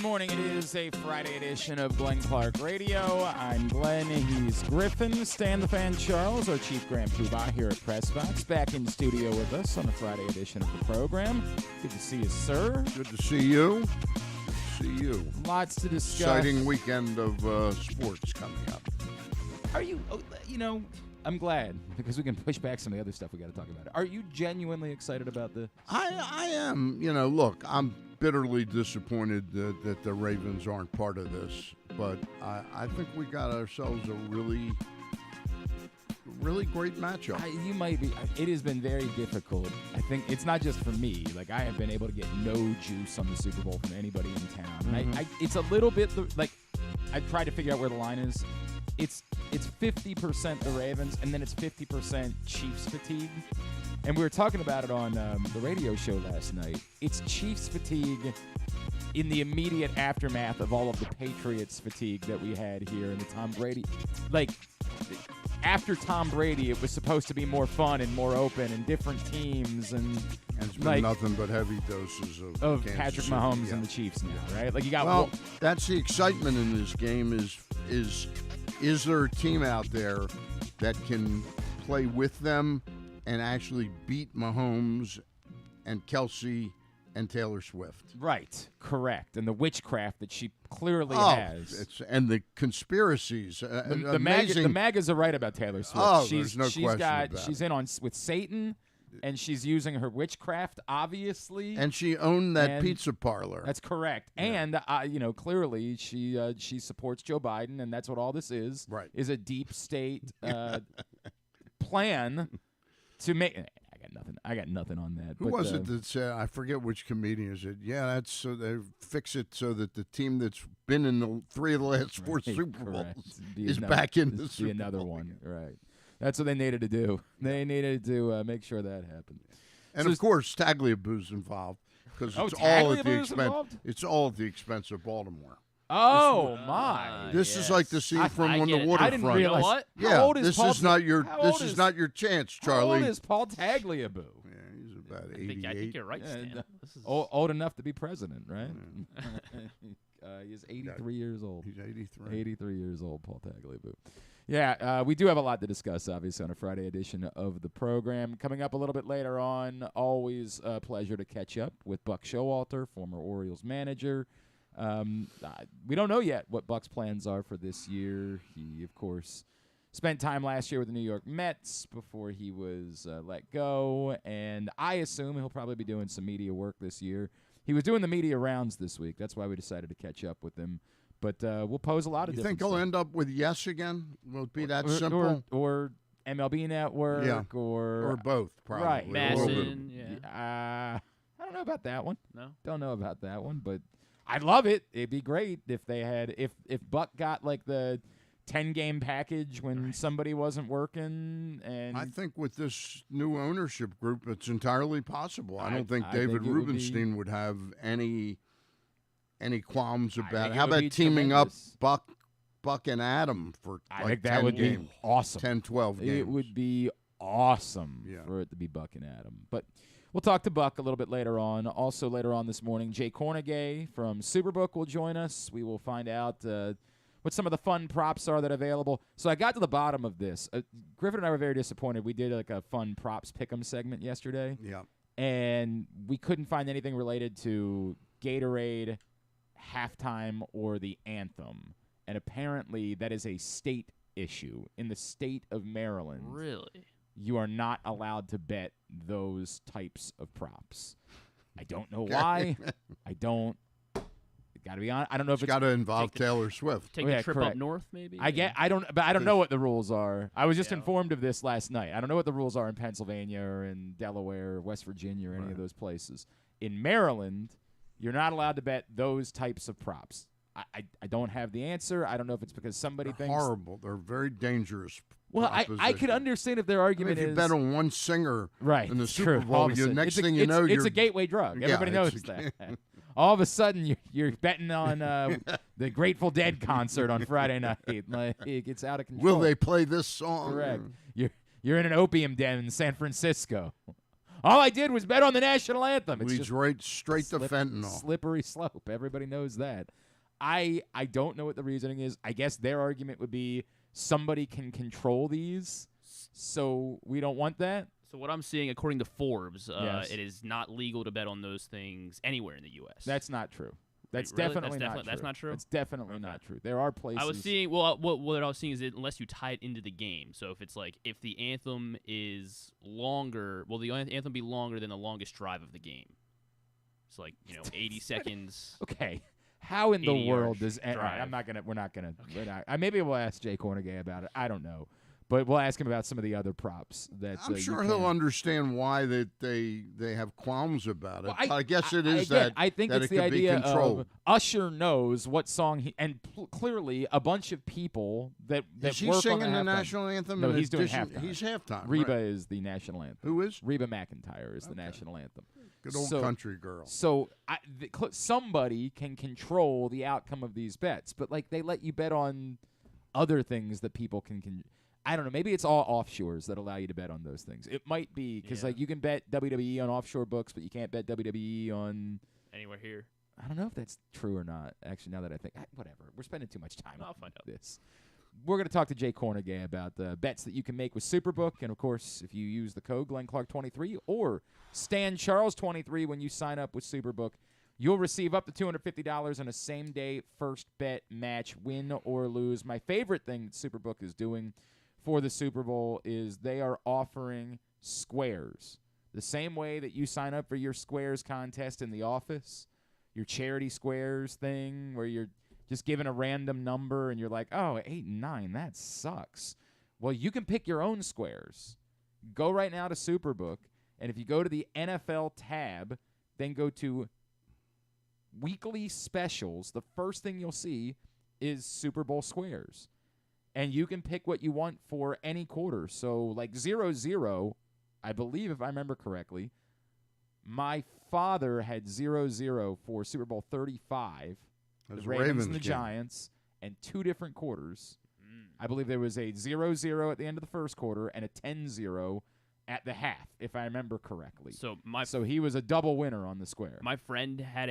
morning. It is a Friday edition of Glenn Clark Radio. I'm Glenn. He's Griffin. Stan the Fan Charles, our chief Grand Poobah here at Pressbox, back in studio with us on a Friday edition of the program. Good to see you, sir. Good to see you. See you. Lots to discuss. Exciting weekend of sports coming up. Are you, I'm glad, because we can push back some of the other stuff we got to talk about. Are you genuinely excited about this? I am. Look, I'm bitterly disappointed that the Ravens aren't part of this, but I think we got ourselves a really great matchup. You might be. It has been very difficult. I think it's not just for me. Like, I have been able to get no juice on the Super Bowl from anybody in town. Mm-hmm. It's a little bit like I tried to figure out where the line is. It's 50% the Ravens, and then it's 50% Chiefs fatigue. And we were talking about it on the radio show last night. It's Chiefs fatigue in the immediate aftermath of all of the Patriots fatigue that we had here in the Tom Brady. Like, after Tom Brady, it was supposed to be more fun and more open and different teams. And it's been nothing but heavy doses of Patrick Mahomes and the Chiefs now, right? Like, you got. Well, that's the excitement in this game is there a team out there that can play with them and actually beat Mahomes and Kelsey and Taylor Swift? Right, correct. And the witchcraft that she clearly has. And the conspiracies. The MAGAs are right about Taylor Swift. Oh, there's no question about it. She's in on with Satan, and she's using her witchcraft, obviously. And she owned that pizza parlor. That's correct. Yeah. And, clearly she supports Joe Biden, and that's what all this is. Right. Is a deep state plan to make. I got nothing on that. Who was it that said? I forget which comedian said. Yeah, that's so they fix it so that the team that's been in three of the last four Super Bowls is back in the Super Bowl. Another one, right? That's what they needed to do. They needed to make sure that happened. And of course, Tagliabue's involved because it's all at the expense. It's all at the expense of Baltimore. Oh my! This is like the scene from On the Waterfront. I didn't realize. What? Yeah, how old is this Paul is not your. This is not your chance, Charlie. How old is Paul Tagliabue? Yeah, he's about 88. I think you're right, Stan. This is old enough to be president, right? He's 83 years old. He's 83. 83 years old, Paul Tagliabue. Yeah, we do have a lot to discuss, obviously, on a Friday edition of the program. Coming up a little bit later on, always a pleasure to catch up with Buck Showalter, former Orioles manager. We don't know yet what Buck's plans are for this year. He, of course, spent time last year with the New York Mets before he was let go, and I assume he'll probably be doing some media work this year. He was doing the media rounds this week. That's why we decided to catch up with him. But we'll pose a lot of different stuff. You think he'll end up with Yes again? Will it be that simple? Or MLB Network, or both, probably. Right. Madison, I don't know about that one. No? Don't know about that one, but I'd love it. It'd be great if they had if Buck got like the 10-game package when somebody wasn't working. And I think with this new ownership group, it's entirely possible. I don't think David Rubenstein would have any qualms about it. How about teaming up Buck and Adam for I think that would be awesome. 10, 12 games. It would be awesome for it to be Buck and Adam. But we'll talk to Buck a little bit later on. Also later on this morning, Jay Kornegay from SuperBook will join us. We will find out what some of the fun props are that are available. So I got to the bottom of this. Griffin and I were very disappointed. We did like a fun props pick'em segment yesterday. Yeah. And we couldn't find anything related to Gatorade, halftime, or the anthem. And apparently that is a state issue in the state of Maryland. Really? You are not allowed to bet those types of props. I don't know why. I don't. Got to be honest. I don't know if it's got to involve Taylor Swift. Take a trip up north, maybe. I don't know what the rules are. I was just informed of this last night. I don't know what the rules are in Pennsylvania or in Delaware or West Virginia or any of those places. In Maryland, you're not allowed to bet those types of props. I don't have the answer. I don't know if it's because somebody thinks horrible. They're very dangerous. Well, I could understand if their argument if you bet on one singer in the Super true. Bowl, next thing you know, it's a gateway drug. Everybody knows that. All of a sudden, you're betting on the Grateful Dead concert on Friday night. Like, it gets out of control. Will they play this song? Correct. You're in an opium den in San Francisco. All I did was bet on the national anthem. It's Leads just right straight to fentanyl. slippery slope. Everybody knows that. I don't know what the reasoning is. I guess their argument would be somebody can control these, so we don't want that. So what I'm seeing, according to Forbes, Yes. it is not legal to bet on those things anywhere in the U.S. That's not true. That's Really? definitely not true. That's not true? That's definitely not true. There are places. I was seeing. Well, what I was seeing is that unless you tie it into the game. So if it's like if the anthem is longer, will the anthem be longer than the longest drive of the game? It's like 80 seconds. Okay. How in the 80 world yards does? All right, drive. we're not gonna. Maybe we'll ask Jay Kornegay about it. I don't know, but we'll ask him about some of the other props. That I'm sure he'll understand why they have qualms about it. Well, I guess it is again, that I think that it's it the could idea be controlled. of Usher knows what song and clearly a bunch of people that Is he work singing on the halftime. national anthem? No, in he's doing addition- halftime. He's halftime. Reba right. is the national anthem. Who is? Reba McEntire is the national anthem. Good old So- country girl. So somebody can control the outcome of these bets, but like they let you bet on other things that people can. I don't know. Maybe it's all offshores that allow you to bet on those things. It might be because like you can bet WWE on offshore books, but you can't bet WWE on Anywhere here. I don't know if that's true or not. Actually, now that I think, whatever. We're spending too much time I'll on find out. this. We're going to talk to Jay Kornegay about the bets that you can make with SuperBook. And, of course, if you use the code GlennClark23 or StanCharles23 when you sign up with SuperBook, you'll receive up to $250 on a same-day first bet match, win or lose. My favorite thing that SuperBook is doing for the Super Bowl is they are offering squares. The same way that you sign up for your squares contest in the office, your charity squares thing where you're just given a random number and you're like, oh, 8 and 9, that sucks. Well, you can pick your own squares. Go right now to SuperBook, and if you go to the NFL tab, then go to weekly specials, the first thing you'll see is Super Bowl squares. And you can pick what you want for any quarter. So like 0-0, I believe if I remember correctly, my father had 0-0 for Super Bowl 35. That's The Ravens and the game. Giants, and 2 different quarters. I believe there was a 0-0 at the end of the first quarter and a 10-0 at the half, if I remember correctly. So he was a double winner on the square. my friend had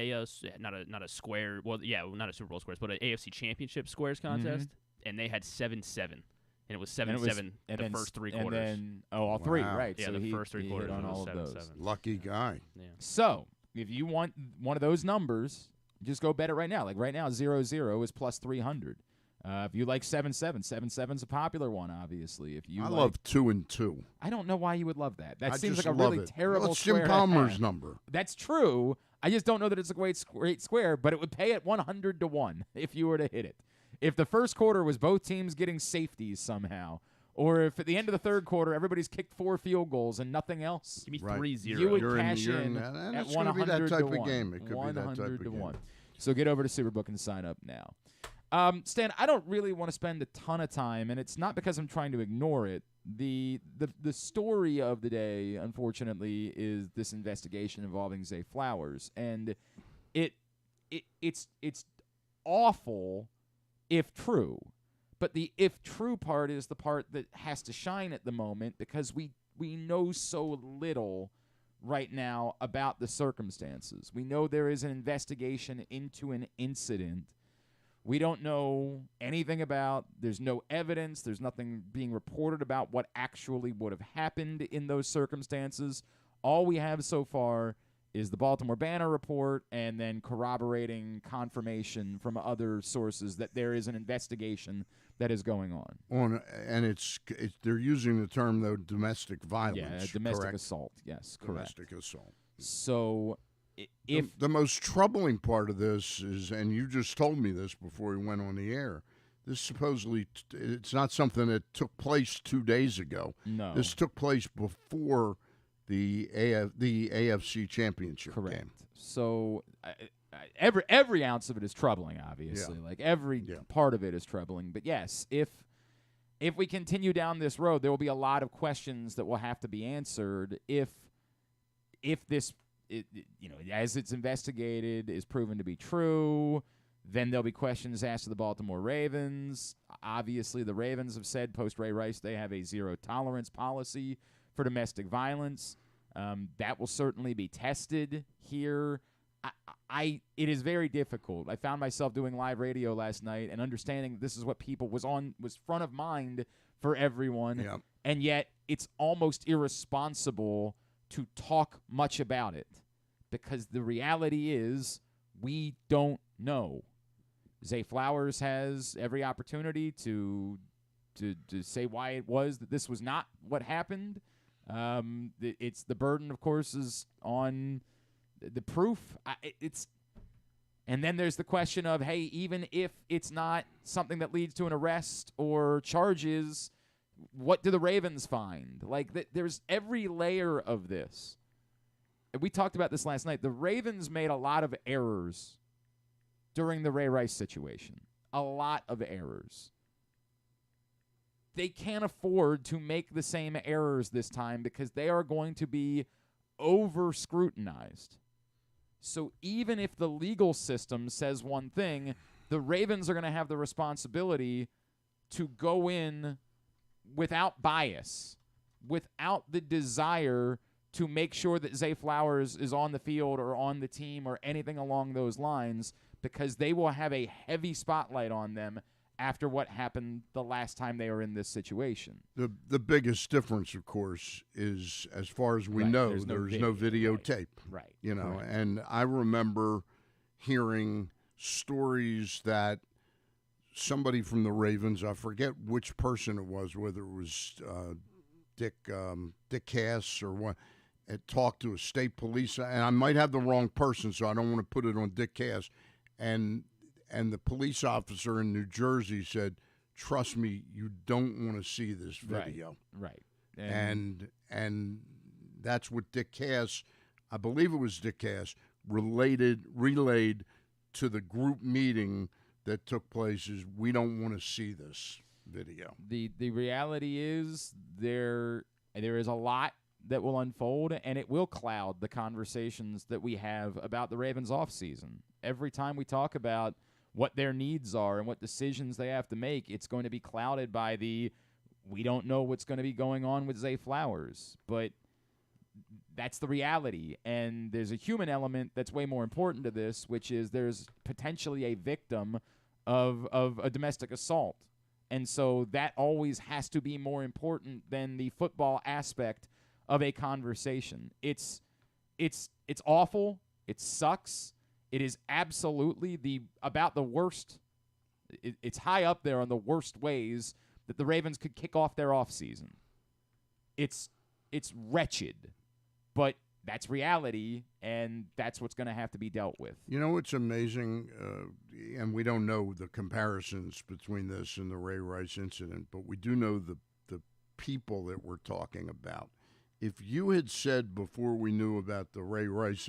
not a square. Well, yeah, not a Super Bowl squares, but an AFC Championship squares contest, and they had 7-7, and it was 7-7 the first 3 quarters. And then all 3, Wow. right? Yeah, so the he, first 3 he quarters hit on was all of 7-7. those. Lucky guy. Yeah. So if you want one of those numbers, just go bet it right now. Like right now, 0-0 is plus 300. If you like 7-7, 7-7's a popular one, obviously. If you I like, love 2 and 2. I don't know why you would love that. That I seems just like a love really it. terrible Well, it's Jim square to Palmer's have. number. That's true. I just don't know that it's a great square, but it would pay at 100 to 1 if you were to hit it. If the first quarter was both teams getting safeties somehow, or if at the end of the third quarter everybody's kicked 4 field goals and nothing else, Give me Right. 3-0. you would You're in- cash you're in in that- and at it's gonna be 100 that type to of 1. game. It could be that type 100 of to game. 1. So get over to SuperBook and sign up now. Stan, I don't really want to spend a ton of time, and it's not because I'm trying to ignore it. The story of the day, unfortunately, is this investigation involving Zay Flowers, and it's awful if true. But the if true part is the part that has to shine at the moment because we know so little right now about the circumstances. We know there is an investigation into an incident. We don't know anything about, there's no evidence, there's nothing being reported about what actually would have happened in those circumstances. All we have so far is the Baltimore Banner report and then corroborating confirmation from other sources that there is an investigation that is going on. And it's they're using the term, though, domestic violence. Yeah, domestic correct? assault. Yes, correct. Domestic assault. So if the most troubling part of this is, and you just told me this before we went on the air, this supposedly, it's not something that took place 2 days ago. no, This took place before the AFC Championship correct. game. So every ounce of it is troubling, obviously. Like every part of it is troubling. But yes, if we continue down this road, there will be a lot of questions that will have to be answered if this, as it's investigated, is proven to be true. Then there'll be questions asked to the Baltimore Ravens. Obviously, the Ravens have said post Ray Rice they have a zero tolerance policy for domestic violence. That will certainly be tested here. It is very difficult. I found myself doing live radio last night and understanding this is what people was front of mind for everyone. Yep. And yet it's almost irresponsible to talk much about it because the reality is we don't know. Zay Flowers has every opportunity to say why it was that this was not what happened. It's the burden, of course, is on the proof. And then there's the question of, hey, even if it's not something that leads to an arrest or charges, what do the Ravens find? Like, there's every layer of this. And we talked about this last night. The Ravens made a lot of errors during the Ray Rice situation. A lot of errors. They can't afford to make the same errors this time because they are going to be over-scrutinized. So even if the legal system says one thing, the Ravens are going to have the responsibility to go in without bias, without the desire to make sure that Zay Flowers is on the field or on the team or anything along those lines, because they will have a heavy spotlight on them after what happened the last time they were in this situation. The biggest difference, of course, is as far as we know, there's no videotape. Right. You know, Correct. and I remember hearing stories that somebody from the Ravens, I forget which person it was, whether it was Dick Cass or what, had talked to a state police, and I might have the wrong person, so I don't want to put it on Dick Cass, and the police officer in New Jersey said, "Trust me, you don't want to see this video." Right. And that's what Dick Cass, I believe it was Dick Cass, relayed to the group meeting that took place is, we don't want to see this video. The reality is there is a lot that will unfold, and it will cloud the conversations that we have about the Ravens offseason. Every time we talk about what their needs are and what decisions they have to make, it's going to be clouded by we don't know what's going to be going on with Zay Flowers. But that's the reality. And there's a human element that's way more important to this, which is there's potentially a victim of a domestic assault. And so that always has to be more important than the football aspect of a conversation. It's awful. It sucks. It is absolutely about the worst. It's high up there on the worst ways that the Ravens could kick off their offseason. It's wretched, but that's reality, and that's what's going to have to be dealt with. You know what's amazing, and we don't know the comparisons between this and the Ray Rice incident, but we do know the people that we're talking about. If you had said before we knew about the Ray Rice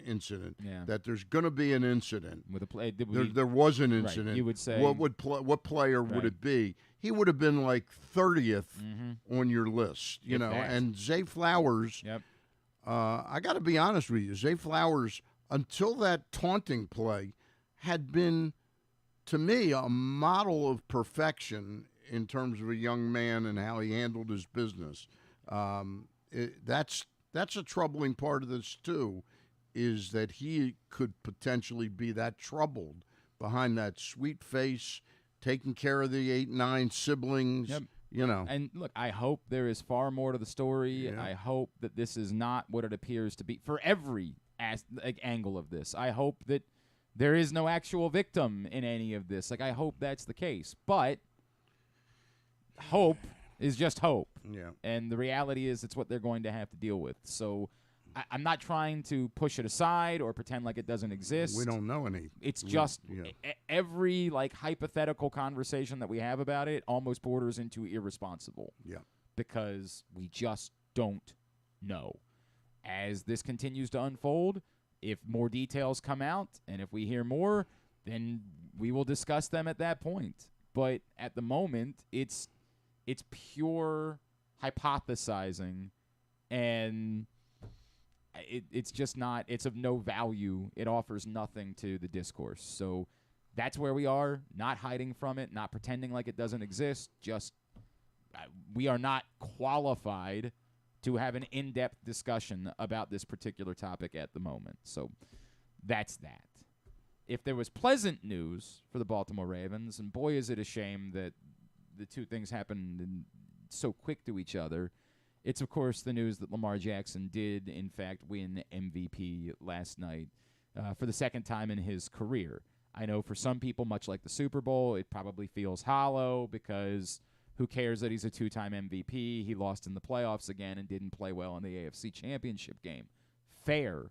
incident that there's going to be an incident, With a play, there was an incident. Right, you would say, what player would it be? He would have been like 30th on your list, you know. That. And Zay Flowers, I got to be honest with you, Zay Flowers, until that taunting play, had been, to me, a model of perfection in terms of a young man and how he handled his business. That's a troubling part of this too, is that he could potentially be that troubled behind that sweet face, taking care of the 8-9 siblings. You know. And look, I hope there is far more to the story. Yeah. I hope that this is not what it appears to be for every angle of this. I hope that there is no actual victim in any of this. Like, I hope that's the case. But hope is just hope. Yeah. And the reality is it's what they're going to have to deal with. So I'm not trying to push it aside or pretend like it doesn't exist. We don't know any. It's just every hypothetical conversation that we have about it almost borders into irresponsible. Yeah. Because we just don't know. As this continues to unfold, if more details come out and if we hear more, then we will discuss them at that point. But at the moment, it's pure hypothesizing, and it's just not, it's of no value. It offers nothing to the discourse. So that's where we are, not hiding from it, not pretending like it doesn't exist. Just we are not qualified to have an in-depth discussion about this particular topic at the moment. So that's that. If there was pleasant news for the Baltimore Ravens, and boy is it a shame that the two things happened so quick to each other, it's, of course, the news that Lamar Jackson did, in fact, win MVP last night for the second time in his career. I know for some people, much like the Super Bowl, it probably feels hollow because who cares that he's a two-time MVP? He lost in the playoffs again and didn't play well in the AFC Championship game. Fair.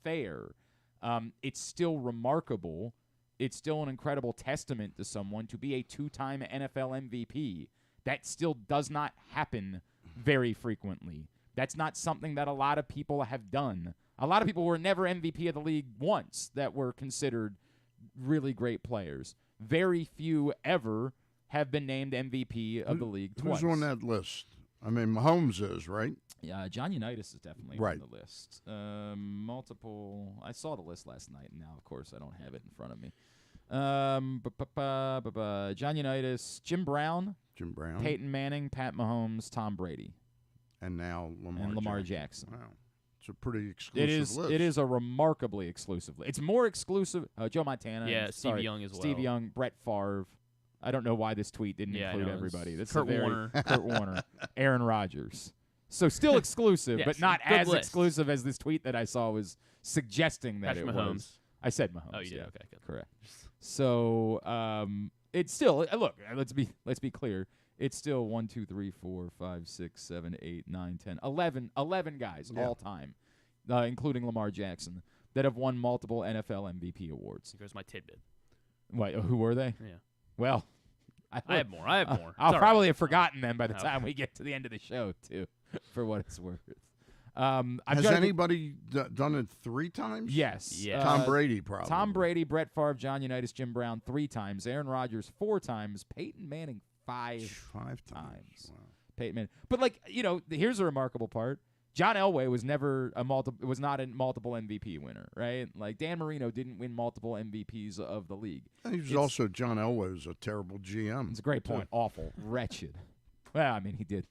It's still remarkable. It's still an incredible testament to someone to be a two-time NFL MVP. That still does not happen very frequently. That's not something that a lot of people have done. A lot of people were never MVP of the league once that were considered really great players. Very few ever have been named MVP of the league twice. Who's on that list? I mean, Mahomes is, right? Yeah, John Unitas is definitely right on the list. Multiple. I saw the list last night, and now, of course, I don't have it in front of me. John Unitas, Jim Brown, Peyton Manning, Pat Mahomes, Tom Brady, and now Lamar Jackson. Wow, it's a pretty exclusive list. It is a remarkably exclusive list. It's more exclusive. Joe Montana, yeah, Steve Young as well. Steve Young, Brett Favre. I don't know why this tweet didn't include everybody. That's Kurt Warner, Kurt Warner, Aaron Rodgers. So still exclusive, yes, but not as list. Exclusive as this tweet that I saw was suggesting that Patrick it Mahomes. was. I said Mahomes. Oh, you did. Yeah, Okay, good. correct. So it's still look. Let's be clear. It's still 1, 2, 3, 4, 5, 6, 7, 8, 9, 10, 11 guys all time, including Lamar Jackson, that have won multiple NFL MVP awards. Here's my tidbit. Wait, who were they? Yeah. Well, I have more. I'll probably have forgotten them by the time we get to the end of the show, too, for what it's worth. Has anybody done it 3 times? Yes. Yeah. Tom Brady, probably. Tom Brady, Brett Favre, John Unitas, Jim Brown 3 times, Aaron Rodgers 4 times, Peyton Manning 5 times. Wow. Peyton Manning. But, here's a remarkable part. John Elway was not a multiple MVP winner, right? Like, Dan Marino didn't win multiple MVPs of the league. He was also, John Elway was a terrible GM. It's a great point. Awful. Wretched. Well, I mean, he did.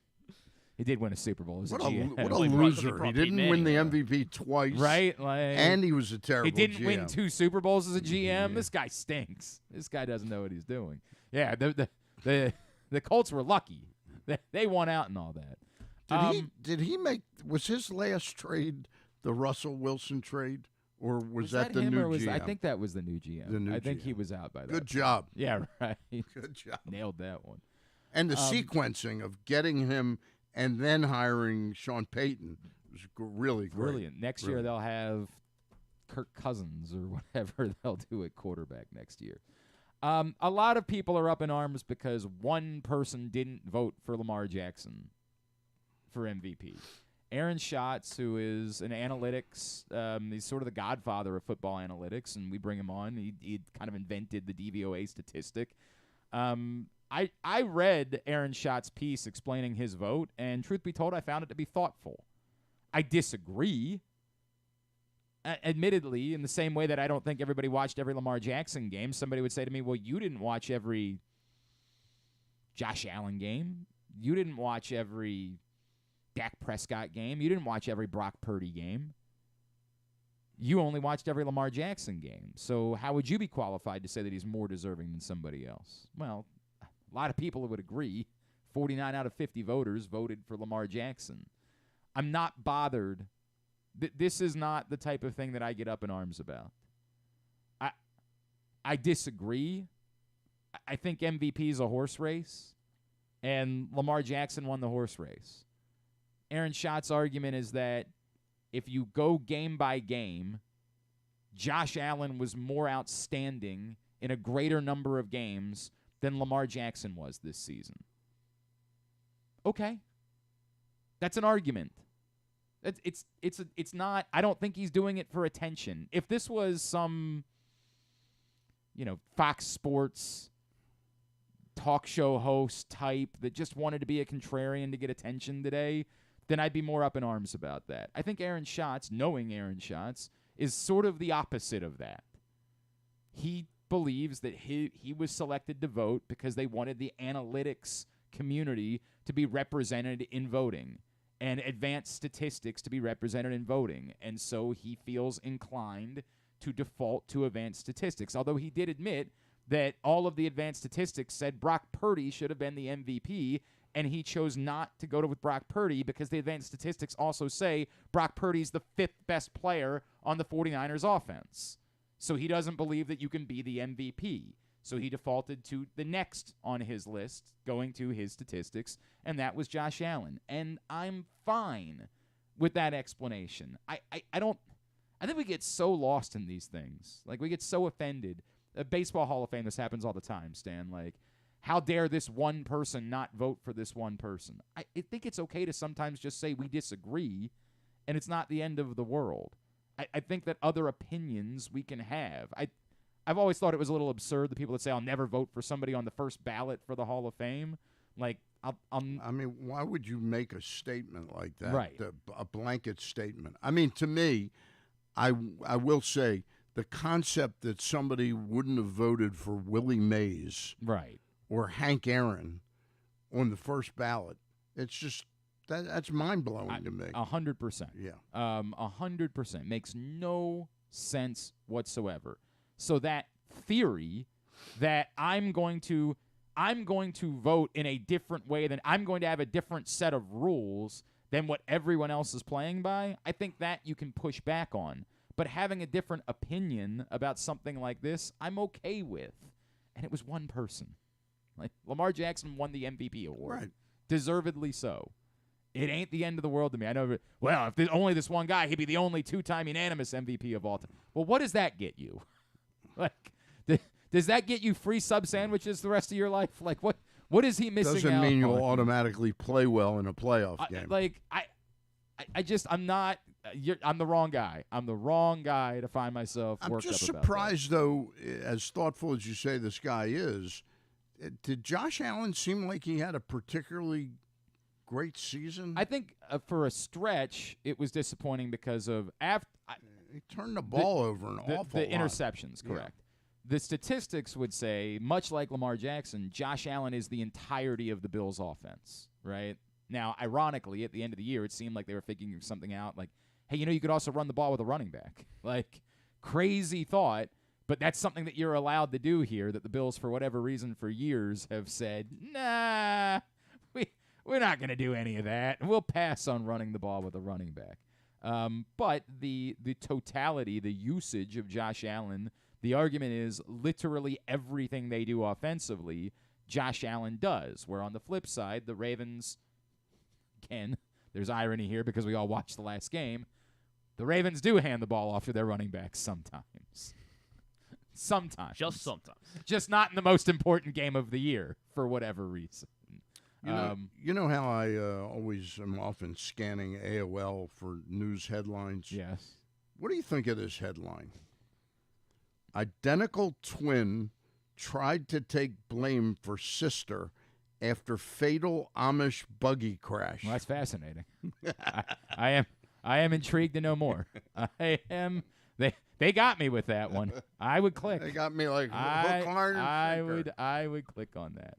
He did win a Super Bowl as a GM. What a loser. He didn't win the MVP twice. Right? And he was a terrible GM. He didn't win 2 Super Bowls as a GM. Yeah. This guy stinks. This guy doesn't know what he's doing. Yeah, the Colts were lucky. They won out and all that. Did he make – was his last trade the Russell Wilson trade? Or was that the him new or GM? I think that was the new GM. I think he was out by that Good point. job. Yeah, right. Good job. Nailed that one. And the sequencing of getting him and then hiring Sean Payton was really great. Brilliant. Next year they'll have Kirk Cousins or whatever they'll do at quarterback next year. A lot of people are up in arms because one person didn't vote for Lamar Jackson for MVP. Aaron Schatz, who is an analytics, he's sort of the godfather of football analytics, and we bring him on. He kind of invented the DVOA statistic. I read Aaron Schatz's piece explaining his vote, and truth be told, I found it to be thoughtful. I disagree. Admittedly, in the same way that I don't think everybody watched every Lamar Jackson game, somebody would say to me, well, you didn't watch every Josh Allen game. You didn't watch every Dak Prescott game. You didn't watch every Brock Purdy game. You only watched every Lamar Jackson game. So how would you be qualified to say that he's more deserving than somebody else? Well, a lot of people would agree. 49 out of 50 voters voted for Lamar Jackson. I'm not bothered. This is not the type of thing that I get up in arms about. I disagree. I think MVP is a horse race, and Lamar Jackson won the horse race. Aaron Schatz's argument is that if you go game by game, Josh Allen was more outstanding in a greater number of games than Lamar Jackson was this season. Okay. That's an argument. It's not. I don't think he's doing it for attention. If this was some, Fox Sports talk show host type that just wanted to be a contrarian to get attention today, then I'd be more up in arms about that. I think Aaron Schatz, knowing Aaron Schatz, is sort of the opposite of that. He believes that he was selected to vote because they wanted the analytics community to be represented in voting. and advanced statistics to be represented in voting, and so he feels inclined to default to advanced statistics, although he did admit that all of the advanced statistics said Brock Purdy should have been the MVP, and he chose not to go with Brock Purdy because the advanced statistics also say Brock Purdy's the 5th best player on the 49ers offense. So he doesn't believe that you can be the MVP. So he defaulted to the next on his list, going to his statistics, and that was Josh Allen. And I'm fine with that explanation. I think we get so lost in these things. Like, we get so offended. Baseball Hall of Fame, this happens all the time, Stan. Like, how dare this one person not vote for this one person? I think it's okay to sometimes just say we disagree, and it's not the end of the world. I think that other opinions we can have. I've always thought it was a little absurd, the people that say I'll never vote for somebody on the first ballot for the Hall of Fame. Like, I mean, why would you make a statement like that? Right. A blanket statement. I mean, to me, I will say the concept that somebody wouldn't have voted for Willie Mays right. or Hank Aaron on the first ballot, it's just that's mind-blowing to me. 100%. Yeah. 100%. Makes no sense whatsoever. So that theory that I'm going to vote in a different way, than I'm going to have a different set of rules than what everyone else is playing by, I think that you can push back on. But having a different opinion about something like this, I'm okay with. And it was one person. Like, Lamar Jackson won the MVP award. Right. Deservedly so. It ain't the end of the world to me. I know, well, if there's only this one guy, he'd be the only 2-time unanimous MVP of all time. Well, what does that get you? Like, does that get you free sub sandwiches the rest of your life? Like, what is he missing out Doesn't mean you'll on? automatically play well in a playoff game. Like, I'm not. I'm the wrong guy. I'm the wrong guy to find myself worked up about that. I'm just surprised, though, as thoughtful as you say this guy is, did Josh Allen seem like he had a particularly great season? I think for a stretch, it was disappointing because of he turned the ball over an awful lot. The interceptions, correct. Yeah. The statistics would say, much like Lamar Jackson, Josh Allen is the entirety of the Bills' offense, right? Now, ironically, at the end of the year, it seemed like they were figuring something out, like, hey, you could also run the ball with a running back. Like, crazy thought, but that's something that you're allowed to do here, that the Bills, for whatever reason, for years have said, nah, we're not going to do any of that. We'll pass on running the ball with a running back. But the totality, the usage of Josh Allen, the argument is literally everything they do offensively, Josh Allen does. Where on the flip side, the Ravens, again, there's irony here because we all watched the last game, the Ravens do hand the ball off to their running backs sometimes. Sometimes. Just sometimes. Just not in the most important game of the year, for whatever reason. You know how I always am often scanning AOL for news headlines? Yes. What do you think of this headline? Identical twin tried to take blame for sister after fatal Amish buggy crash. Well, that's fascinating. I am intrigued to know more. I am. They got me with that one. I would click. They got me like hook, line, and I would click on that.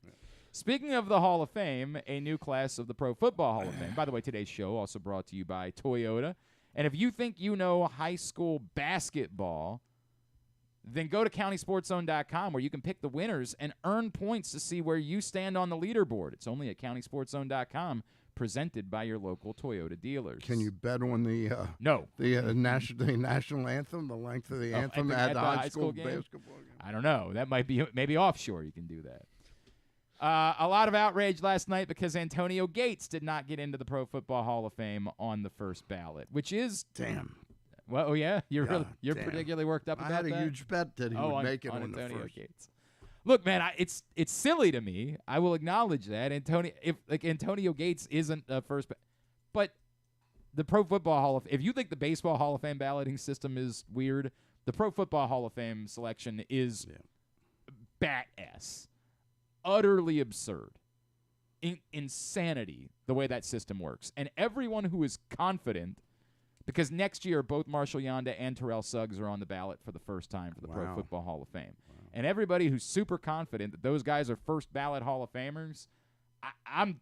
Speaking of the Hall of Fame, a new class of the Pro Football Hall of Fame. By the way, today's show also brought to you by Toyota. And if you think you know high school basketball, then go to countysportszone.com where you can pick the winners and earn points to see where you stand on the leaderboard. It's only at countysportszone.com, presented by your local Toyota dealers. Can you bet on the national anthem, the length of the anthem at the high school basketball game? I don't know. That might be maybe offshore. You can do that. A lot of outrage last night because Antonio Gates did not get into the Pro Football Hall of Fame on the first ballot, which is damn. Well, oh yeah, you're particularly worked up about that. I had a huge bet that he would make it on the Antonio first. Gates. Look, man, it's silly to me. I will acknowledge that Antonio Gates isn't a first, but the Pro Football Hall of, if you think the Baseball Hall of Fame balloting system is weird, the Pro Football Hall of Fame selection is bat-ass. Utterly absurd. Insanity, the way that system works. And everyone who is confident, because next year both Marshall Yanda and Terrell Suggs are on the ballot for the first time for the Pro Football Hall of Fame. Wow. And everybody who's super confident that those guys are first ballot Hall of Famers, I'm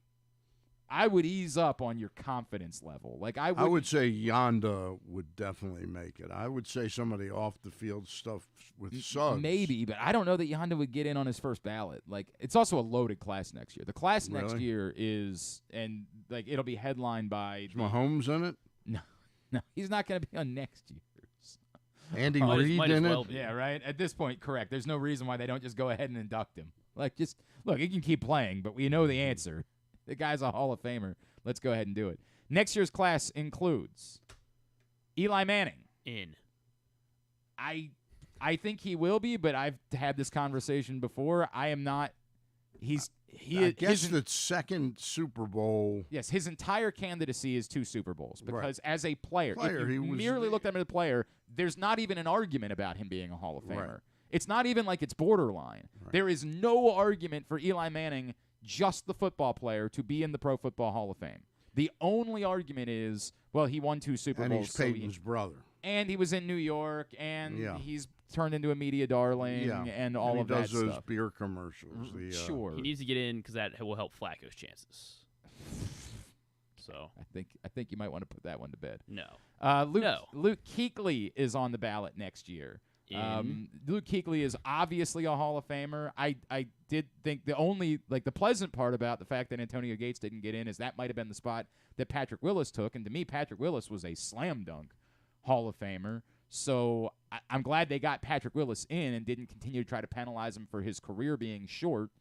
I would ease up on your confidence level. Like I would say Yonda would definitely make it. I would say somebody off the field stuff with Suggs. Maybe, but I don't know that Yonda would get in on his first ballot. Like it's also a loaded class next year. The class next year is, and like it'll be headlined by Mahomes in it. No, he's not going to be on next year's. Andy Reid in it. Yeah, right. At this point, correct. There's no reason why they don't just go ahead and induct him. Like just look, he can keep playing, but we know the answer. The guy's a Hall of Famer. Let's go ahead and do it. Next year's class includes Eli Manning. In. I think he will be, but I've had this conversation before. I am not. I guess the second Super Bowl. Yes, his entire candidacy is 2 Super Bowls because as a player, if you merely looked at him as a player, there's not even an argument about him being a Hall of Famer. Right. It's not even like it's borderline. Right. There is no argument for Eli Manning, just the football player, to be in the Pro Football Hall of Fame. The only argument is, well, he won 2 Super Bowls. And he's Peyton's brother. And he was in New York, and he's turned into a media darling, and all of that stuff. He does those beer commercials. Sure. He needs to get in because that will help Flacco's chances. So I think you might want to put that one to bed. No. Luke Kuechly is on the ballot next year. Luke Kuechly is obviously a Hall of Famer. I did think the pleasant part about the fact that Antonio Gates didn't get in is that might have been the spot that Patrick Willis took, and to me, Patrick Willis was a slam dunk Hall of Famer. So I'm glad they got Patrick Willis in and didn't continue to try to penalize him for his career being short,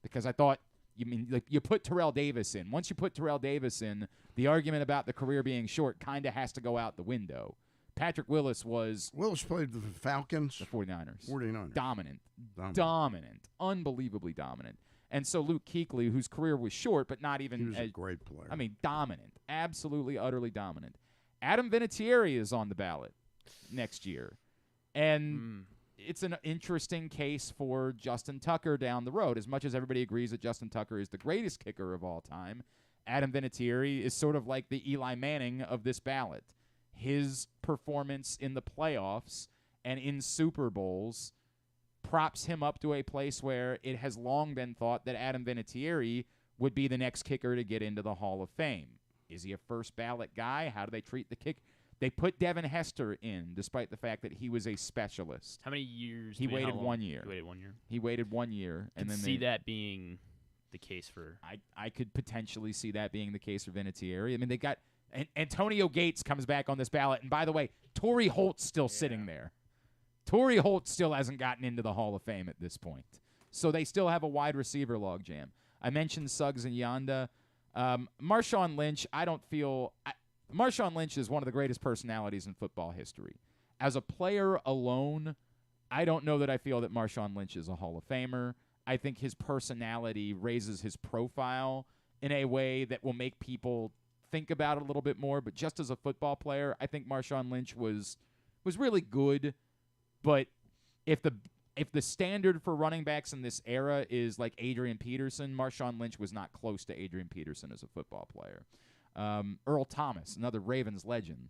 because I thought you put Terrell Davis in. Once you put Terrell Davis in, the argument about the career being short kind of has to go out the window. Patrick Willis played the Falcons. The 49ers. Dominant. Unbelievably dominant. And so Luke Kuechly, whose career was short, but not even... He was a great player. I mean, dominant. Absolutely, utterly dominant. Adam Vinatieri is on the ballot next year. And it's an interesting case for Justin Tucker down the road. As much as everybody agrees that Justin Tucker is the greatest kicker of all time, Adam Vinatieri is sort of like the Eli Manning of this ballot. His performance in the playoffs and in Super Bowls props him up to a place where it has long been thought that Adam Vinatieri would be the next kicker to get into the Hall of Fame. Is he a first ballot guy? How do they treat the kick? They put Devin Hester in, despite the fact that he was a specialist. How many years? He waited 1 year. He waited 1 year. He waited 1 year, and then that being the case for. I could potentially see that being the case for Vinatieri. I mean, they got Antonio Gates comes back on this ballot, and by the way, Torrey Holt's still sitting there. Torrey Holt still hasn't gotten into the Hall of Fame at this point, so they still have a wide receiver logjam. I mentioned Suggs and Yonda. Marshawn Lynch, Marshawn Lynch is one of the greatest personalities in football history. As a player alone, I don't know that I feel that Marshawn Lynch is a Hall of Famer. I think his personality raises his profile in a way that will make people think about it a little bit more. But just as a football player, I think Marshawn Lynch was really good. But if the standard for running backs in this era is like Adrian Peterson, Marshawn Lynch was not close to Adrian Peterson as a football player. Earl Thomas, another Ravens legend,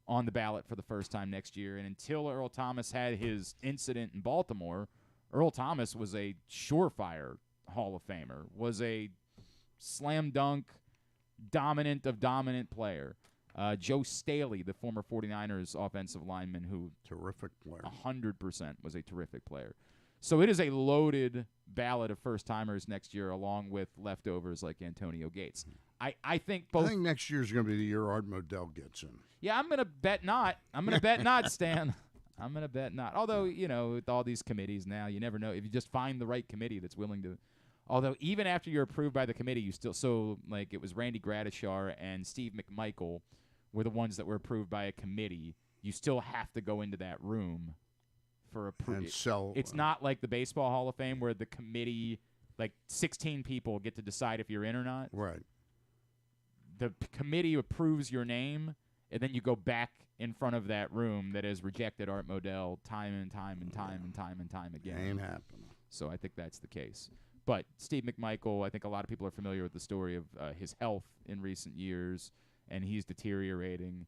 on the ballot for the first time next year. And until Earl Thomas had his incident in Baltimore, Earl Thomas was a surefire Hall of Famer, was a slam dunk, dominant player. Joe Staley, the former 49ers offensive lineman, who terrific player, 100% was a terrific player. So it is a loaded ballot of first-timers next year, along with leftovers like Antonio Gates. I think next year is going to be the year Art Modell gets in. Yeah, I'm going to bet not. Stan. I'm going to bet not. Although, with all these committees now, you never know. If you just find the right committee that's willing to. Although, even after you're approved by the committee, you still. So, like, it was Randy Gradishar and Steve McMichael were the ones that were approved by a committee. You still have to go into that room for approval. It's not like the Baseball Hall of Fame where the committee, like 16 people, get to decide if you're in or not. Right. The committee approves your name, and then you go back in front of that room that has rejected Art Modell time and time again. Ain't happening. So I think that's the case. But Steve McMichael, I think a lot of people are familiar with the story of his health in recent years, and he's deteriorating.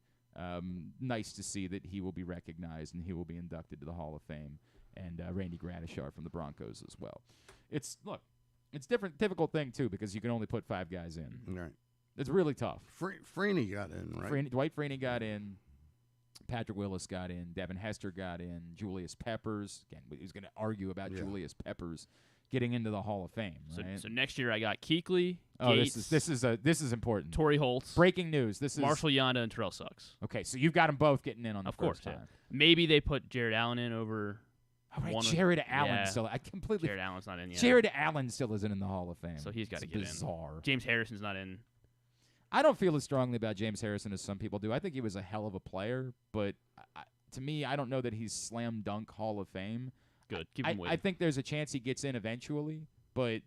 Nice to see that he will be recognized and he will be inducted to the Hall of Fame. And Randy Gradishar from the Broncos as well. It's different, difficult thing too, because you can only put 5 guys in. Right. It's really tough. Freeney got in, right? Dwight Freeney got in. Patrick Willis got in. Devin Hester got in. Julius Peppers. Again, who's going to argue about Julius Peppers getting into the Hall of Fame? Right? So next year I got Kuechly, Oh, Gates, this is important. Torrey Holtz, Breaking news. This is Marshall Yanda, and Terrell Suggs. Okay, so you've got them both getting in on the Of course, first time. Maybe they put Jared Allen in over. Oh, right, Jared Allen still. I completely. Jared Allen's not in yet. Jared Allen still isn't in the Hall of Fame. So he's got to get bizarre. in. James Harrison's not in. I don't feel as strongly about James Harrison as some people do. I think he was a hell of a player, but to me, I don't know that he's slam dunk Hall of Fame. Good. Keep him waiting. I think there's a chance he gets in eventually, but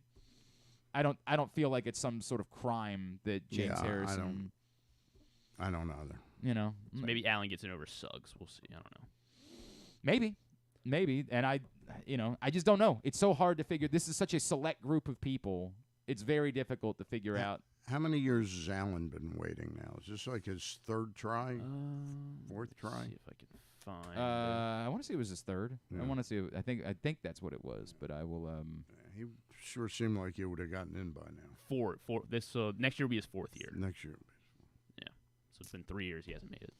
I don't feel like it's some sort of crime that James Harrison. I don't either. You know, so maybe Allen gets in over Suggs. We'll see. I don't know. Maybe, and I just don't know. It's so hard to figure. This is such a select group of people. It's very difficult to figure out. How many years has Allen been waiting now? Is this like his third try, fourth try? See if I can find. I want to see it was his third. Yeah. I want to see. I think that's what it was, but I will. He sure seemed like he would have gotten in by now. Four. This next year will be his fourth year. Next year. Yeah. So it's been 3 years he hasn't made it.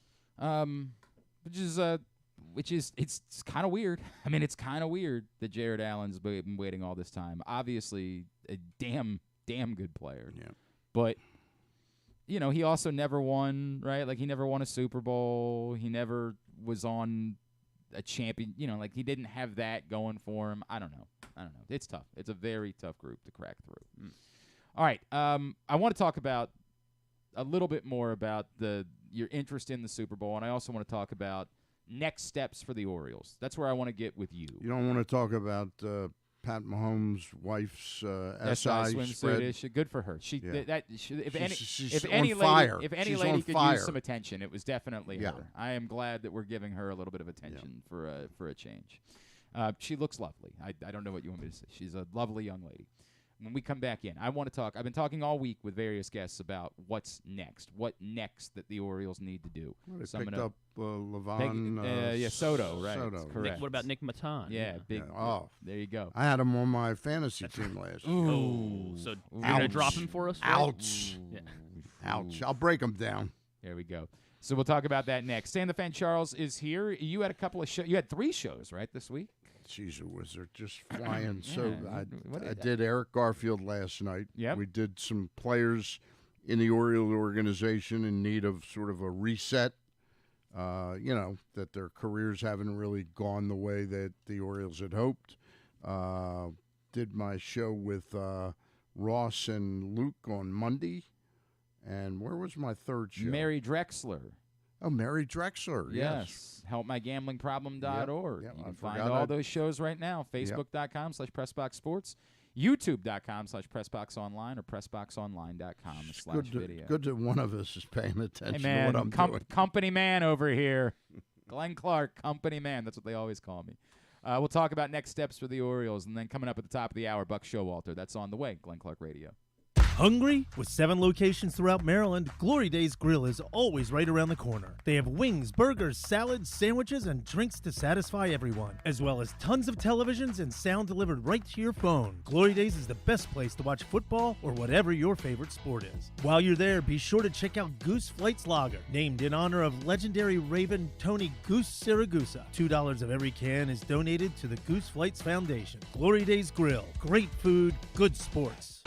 Which is it's kind of weird. I mean, it's kind of weird that Jared Allen's been waiting all this time. Obviously, a damn good player. Yeah. But, he also never won, right? Like, he never won a Super Bowl. He never was on a champion. Like, he didn't have that going for him. I don't know. It's tough. It's a very tough group to crack through. All right. I want to talk about a little bit more about your interest in the Super Bowl, and I also want to talk about next steps for the Orioles. That's where I want to get with you. You don't want to talk about Pat Mahomes' wife's SI swimsuit spread issue. Good for her. She's she's any on fire. If any She's lady on could fire. use some attention, it was definitely Yeah. her. I am glad that we're giving her a little bit of attention for a change. She looks lovely. I don't know what you want me to say. She's a lovely young lady. When we come back in, I want to talk. I've been talking all week with various guests about what's next. What next that the Orioles need to do. Well, they picked up Levon. Soto, right? Soto. Correct. What about Nick Matan? Yeah, big. Yeah. Oh, there you go. I had him on my fantasy team last year. Oh, so you're gonna drop him for us? Right? Ouch. Yeah. Ouch. I'll break him down. There we go. So we'll talk about that next. Stan the Fan Charles is here. You had a couple of shows. You had 3 shows, right, this week? Jeez, was they're just flying. Yeah, So I did Eric Garfield last night. Yep. We did some players in the Orioles organization in need of sort of a reset. That their careers haven't really gone the way that the Orioles had hoped. Did my show with Ross and Luke on Monday. And where was my third show? Mary Drexler. Oh, Mary Drexler. Yes. HelpMyGamblingProblem.org. Yep, You I can find forgot all those shows right now. Facebook.com/PressBoxSports. YouTube.com/PressBoxOnline or PressBoxOnline.com/video. Good that one of us is paying attention Hey, man, to what I'm doing. Company man over here. Glenn Clark, company man. That's what they always call me. We'll talk about next steps for the Orioles. And then coming up at the top of the hour, Buck Showalter. That's on the way. Glenn Clark Radio. Hungry? With 7 locations throughout Maryland, Glory Days Grill is always right around the corner. They have wings, burgers, salads, sandwiches, and drinks to satisfy everyone, as well as tons of televisions and sound delivered right to your phone. Glory Days is the best place to watch football or whatever your favorite sport is. While you're there, be sure to check out Goose Flights Lager, named in honor of legendary Raven Tony Goose Siragusa. $2 of every can is donated to the Goose Flights Foundation. Glory Days Grill. Great food, good sports.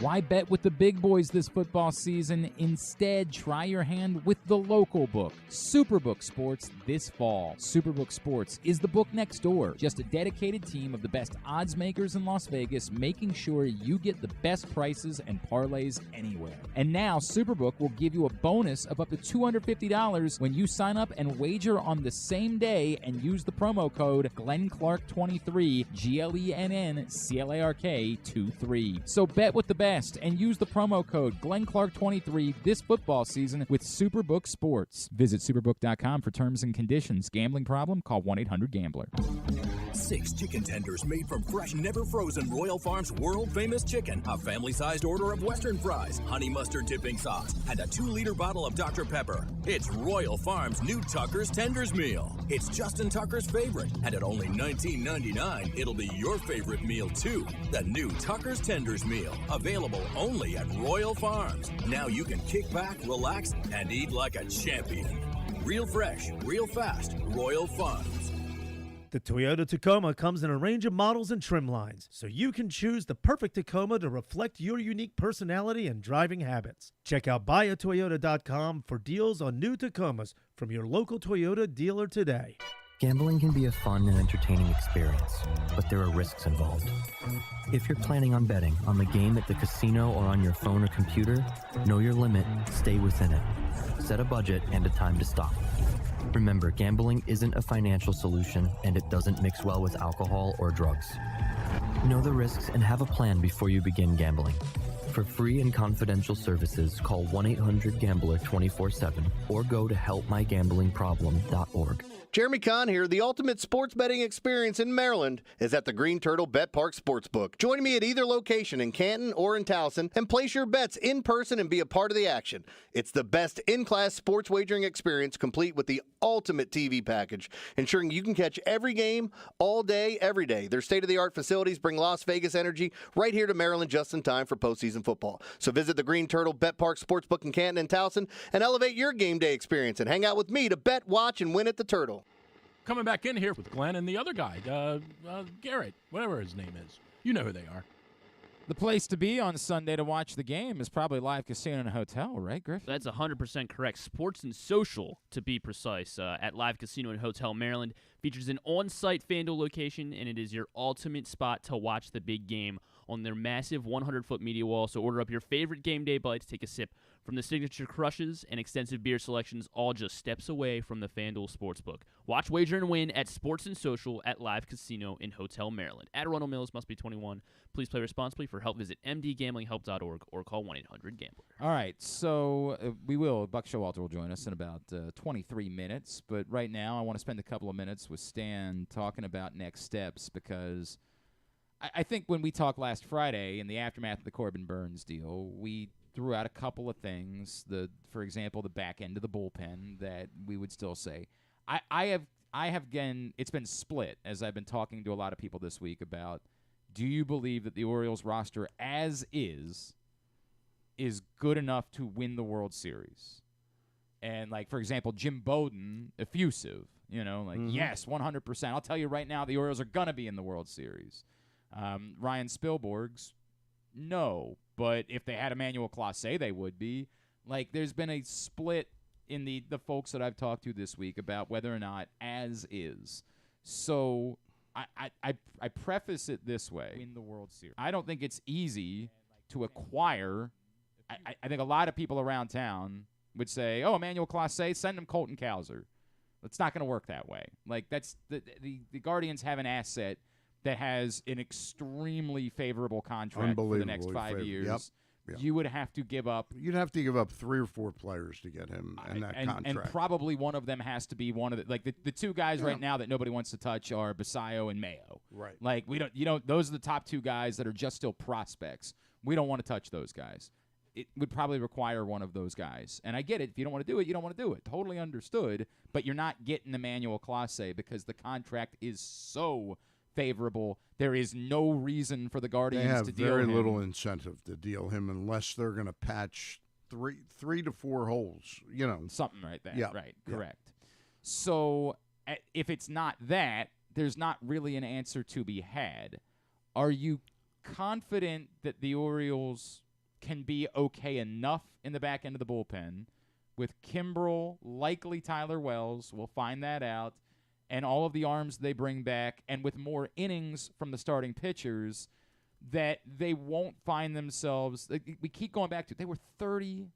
Why bet with the big boys this football season? Instead, try your hand with the local book, SuperBook Sports, this fall. SuperBook Sports is the book next door. Just a dedicated team of the best odds makers in Las Vegas, making sure you get the best prices and parlays anywhere. And now, SuperBook will give you a bonus of up to $250 when you sign up and wager on the same day and use the promo code GlennClark23, GLENNCLARK23. So bet with the best and use the promo code GlennClark23 this football season with SuperBook Sports. Visit superbook.com for terms and conditions. Gambling problem? Call 1-800-GAMBLER. 6 chicken tenders made from fresh, never frozen Royal Farms world-famous chicken, a family-sized order of Western fries, honey mustard dipping sauce, and a 2-liter bottle of Dr. Pepper. It's Royal Farms' new Tucker's Tenders Meal. It's Justin Tucker's favorite, and at only $19.99, it'll be your favorite meal, too. The new Tucker's Tenders Meal, available only at Royal Farms. Now you can kick back, relax, and eat like a champion. Real fresh, real fast, Royal Farms. The Toyota Tacoma comes in a range of models and trim lines, so you can choose the perfect Tacoma to reflect your unique personality and driving habits. Check out buyatoyota.com for deals on new Tacomas from your local Toyota dealer today. Gambling can be a fun and entertaining experience, but there are risks involved. If you're planning on betting on the game at the casino or on your phone or computer, know your limit, stay within it. Set a budget and a time to stop. Remember, gambling isn't a financial solution, and it doesn't mix well with alcohol or drugs. Know the risks and have a plan before you begin gambling. For free and confidential services, call 1-800-GAMBLER 24/7 or go to helpmygamblingproblem.org. Jeremy Kahn here. The ultimate sports betting experience in Maryland is at the Green Turtle Bet Park Sportsbook. Join me at either location in Canton or in Towson and place your bets in person and be a part of the action. It's the best in-class sports wagering experience, complete with the ultimate TV package, ensuring you can catch every game all day, every day. Their state-of-the-art facilities bring Las Vegas energy right here to Maryland just in time for postseason football. So visit the Green Turtle Bet Park Sportsbook in Canton and Towson and elevate your game day experience and hang out with me to bet, watch, and win at the Turtle. Coming back in here with Glenn and the other guy, Garrett, whatever his name is. You know who they are. The place to be on Sunday to watch the game is probably Live Casino and Hotel, right, Griff? That's 100% correct. Sports and Social, to be precise, at Live Casino and Hotel Maryland, features an on-site FanDuel location, and it is your ultimate spot to watch the big game on their massive 100-foot media wall. So order up your favorite game day bites, take a sip from the signature crushes and extensive beer selections, all just steps away from the FanDuel Sportsbook. Watch, wager, and win at Sports and Social at Live Casino in Hotel Maryland. At Arundel Mills, must be 21. Please play responsibly. For help, visit mdgamblinghelp.org or call 1-800-GAMBLER. All right, so Buck Showalter will join us in about 23 minutes, but right now I want to spend a couple of minutes with Stan talking about next steps, because I think when we talked last Friday in the aftermath of the Corbin Burnes deal, we threw out a couple of things. For example, the back end of the bullpen that we would still say. I have again, it's been split as I've been talking to a lot of people this week about, do you believe that the Orioles roster as is good enough to win the World Series? And, like, for example, Jim Bowden, effusive, yes, 100%. I'll tell you right now, the Orioles are going to be in the World Series. Ryan Spilborgh's, no. But if they had Emmanuel Clase, they would be. Like, there's been a split in the folks that I've talked to this week about whether or not as is. So I preface it this way. Win the World Series. I don't think it's easy to acquire. I think a lot of people around town would say, oh, Emmanuel Clase, send him Colton Cowser. It's not going to work that way. Like, that's the Guardians have an asset that has an extremely favorable contract for the next 5 years. Yep. You would have to give up. You'd have to give up 3 or 4 players to get him in that contract. And probably one of them has to be one of the two guys right now that nobody wants to touch are Basayo and Mayo. Right. Like, those are the top 2 guys that are just still prospects. We don't want to touch those guys. It would probably require one of those guys. And I get it. If you don't want to do it, you don't want to do it. Totally understood. But you're not getting Emmanuel Clase because the contract is so favorable. There is no reason for the Guardians to deal him. They have very little incentive to deal him unless they're going to patch three to 4 holes, Something right there. Yeah. Right, correct. So if it's not that, there's not really an answer to be had. Are you confident that the Orioles can be okay enough in the back end of the bullpen with Kimbrel, likely Tyler Wells, we'll find that out, and all of the arms they bring back, and with more innings from the starting pitchers, that they won't find themselves – we keep going back to – they were 30-15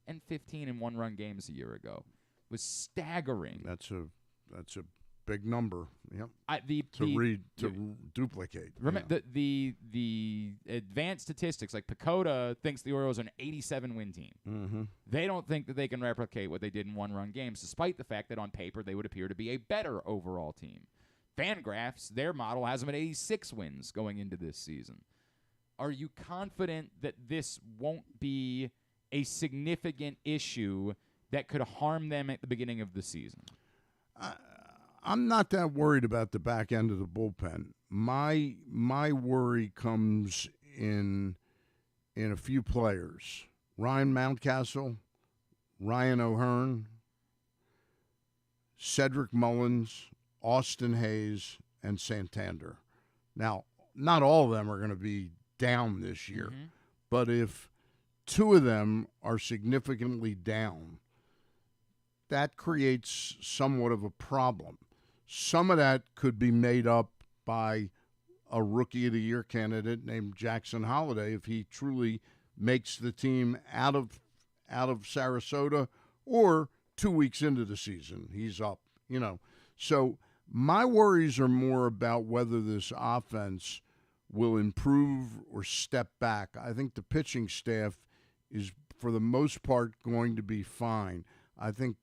in one-run games a year ago. It was staggering. That's a big number. Yep. To duplicate. Remember the advanced statistics, like Pacoda thinks the Orioles are an 87-win team. Mm-hmm. They don't think that they can replicate what they did in one-run games, despite the fact that on paper they would appear to be a better overall team. Fangraphs, their model has them at 86 wins going into this season. Are you confident that this won't be a significant issue that could harm them at the beginning of the season? I'm not that worried about the back end of the bullpen. My worry comes in a few players. Ryan Mountcastle, Ryan O'Hearn, Cedric Mullins, Austin Hayes, and Santander. Now, not all of them are going to be down this year, but if two of them are significantly down, that creates somewhat of a problem. Some of that could be made up by a Rookie of the Year candidate named Jackson Holliday if he truly makes the team out of Sarasota, or 2 weeks into the season he's up, So my worries are more about whether this offense will improve or step back. I think the pitching staff is, for the most part, going to be fine. I think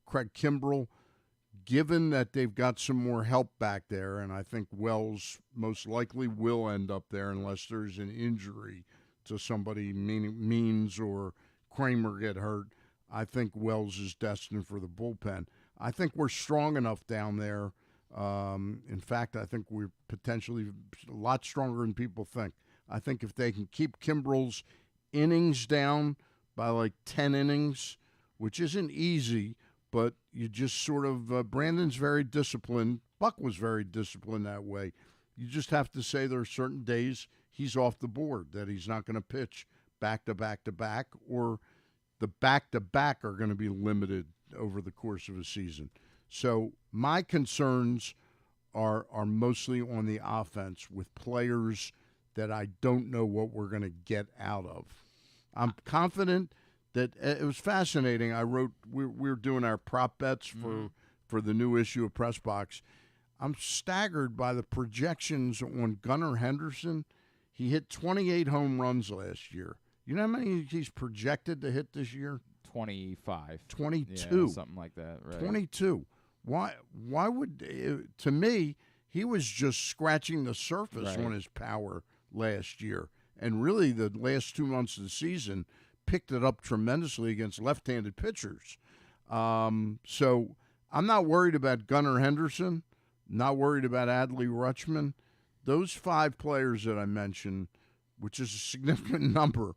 Craig Kimbrell, given that they've got some more help back there, and I think Wells most likely will end up there unless there's an injury to somebody, Means or Kramer get hurt, I think Wells is destined for the bullpen. I think we're strong enough down there. In fact, I think we're potentially a lot stronger than people think. I think if they can keep Kimbrell's innings down by like 10 innings, which isn't easy, but you just sort of Brandon's very disciplined. Buck was very disciplined that way. You just have to say there are certain days he's off the board, that he's not going to pitch back to back to back, or the back-to-back are going to be limited over the course of a season. So my concerns are mostly on the offense with players that I don't know what we're going to get out of. I'm confident that it was fascinating. I wrote, we were doing our prop bets for the new issue of Press Box. I'm staggered by the projections on Gunnar Henderson. He hit 28 home runs last year. You know how many he's projected to hit this year? 25. 22. Yeah, something like that, right? 22. Why would, to me, he was just scratching the surface on his power last year. And really the last 2 months of the season picked it up tremendously against left-handed pitchers. So I'm not worried about Gunnar Henderson, not worried about Adley Rutschman. Those 5 players that I mentioned, which is a significant number,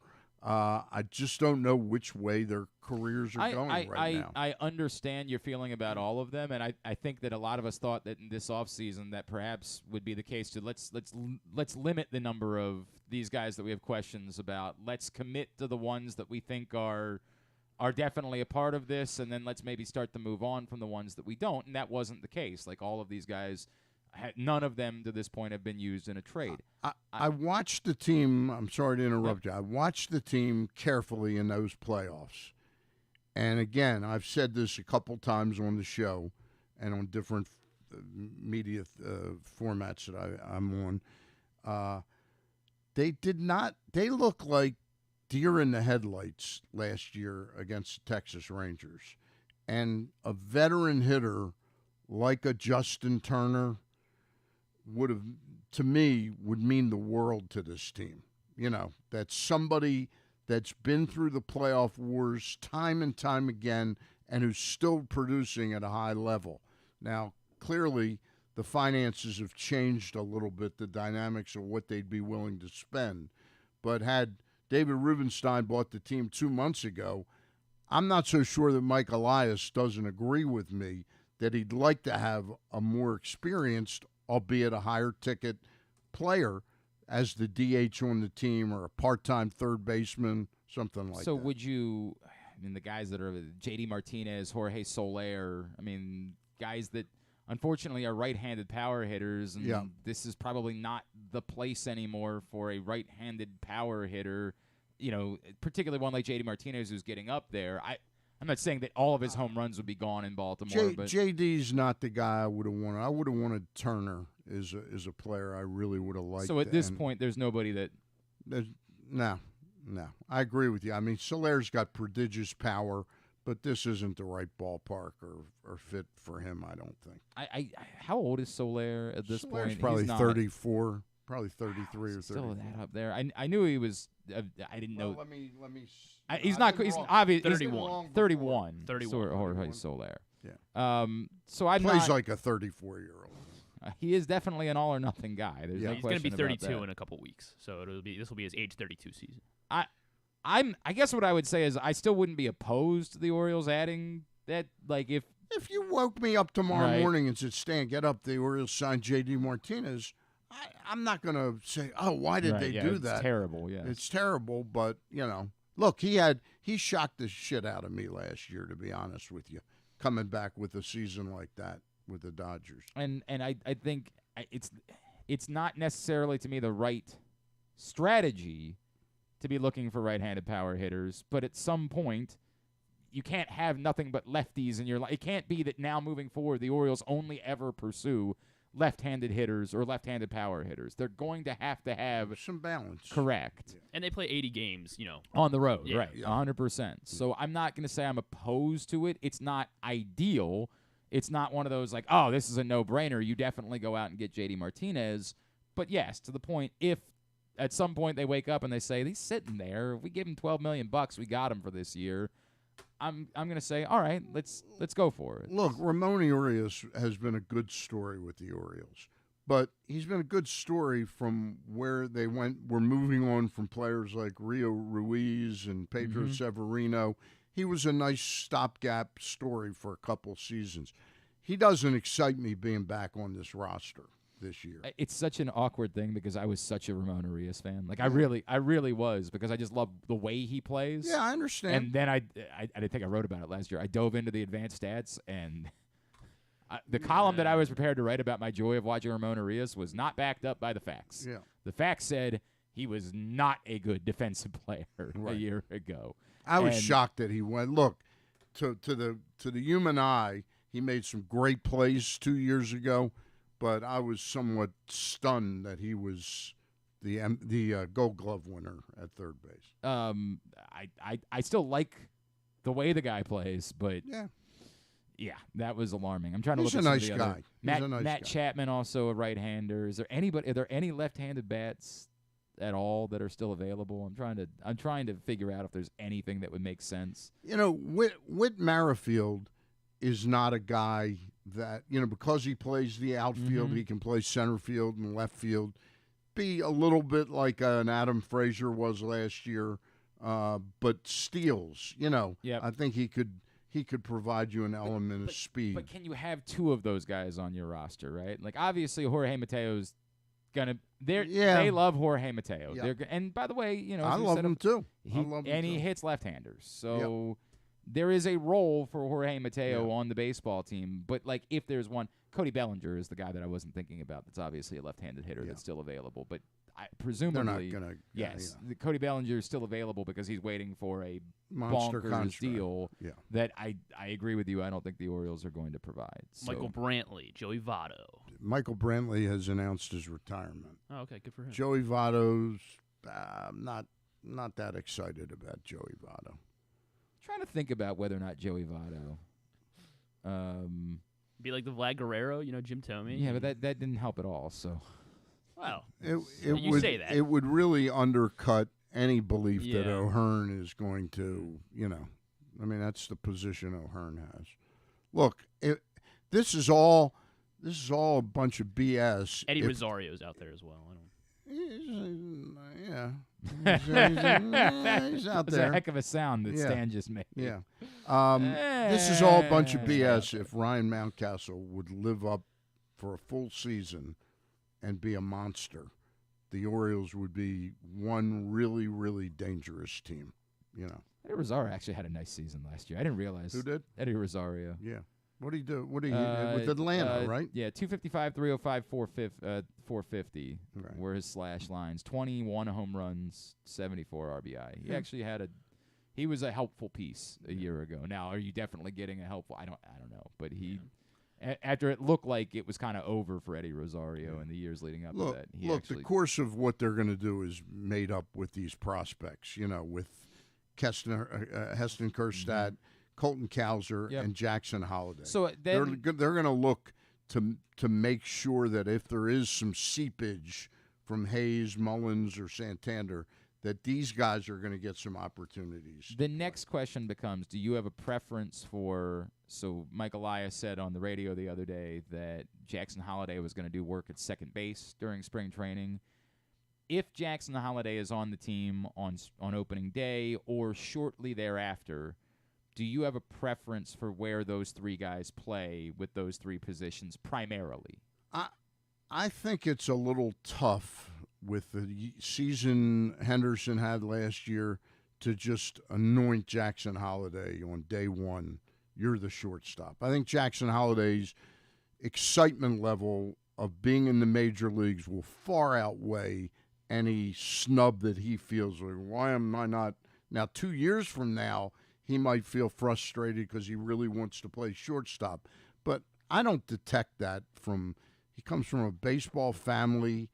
I just don't know which way their careers are going right now. I understand your feeling about all of them, and I think that a lot of us thought that in this offseason that perhaps would be the case to let's limit the number of these guys that we have questions about. Let's commit to the ones that we think are definitely a part of this, and then let's maybe start to move on from the ones that we don't. And that wasn't the case. Like, all of these guys, none of them to this point have been used in a trade. I watched the team. I'm sorry to interrupt you. I watched the team carefully in those playoffs. And again, I've said this a couple times on the show and on different media formats that I'm on. They look like deer in the headlights last year against the Texas Rangers. And a veteran hitter like a Justin Turner would mean the world to this team. That's somebody that's been through the playoff wars time and time again and who's still producing at a high level. Now, clearly, the finances have changed a little bit, the dynamics of what they'd be willing to spend. But had David Rubenstein bought the team 2 months ago, I'm not so sure that Mike Elias doesn't agree with me that he'd like to have a more experienced, albeit a higher ticket player as the DH on the team, or a part-time third baseman, something like that. So would you, the guys that are J.D. Martinez, Jorge Soler, guys that unfortunately are right-handed power hitters, and this is probably not the place anymore for a right-handed power hitter, particularly one like J.D. Martinez who's getting up there. I'm not saying that all of his home runs would be gone in Baltimore, but JD's not the guy I would have wanted. I would have wanted Turner as a player. I really would have liked. So at this point, there's nobody that. No. I agree with you. Soler's got prodigious power, but this isn't the right ballpark or fit for him, I don't think. How old is Soler at this Soler's point? probably He's not 34, probably 33 or 34. Still that up there. I knew he was. I didn't know. Let me. He's not. He's obvious. 31. 31. 31. Jorge Soler. Yeah. So I'm plays not, like a 34-year-old. He is definitely an all or nothing guy. There's no He's going to be question about 32 that. in a couple weeks, so this will be his age 32 season. I guess what I would say is I still wouldn't be opposed to the Orioles adding that. Like if you woke me up tomorrow Right. morning and said, "Stan, get up," the Orioles signed J.D. Martinez. I'm not going to say, "Oh, why did they do that?" It's terrible. Yeah, It's terrible, but look, he shocked the shit out of me last year. To be honest with you, coming back with a season like that with the Dodgers. and I think it's not necessarily to me the right strategy to be looking for right-handed power hitters, but at some point you can't have nothing but lefties in your life. It can't be that now moving forward the Orioles only ever pursue left-handed hitters or left-handed power hitters. They're going to have Some balance. correct. Yeah. And they play 80 games, On the road, Yeah. right, 100%. So I'm not going to say I'm opposed to it. It's not ideal. It's not one of those like, oh, this is a no-brainer. You definitely go out and get J.D. Martinez. But, yes, to the point, if at some point they wake up and they say, he's sitting there. If we give him $12 million, we got him for this year. I'm going to say, all right, let's go for it. Look, Ramon Urias has been a good story with the Orioles, but he's been a good story from where they went. We're moving on from players like Rio Ruiz and Pedro Severino. He was a nice stopgap story for a couple seasons. He doesn't excite me being back on this roster this year. It's such an awkward thing because I was such a Ramon Urias fan. Like I really was, because I just love the way he plays. Yeah, I understand. And then I didn't think I wrote about it last year. I dove into the advanced stats, and the column that I was prepared to write about my joy of watching Ramon Urias was not backed up by the facts. Yeah. The facts said he was not a good defensive player a year ago. I was shocked that he went. Look, to the human eye, he made some great plays 2 years ago, but I was somewhat stunned that he was the Gold Glove winner at third base. I still like the way the guy plays, but yeah, that was alarming. I'm trying to He's look a at nice some of the guy. other. He's a nice Matt guy. Chapman, also a right-hander. Are there any left-handed bats at all that are still available? I'm trying to figure out if there's anything that would make sense. Whit Merrifield is not a guy that, because he plays the outfield, he can play center field and left field, be a little bit like an Adam Frazier was last year, but steals. Yep. I think he could provide you an element of speed. But can you have two of those guys on your roster, right? Like, obviously, Jorge Mateo's gonna. They love Jorge Mateo. Yeah. And by the way, I love him too. He hits left-handers, so there is a role for Jorge Mateo on the baseball team. But like, if there's one, Cody Bellinger is the guy that I wasn't thinking about. That's obviously a left-handed hitter that's still available, but presumably, they're not gonna. yes, Cody Bellinger is still available because he's waiting for a Monster bonkers contract. deal Yeah. that I agree with you. I don't think the Orioles are going to provide. So. Michael Brantley, Joey Votto. Michael Brantley has announced his retirement. Oh, okay, good for him. Joey Votto's not that excited about Joey Votto. Trying to think about whether or not Joey Votto. Be like the Vlad Guerrero, Jim Thome. Yeah, but that didn't help at all. So. Well, You would say that. It would really undercut any belief that O'Hearn is going to, that's the position O'Hearn has. Look, this is all a bunch of BS. Eddie Rosario's out there as well. He's out That's there. a heck of a sound that Stan just made. Yeah. This is all a bunch of BS if Ryan Mountcastle would live up for a full season and be a monster. The Orioles would be one really, really dangerous team, Eddie Rosario actually had a nice season last year. I didn't realize. Who did? Eddie Rosario. Yeah. What did he do? What did he with Atlanta, right? Yeah, 255, 305, 450 Right. were his slash lines. 21 home runs, 74 RBI. He actually he was a helpful piece a year ago. Now, are you definitely getting a helpful? I don't know, but he after it looked like it was kind of over for Eddie Rosario in the years leading up to that. The course of what they're going to do is made up with these prospects, with Heston Kjerstad, Colton Cowser, Yep. and Jackson Holliday. So then, they're going to look to make sure that if there is some seepage from Hayes, Mullins, or Santander, that these guys are going to get some opportunities. the next question becomes, do you have a preference for – so Mike Elias said on the radio the other day that Jackson Holliday was going to do work at second base during spring training. If Jackson Holliday is on the team on opening day or shortly thereafter, do you have a preference for where those three guys play with those three positions primarily? I think it's a little tough with the season Henderson had last year to just anoint Jackson Holliday on day one. You're the shortstop. I think Jackson Holliday's excitement level of being in the major leagues will far outweigh any snub that he feels like, why am I not? Now, 2 years from now, he might feel frustrated because he really wants to play shortstop. But I don't detect that he comes from a baseball family.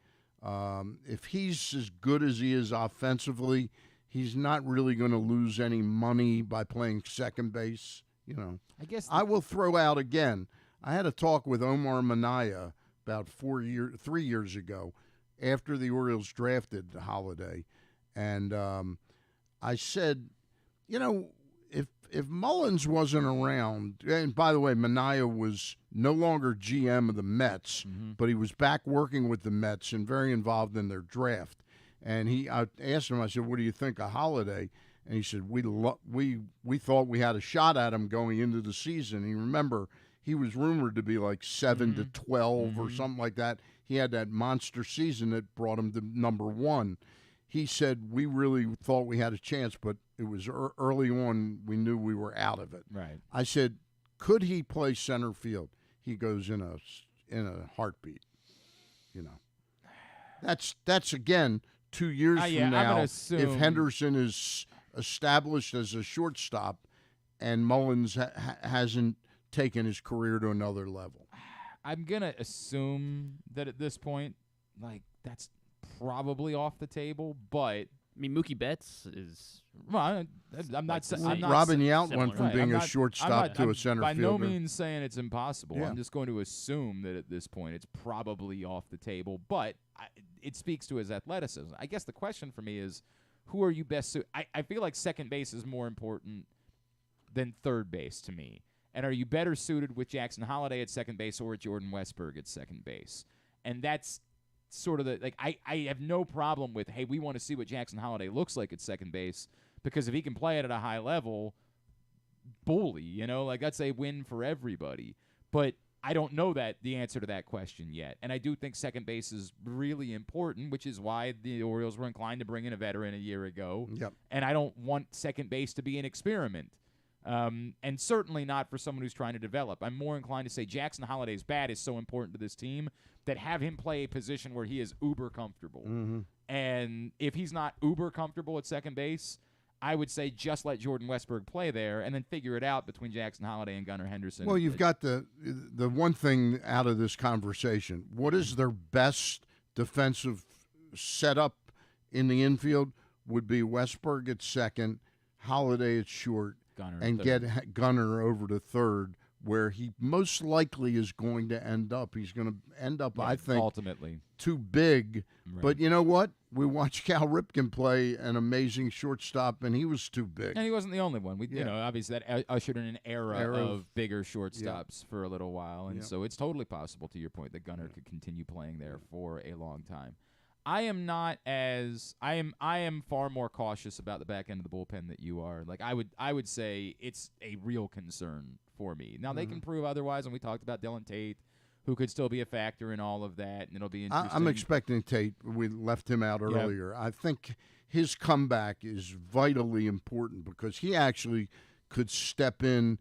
If he's as good as he is offensively, he's not really going to lose any money by playing second base. I guess I will throw out again. I had a talk with Omar Minaya about 3 years ago after the Orioles drafted Holliday, and I said, if Mullins wasn't around, and by the way, Minaya was no longer GM of the Mets, but he was back working with the Mets and very involved in their draft. And I asked him, I said, what do you think of Holliday? And he said, we thought we had a shot at him going into the season. And you remember, he was rumored to be like 7 to 12 or something like that. He had that monster season that brought him to number one. He said, we really thought we had a chance, but it was early on. We knew we were out of it. Right. I said, could he play center field? He goes, in a heartbeat. That's again 2 years yeah, from I'm now. gonna If assume- Henderson is established as a shortstop and Mullins hasn't taken his career to another level. I'm going to assume that at this point, that's probably off the table, but I mean, Mookie Betts is well, I'm not saying Robin Yount similar. went from Right, being I'm a not- shortstop to I'm a center by fielder. no means saying it's impossible. Yeah. I'm just going to assume that at this point it's probably off the table, but it speaks to his athleticism. I guess the question for me is, who are you best suited? I feel like second base is more important than third base to me. And are you better suited with Jackson Holliday at second base or with Jordan Westburg at second base? And that's sort of I have no problem with, hey, we want to see what Jackson Holliday looks like at second base, because if he can play it at a high level, bully, that's a win for everybody. But I don't know the answer to that question yet. And I do think second base is really important, which is why the Orioles were inclined to bring in a veteran a year ago. Yep. And I don't want second base to be an experiment. And certainly not for someone who's trying to develop. I'm more inclined to say Jackson Holliday's bat is so important to this team that have him play a position where he is uber comfortable. And if he's not uber comfortable at second base, I would say just let Jordan Westburg play there and then figure it out between Jackson Holliday and Gunnar Henderson. Well, you've got the one thing out of this conversation. What is their best defensive setup in the infield would be Westburg at second, Holliday at short, Gunnar and third. get Gunnar over to third, where he most likely is going to end up. He's going to end up, I think, ultimately too big. Right. But you know what? We watched Cal Ripken play an amazing shortstop, and he was too big. And he wasn't the only one. Yeah. Obviously that ushered in an era of bigger shortstops for a little while, and Yeah. so it's totally possible, to your point, that Gunnar could continue playing there for a long time. I am far more cautious about the back end of the bullpen that you are. I would say it's a real concern for me. Now they can prove otherwise, and we talked about Dylan Tate, who could still be a factor in all of that, and it'll be interesting. I'm expecting Tate. We left him out earlier. I think his comeback is vitally important because he actually could step in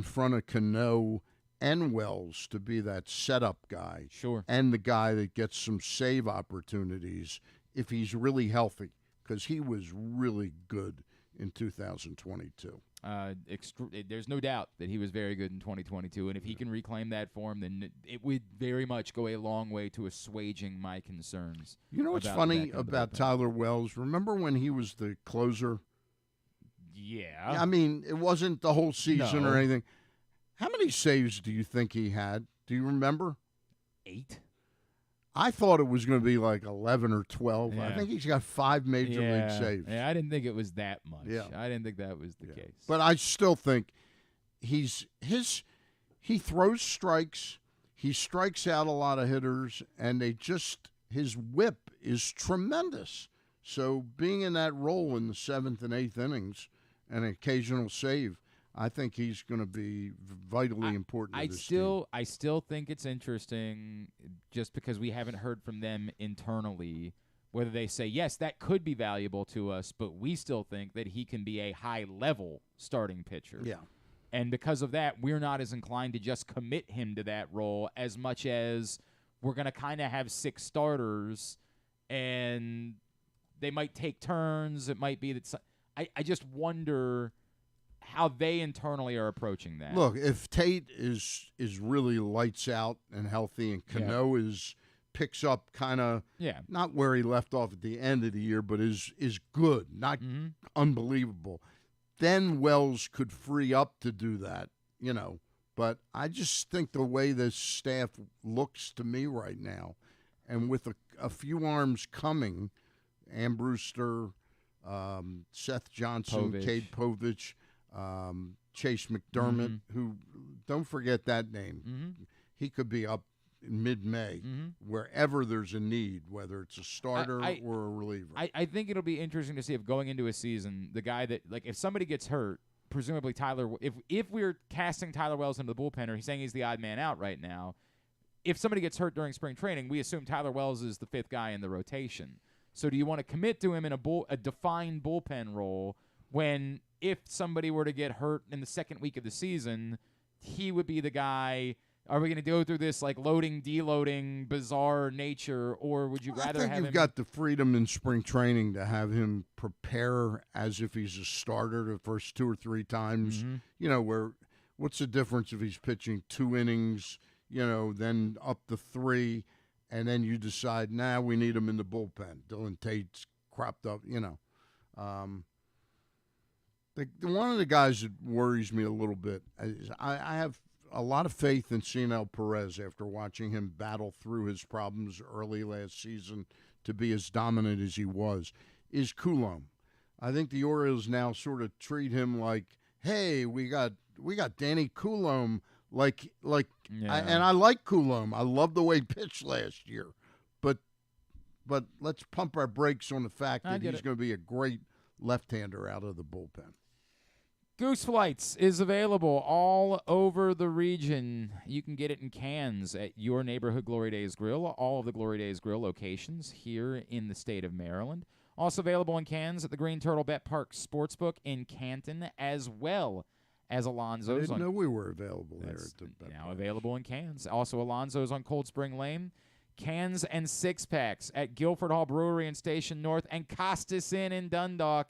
front of Cano and Wells to be that setup guy. Sure. And the guy that gets some save opportunities if he's really healthy, because he was really good in 2022. There's no doubt that he was very good in 2022, and if he can reclaim that form, then it would very much go a long way to assuaging my concerns. You know what's about the funny back end of the about bullpen. Tyler Wells? Remember when he was the closer? Yeah. I mean, it wasn't the whole season No. or anything. How many saves do you think he had? Do you remember? 8. I thought it was going to be like 11 or 12. I Yeah. think he's got 5 major league saves. Yeah, I didn't think it was that much. Yeah. I didn't think that was the case. But I still think he throws strikes. He strikes out a lot of hitters, and his whip is tremendous. So being in that role in the 7th and 8th innings, an occasional save, I think he's going to be vitally important to this team. I still think it's interesting just because we haven't heard from them internally whether they say, yes, that could be valuable to us, but we still think that he can be a high-level starting pitcher. Yeah. And because of that, we're not as inclined to just commit him to that role as much as we're going to kind of have 6 starters, and they might take turns. It might be that I just wonder how they internally are approaching that. Look, if Tate is really lights out and healthy, and Cano picks up kind of not where he left off at the end of the year, but is good, not unbelievable, then Wells could free up to do that, But I just think the way this staff looks to me right now, and with a few arms coming, Brewster, Seth Johnson, Cade Povich, Chase McDermott, who, don't forget that name. He could be up in mid-May, wherever there's a need, whether it's a starter or a reliever. I think it'll be interesting to see if going into a season, the guy that, like, if somebody gets hurt, presumably Tyler, if we're casting Tyler Wells into the bullpen, or he's saying he's the odd man out right now, if somebody gets hurt during spring training, we assume Tyler Wells is the 5th guy in the rotation. So do you want to commit to him in a defined bullpen role when, if somebody were to get hurt in the 2nd week of the season, he would be the guy? Are we going to go through this like loading, deloading, bizarre nature, or would you rather have him? You've got the freedom in spring training to have him prepare as if he's a starter the first 2 or 3 times. Where what's the difference if he's pitching 2 innings, then up to 3, and then you decide, we need him in the bullpen. Dylan Tate's cropped up, one of the guys that worries me a little bit is I have a lot of faith in Cionel Perez after watching him battle through his problems early last season to be as dominant as he was, is Coulombe. I think the Orioles now sort of treat him like, hey, we got Danny Coulombe, and I like Coulombe. I love the way he pitched last year, but let's pump our brakes on the fact that he's going to be a great left-hander out of the bullpen. Goose Flights is available all over the region. You can get it in cans at your neighborhood Glory Days Grill, all of the Glory Days Grill locations here in the state of Maryland. Also available in cans at the Green Turtle Bet Park Sportsbook in Canton, as well as Alonzo's. I didn't know we were available there. Now available in cans. Also Alonzo's on Cold Spring Lane. Cans and 6-packs at Guilford Hall Brewery in Station North and Costas Inn in Dundalk.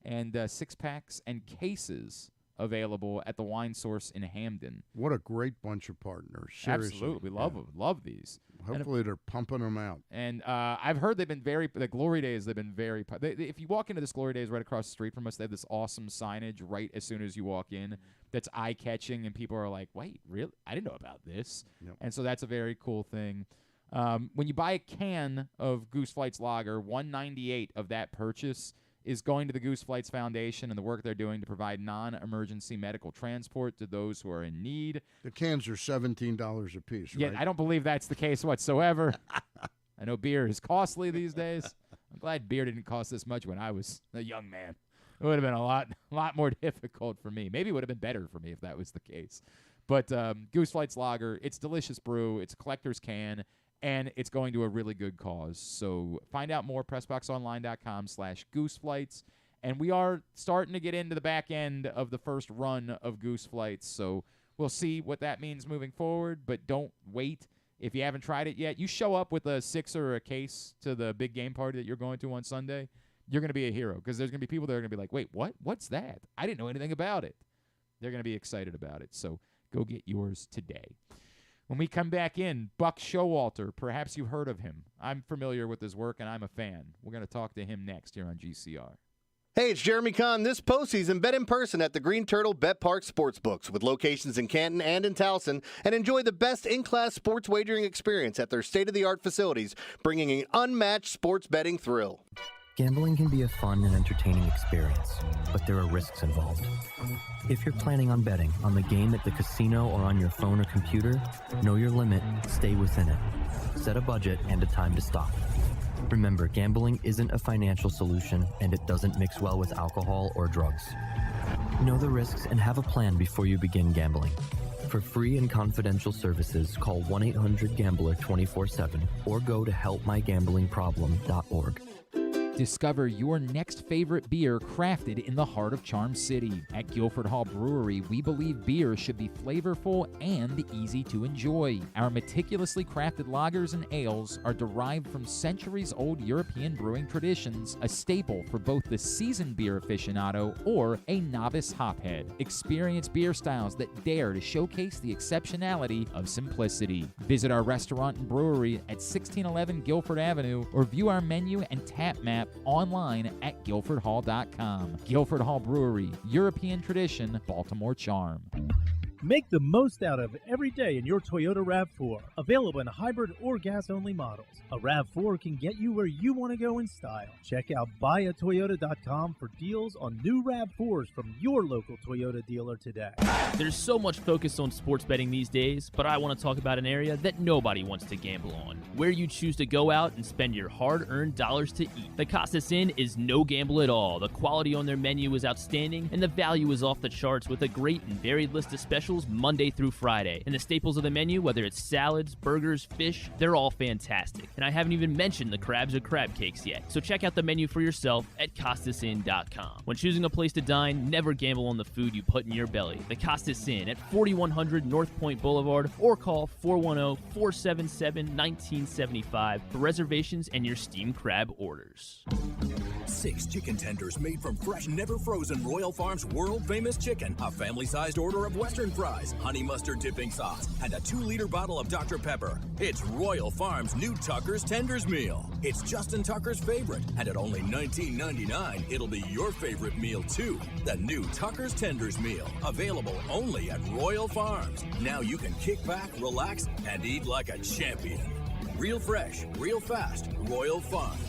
And 6-packs and cases available at the Wine Source in Hamden. What a great bunch of partners. Seriously. Absolutely. We love them. Love these. Hopefully they're pumping them out. And I've heard the Glory Days, they've been very if you walk into this Glory Days right across the street from us, they have this awesome signage right as soon as you walk in that's eye-catching, and people are like, wait, really? I didn't know about this. Yep. And so that's a very cool thing. When you buy a can of Goose Flights Lager, $1.98 of that purchase is going to the Goose Flights Foundation and the work they're doing to provide non-emergency medical transport to those who are in need. The cans are $17 a piece, right? Yeah, I don't believe that's the case whatsoever. I know beer is costly these days. I'm glad beer didn't cost this much when I was a young man. It would have been a lot more difficult for me. Maybe it would have been better for me if that was the case. But Goose Flights Lager, it's delicious brew. It's a collector's can. And it's going to a really good cause. So find out more, PressBoxOnline.com/GooseFlights. And we are starting to get into the back end of the first run of Goose Flights. So we'll see what that means moving forward. But don't wait. If you haven't tried it yet, you show up with a 6 or a case to the big game party that you're going to on Sunday, you're going to be a hero. Because there's going to be people that are going to be like, wait, what? What's that? I didn't know anything about it. They're going to be excited about it. So go get yours today. When we come back in, Buck Showalter, perhaps you've heard of him. I'm familiar with his work, and I'm a fan. We're going to talk to him next here on GCR. Hey, it's Jeremy Kahn. This postseason, bet in person at the Green Turtle Bet Park Sportsbooks with locations in Canton and in Towson, and enjoy the best in-class sports wagering experience at their state-of-the-art facilities, bringing an unmatched sports betting thrill. Gambling can be a fun and entertaining experience, but there are risks involved. If you're planning on betting on the game at the casino or on your phone or computer, know your limit, stay within it. Set a budget and a time to stop. Remember, gambling isn't a financial solution, and it doesn't mix well with alcohol or drugs. Know the risks and have a plan before you begin gambling. For free and confidential services, call 1-800-GAMBLER 24/7 or go to helpmygamblingproblem.org. Discover your next favorite beer crafted in the heart of Charm City. At Guilford Hall Brewery, we believe beer should be flavorful and easy to enjoy. Our meticulously crafted lagers and ales are derived from centuries-old European brewing traditions, a staple for both the seasoned beer aficionado or a novice hophead. Experience beer styles that dare to showcase the exceptionality of simplicity. Visit our restaurant and brewery at 1611 Guilford Avenue or view our menu and tap map online at guilfordhall.com. Guilford Hall Brewery, European tradition, Baltimore charm. Make the most out of every day in your Toyota RAV4. Available in hybrid or gas-only models. A RAV4 can get you where you want to go in style. Check out buyatoyota.com for deals on new RAV4s from your local Toyota dealer today. There's so much focus on sports betting these days, but I want to talk about an area that nobody wants to gamble on, where you choose to go out and spend your hard-earned dollars to eat. The Costas Inn is no gamble at all. The quality on their menu is outstanding, and the value is off the charts with a great and varied list of specials Monday through Friday. And the staples of the menu, whether it's salads, burgers, fish, they're all fantastic. And I haven't even mentioned the crabs or crab cakes yet. So check out the menu for yourself at CostasInn.com. When choosing a place to dine, never gamble on the food you put in your belly. The Costas Inn at 4100 North Point Boulevard or call 410-477-1975 for reservations and your steamed crab orders. 6 chicken tenders made from fresh, never frozen Royal Farms world-famous chicken, a family-sized order of Western fries, honey mustard dipping sauce, and a 2-liter bottle of Dr. Pepper. It's Royal Farms' new Tucker's Tenders Meal. It's Justin Tucker's favorite, and at only $19.99, it'll be your favorite meal too. The new Tucker's Tenders Meal, available only at Royal Farms. Now you can kick back, relax, and eat like a champion. Real fresh, real fast, Royal Farms.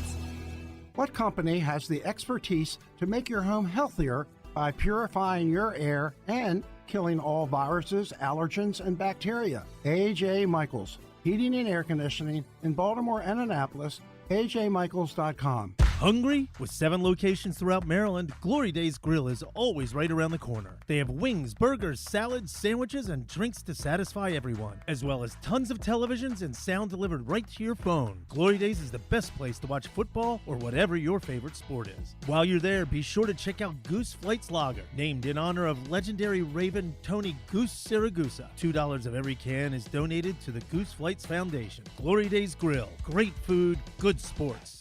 What company has the expertise to make your home healthier by purifying your air and killing all viruses, allergens, and bacteria? A.J. Michaels, Heating and Air Conditioning in Baltimore and Annapolis, ajmichaels.com. Hungry? With 7 locations throughout Maryland, Glory Days Grill is always right around the corner. They have wings, burgers, salads, sandwiches, and drinks to satisfy everyone, as well as tons of televisions and sound delivered right to your phone. Glory Days is the best place to watch football or whatever your favorite sport is. While you're there, be sure to check out Goose Flights Lager, named in honor of legendary Raven Tony Goose Siragusa. $2 of every can is donated to the Goose Flights Foundation. Glory Days Grill. Great food, good sports.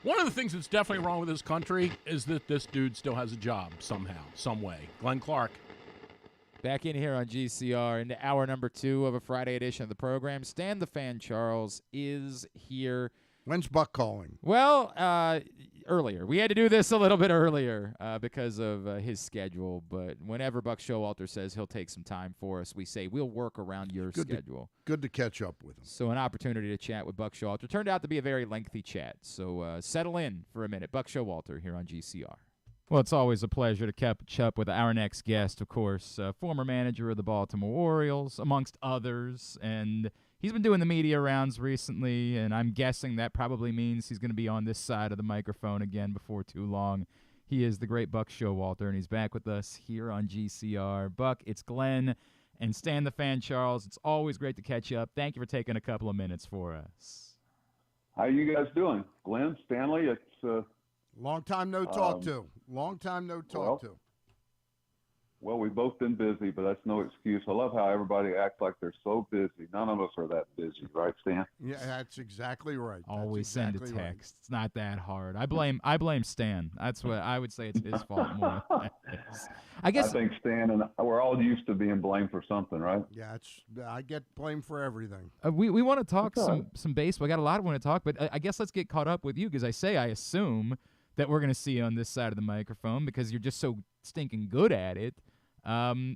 One of the things that's definitely wrong with this country is that this dude still has a job somehow, some way. Glenn Clark. Back in here on GCR into hour number 2 of a Friday edition of the program. Stan the Fan Charles is here. When's Buck calling? Well, earlier. We had to do this a little bit earlier because of his schedule. But whenever Buck Showalter says he'll take some time for us, we say we'll work around your schedule. Good to catch up with him. So an opportunity to chat with Buck Showalter. Turned out to be a very lengthy chat. So settle in for a minute. Buck Showalter here on GCR. Well, it's always a pleasure to catch up with our next guest, of course, former manager of the Baltimore Orioles, amongst others. And he's been doing the media rounds recently, and I'm guessing that probably means he's going to be on this side of the microphone again before too long. He is the great Buck Showalter, and he's back with us here on GCR. Buck, it's Glenn and Stan the Fan Charles. It's always great to catch up. Thank you for taking a couple of minutes for us. How you guys doing? Glenn, Stanley, it's long time no talk to. Long time no talk to. Well, we've both been busy, but that's no excuse. I love how everybody acts like they're so busy. None of us are that busy, right, Stan? Yeah, that's exactly right. Always send a text. Right. It's not that hard. I blame Stan. That's what I would say. It's his fault more. I think Stan and we're all used to being blamed for something, right? Yeah, I get blamed for everything. We want to talk some baseball. I got a lot I want to talk, but I guess let's get caught up with you because I assume that we're going to see on this side of the microphone because you're just so stinking good at it.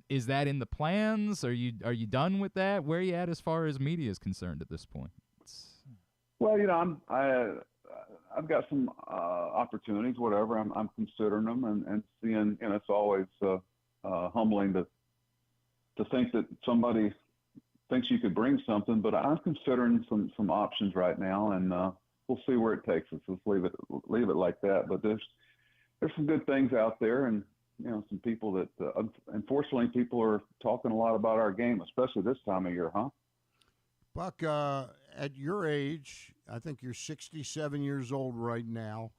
Is that in the plans? Are you done with that? Where are you at as far as media is concerned at this point? Well, I've got some opportunities, whatever. I'm considering them and seeing. It's always humbling to think that somebody thinks you could bring something, but I'm considering some options right now, and we'll see where it takes us. Let's leave it like that. But there's some good things out there, and some people that unfortunately people are talking a lot about our game, especially this time of year, huh? Buck, at your age, I think you're 67 years old right now.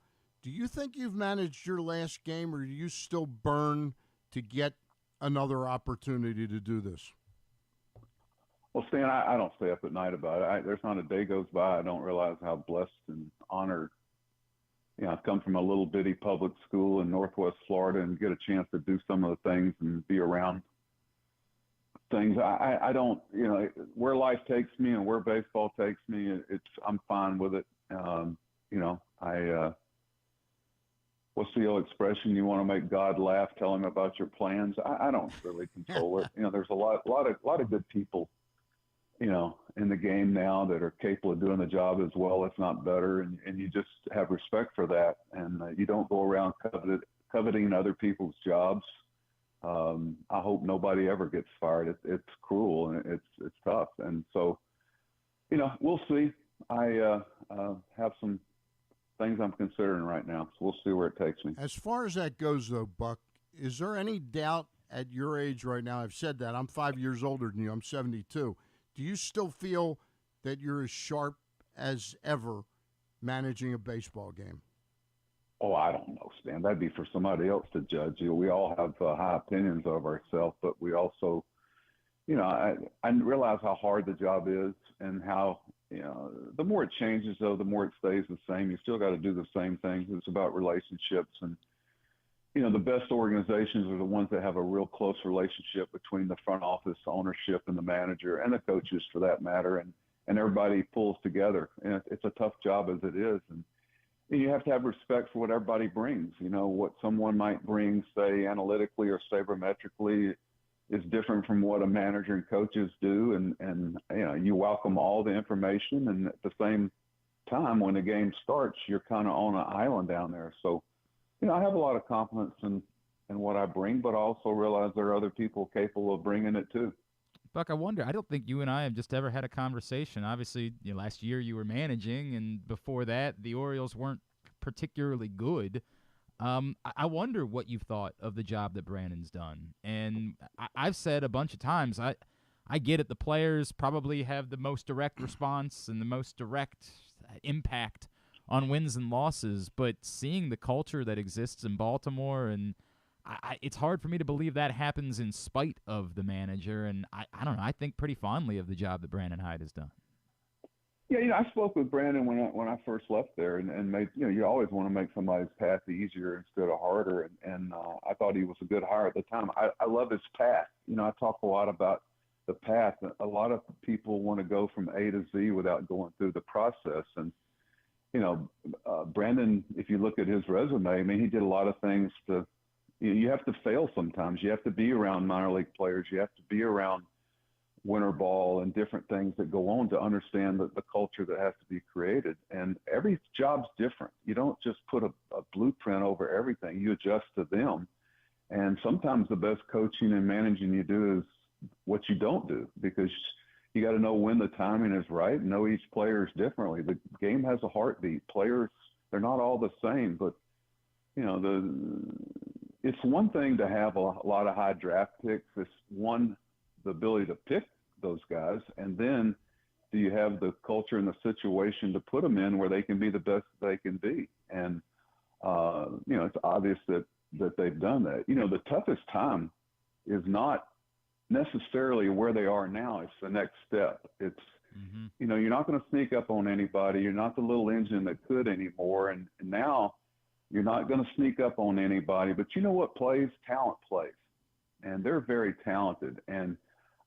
Do you think you've managed your last game, or do you still burn to get another opportunity to do this? Well, Stan, I don't stay up at night about it. There's not a day goes by I don't realize how blessed and honored. I've come from a little bitty public school in Northwest Florida and get a chance to do some of the things and be around things. I don't, where life takes me and where baseball takes me, I'm fine with it. What's the old expression? You want to make God laugh, tell him about your plans. I don't really control it. There's a lot of good people, in the game now that are capable of doing the job as well, if not better. And you just have respect for that. And you don't go around coveting other people's jobs. I hope nobody ever gets fired. It's cruel and it's tough. And so, we'll see. I have some things I'm considering right now. So we'll see where it takes me. As far as that goes, though, Buck, is there any doubt at your age right now? I've said that. I'm 5 years older than you. I'm 72. Do you still feel that you're as sharp as ever managing a baseball game? Oh, I don't know, Stan. That'd be for somebody else to judge. We all have high opinions of ourselves, but we also, I realize how hard the job is and how, the more it changes, though, the more it stays the same. You still got to do the same things. It's about relationships. And, the best organizations are the ones that have a real close relationship between the front office, ownership, and the manager, and the coaches for that matter. And everybody pulls together. And it's a tough job as it is. And you have to have respect for what everybody brings. What someone might bring, say, analytically or sabermetrically is different from what a manager and coaches do. And you welcome all the information. And at the same time, when the game starts, you're kind of on an island down there. So, I have a lot of confidence in what I bring, but I also realize there are other people capable of bringing it too. Buck, I wonder, I don't think you and I have just ever had a conversation. Obviously, last year you were managing, and before that, the Orioles weren't particularly good. I wonder what you've thought of the job that Brandon's done. And I've said a bunch of times, I get it, the players probably have the most direct response and the most direct impact on wins and losses, but seeing the culture that exists in Baltimore, and it's hard for me to believe that happens in spite of the manager, and I don't know, I think pretty fondly of the job that Brandon Hyde has done. Yeah, I spoke with Brandon when I first left there and made, you always want to make somebody's path easier instead of harder, and I thought he was a good hire at the time. I love his path. I talk a lot about the path. A lot of people want to go from A to Z without going through the process, and Brandon, if you look at his resume, he did a lot of things you have to fail sometimes. You have to be around minor league players. You have to be around winter ball and different things that go on to understand the culture that has to be created. And every job's different. You don't just put a blueprint over everything. You adjust to them. And sometimes the best coaching and managing you do is what you don't do, because you got to know when the timing is right and know each player is differently. The game has a heartbeat. Players, they're not all the same, but it's one thing to have a lot of high draft picks. It's the ability to pick those guys, and then do you have the culture and the situation to put them in where they can be the best they can be? And it's obvious that they've done that. The toughest time is not necessarily where they are now. It's the next step. It's you're not going to sneak up on anybody. You're not the little engine that could anymore, and now you're not going to sneak up on anybody. But you know what plays? Talent plays, and they're very talented. And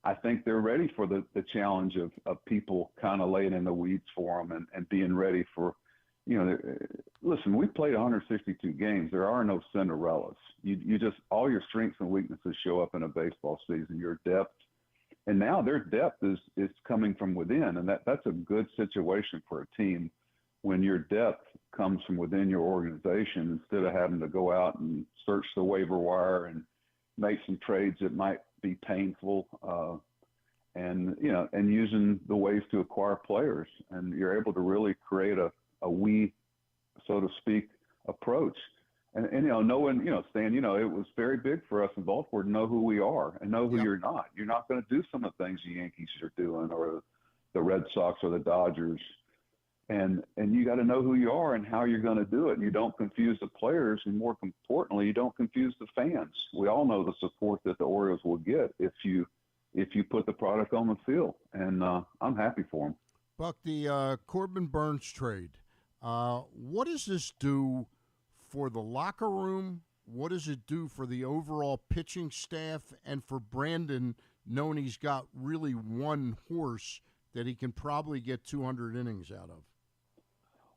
I think they're ready for the challenge of people kind of laying in the weeds for them and being ready for, Listen, we played 162 games. There are no Cinderellas. You just, all your strengths and weaknesses show up in a baseball season. Your depth, and now their depth is coming from within, and that's a good situation for a team when your depth comes from within your organization instead of having to go out and search the waiver wire and make some trades that might be painful, and using the ways to acquire players, and you're able to really create a we, so to speak, approach. And knowing, Stan, it was very big for us in Baltimore to know who we are and know who you're not. You're not going to do some of the things the Yankees are doing or the Red Sox or the Dodgers. And you got to know who you are and how you're going to do it. And you don't confuse the players, and more importantly, you don't confuse the fans. We all know the support that the Orioles will get if you put the product on the field. And I'm happy for them. Buck, the Corbin Burnes trade, what does this do for the locker room? What does it do for the overall pitching staff and for Brandon, knowing he's got really one horse that he can probably get 200 innings out of?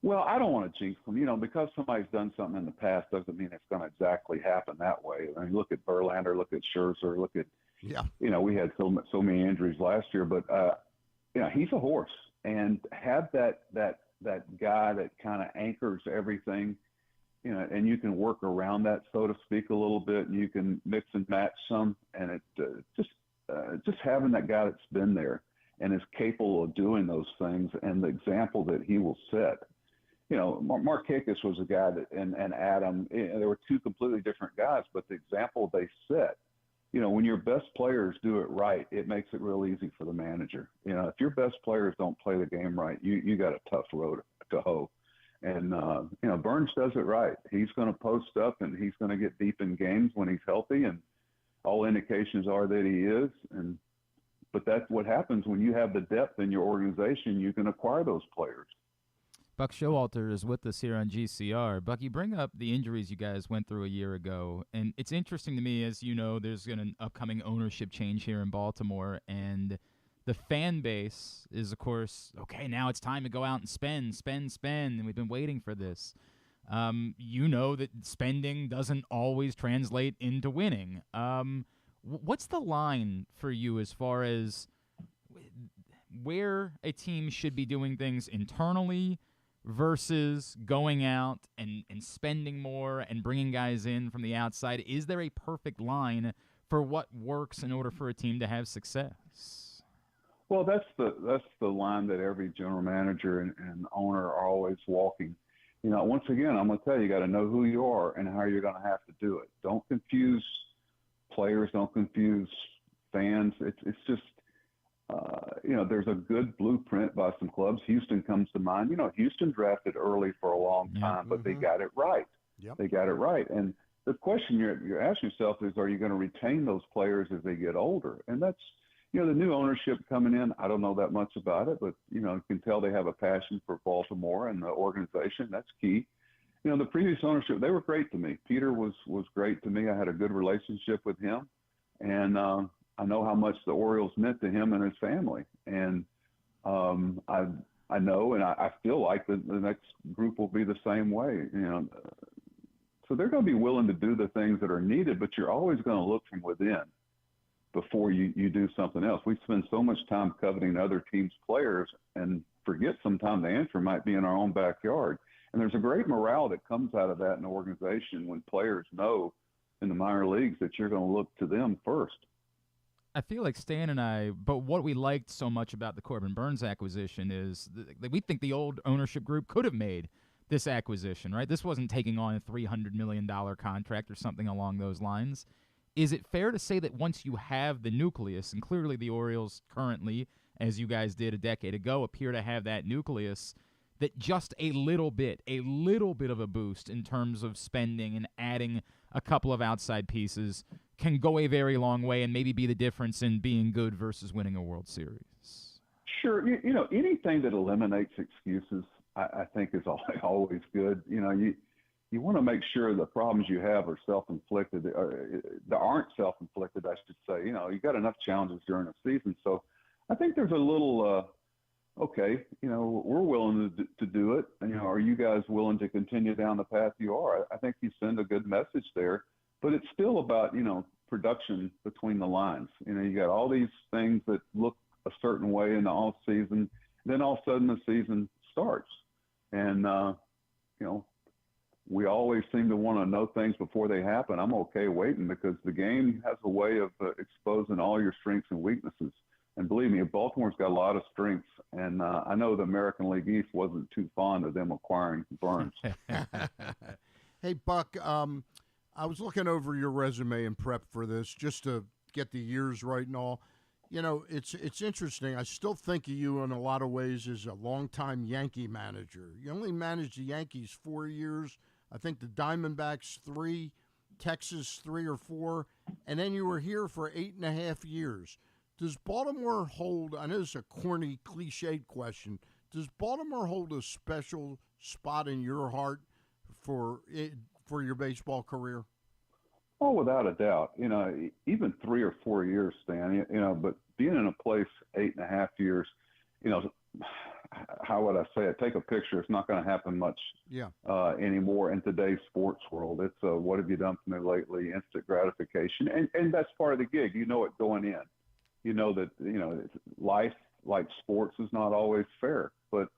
Well, I don't want to jinx them. Because somebody's done something in the past doesn't mean it's going to exactly happen that way. I mean, look at Verlander, look at Scherzer, look at, we had so many injuries last year, but, he's a horse, and have that guy that kind of anchors everything, and you can work around that, so to speak, a little bit, and you can mix and match some, and it just having that guy that's been there and is capable of doing those things, and the example that he will set. Markakis was a guy that, and Adam, there were two completely different guys, but the example they set, when your best players do it right, it makes it real easy for the manager. If your best players don't play the game right, you got a tough road to hoe. And, Burnes does it right. He's going to post up, and he's going to get deep in games when he's healthy, and all indications are that he is. But that's what happens when you have the depth in your organization. You can acquire those players. Buck Showalter is with us here on GCR. Buck, you bring up the injuries you guys went through a year ago, and it's interesting to me, as you know, there's an upcoming ownership change here in Baltimore, and the fan base is, of course, okay, now it's time to go out and spend, and we've been waiting for this. That spending doesn't always translate into winning. What's the line for you as far as where a team should be doing things internally versus going out and spending more and bringing guys in from the outside? Is there a perfect line for what works in order for a team to have success? Well, that's the line that every general manager and owner are always walking. Once again, I'm going to tell you got to know who you are and how you're going to have to do it. Don't confuse players. Don't confuse fans. It's just, there's a good blueprint by some clubs. Houston comes to mind. Houston drafted early for a long time, but they got it right. Yep. They got it right. And the question you're asking yourself is, are you going to retain those players as they get older? And that's, the new ownership coming in, I don't know that much about it, but, you can tell they have a passion for Baltimore and the organization. That's key. The previous ownership, they were great to me. Peter was great to me. I had a good relationship with him. And I know how much the Orioles meant to him and his family. And I know, and I feel like the next group will be the same way. So they're going to be willing to do the things that are needed, but you're always going to look from within before you do something else. We spend so much time coveting other teams' players and forget sometimes the answer might be in our own backyard. And there's a great morale that comes out of that in the organization when players know in the minor leagues that you're going to look to them first. I feel like Stan and I, but what we liked so much about the Corbin Burnes acquisition is that we think the old ownership group could have made this acquisition, right? This wasn't taking on a $300 million contract or something along those lines. Is it fair to say that once you have the nucleus, and clearly the Orioles currently, as you guys did a decade ago, appear to have that nucleus, that just a little bit of a boost in terms of spending and adding a couple of outside pieces can go a very long way and maybe be the difference in being good versus winning a World Series? Sure. Anything that eliminates excuses, I think is always good. You want to make sure the problems you have are self-inflicted, or they aren't self-inflicted, I should say. You got enough challenges during the season. So I think there's a little okay, we're willing to do it. And, are you guys willing to continue down the path you are? I think you send a good message there, but it's still about, production between the lines. You got all these things that look a certain way in the off season, then all of a sudden the season starts. And, we always seem to want to know things before they happen. I'm okay waiting because the game has a way of exposing all your strengths and weaknesses. And believe me, Baltimore's got a lot of strengths. And I know the American League East wasn't too fond of them acquiring Burnes. Hey, Buck, I was looking over your resume in prep for this just to get the years right and all. It's interesting. I still think of you in a lot of ways as a longtime Yankee manager. You only managed the Yankees 4 years. I think the Diamondbacks 3, Texas 3 or 4, and then you were here for 8.5 years. Does Baltimore hold, I know it's a corny, cliched question, does Baltimore hold a special spot in your heart for your baseball career? Oh, without a doubt. Even 3 or 4 years, Stan, but being in a place 8.5 years, how would I say it? Take a picture. It's not going to happen much anymore in today's sports world. It's what have you done for me lately? Instant gratification. And that's part of the gig. You know it going in. You know that, life like sports is not always fair. But,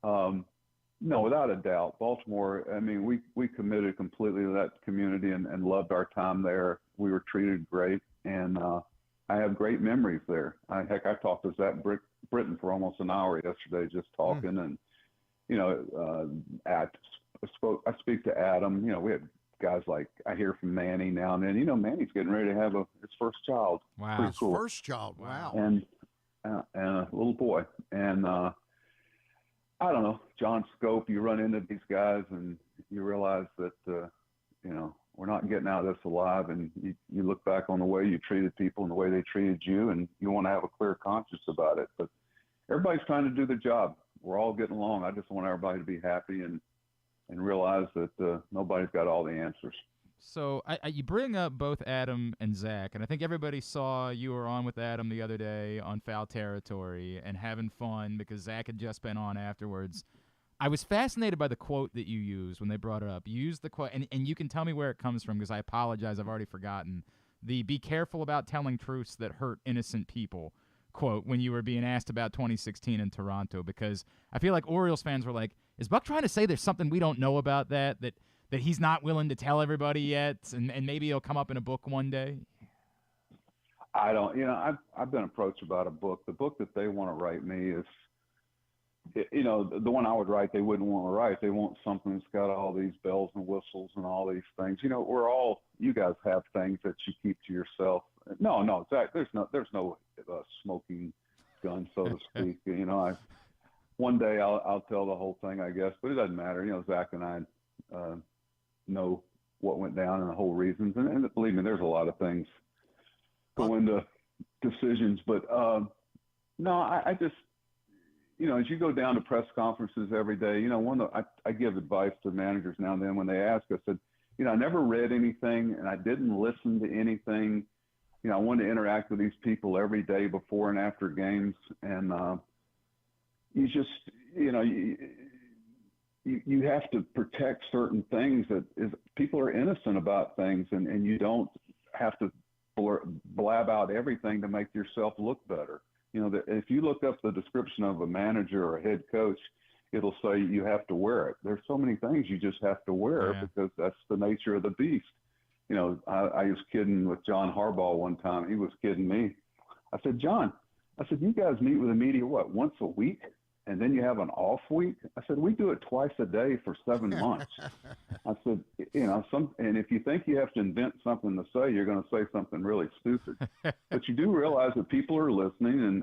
no, without a doubt, Baltimore, I mean, we committed completely to that community and loved our time there. We were treated great. And I have great memories there. I talked to Zach Britton for almost an hour yesterday just talking. And, I speak to Adam. We had guys like I hear from Manny now and then. Manny's getting ready to have his first child. Wow. His first child. Wow. And a little boy. And I don't know, John Scope, you run into these guys and you realize that, we're not getting out of this alive. And you look back on the way you treated people and the way they treated you, and you want to have a clear conscience about it. But everybody's trying to do the job. We're all getting along. I just want everybody to be happy and realize that nobody's got all the answers. So you bring up both Adam and Zach, and I think everybody saw you were on with Adam the other day on Foul Territory and having fun because Zach had just been on afterwards. I was fascinated by the quote that you used when they brought it up. You used the quote, and you can tell me where it comes from because I apologize, I've already forgotten. The "be careful about telling truths that hurt innocent people" quote when you were being asked about 2016 in Toronto, because I feel like Orioles fans were like, is Buck trying to say there's something we don't know about that he's not willing to tell everybody yet, and maybe it'll come up in a book one day? I don't, I've been approached about a book. The book that they want to write me is, the one I would write, they wouldn't want to write. They want something that's got all these bells and whistles and all these things. You guys have things that you keep to yourself. No, Zach, there's no smoking gun, so to speak. One day I'll tell the whole thing, I guess, but it doesn't matter. Zach and I know what went down and the whole reasons. And believe me, there's a lot of things go into decisions. But, no, I just, as you go down to press conferences every day, I give advice to managers now and then when they ask. I said, I never read anything and I didn't listen to anything. I wanted to interact with these people every day before and after games. And you just, you have to protect certain things people are innocent about things, and you don't have to blab out everything to make yourself look better. If you look up the description of a manager or a head coach, it'll say you have to wear it. There's so many things you just have to wear because that's the nature of the beast. I was kidding with John Harbaugh one time. He was kidding me. I said, John, you guys meet with the media, once a week? And then you have an off week? I said, we do it twice a day for 7 months. I said, and if you think you have to invent something to say, you're going to say something really stupid. But you do realize that people are listening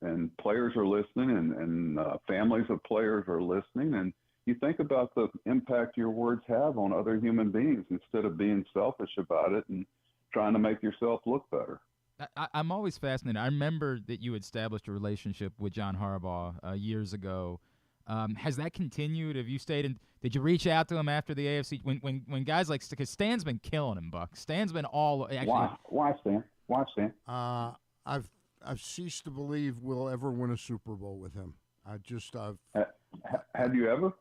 and players are listening and families of players are listening. And you think about the impact your words have on other human beings instead of being selfish about it and trying to make yourself look better. I'm always fascinated. I remember that you established a relationship with John Harbaugh years ago. Has that continued? Have you stayed in? Did you reach out to him after the AFC when guys like, because Stan's been killing him, Buck. Stan's been all actually. Why Stan? Why Stan? I've ceased to believe we'll ever win a Super Bowl with him. Have you ever?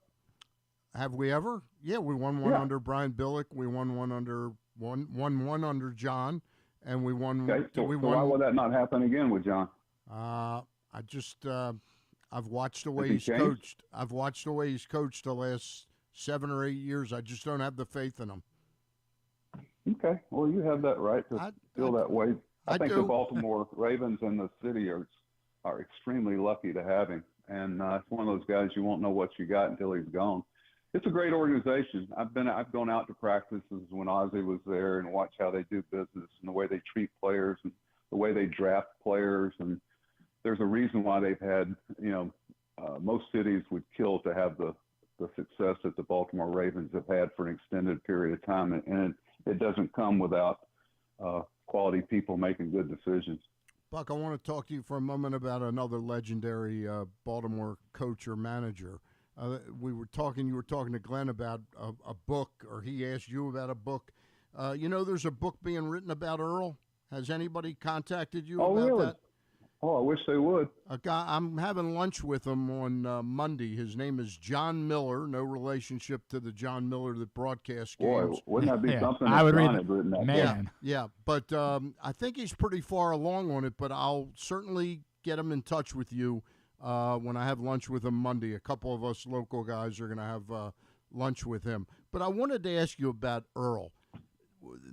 Have we ever? Yeah, we won one under Brian Billick. We won one under under John, and we won. Okay, so why would that not happen again with John? I've watched the way he's coached. I've watched the way he's coached the last 7 or 8 years. I just don't have the faith in him. Okay, well, you have that right to feel that way. I think the Baltimore Ravens and the city are extremely lucky to have him, and it's one of those guys you won't know what you got until he's gone. It's a great organization. I've gone out to practices when Ozzie was there and watched how they do business and the way they treat players and the way they draft players. And there's a reason why they've had, most cities would kill to have the success that the Baltimore Ravens have had for an extended period of time. And it doesn't come without quality people making good decisions. Buck, I want to talk to you for a moment about another legendary Baltimore coach or manager. You were talking to Glenn about a book, or he asked you about a book. There's a book being written about Earl. Has anybody contacted you about really? that? Oh, I wish they would. A guy, I'm having lunch with him on Monday. His name is John Miller. No relationship to the John Miller that broadcast games. Boy, wouldn't that be something? I would read had written that man. Yeah, but I think he's pretty far along on it. But I'll certainly get him in touch with you when I have lunch with him Monday. A couple of us local guys are going to have lunch with him. But I wanted to ask you about Earl.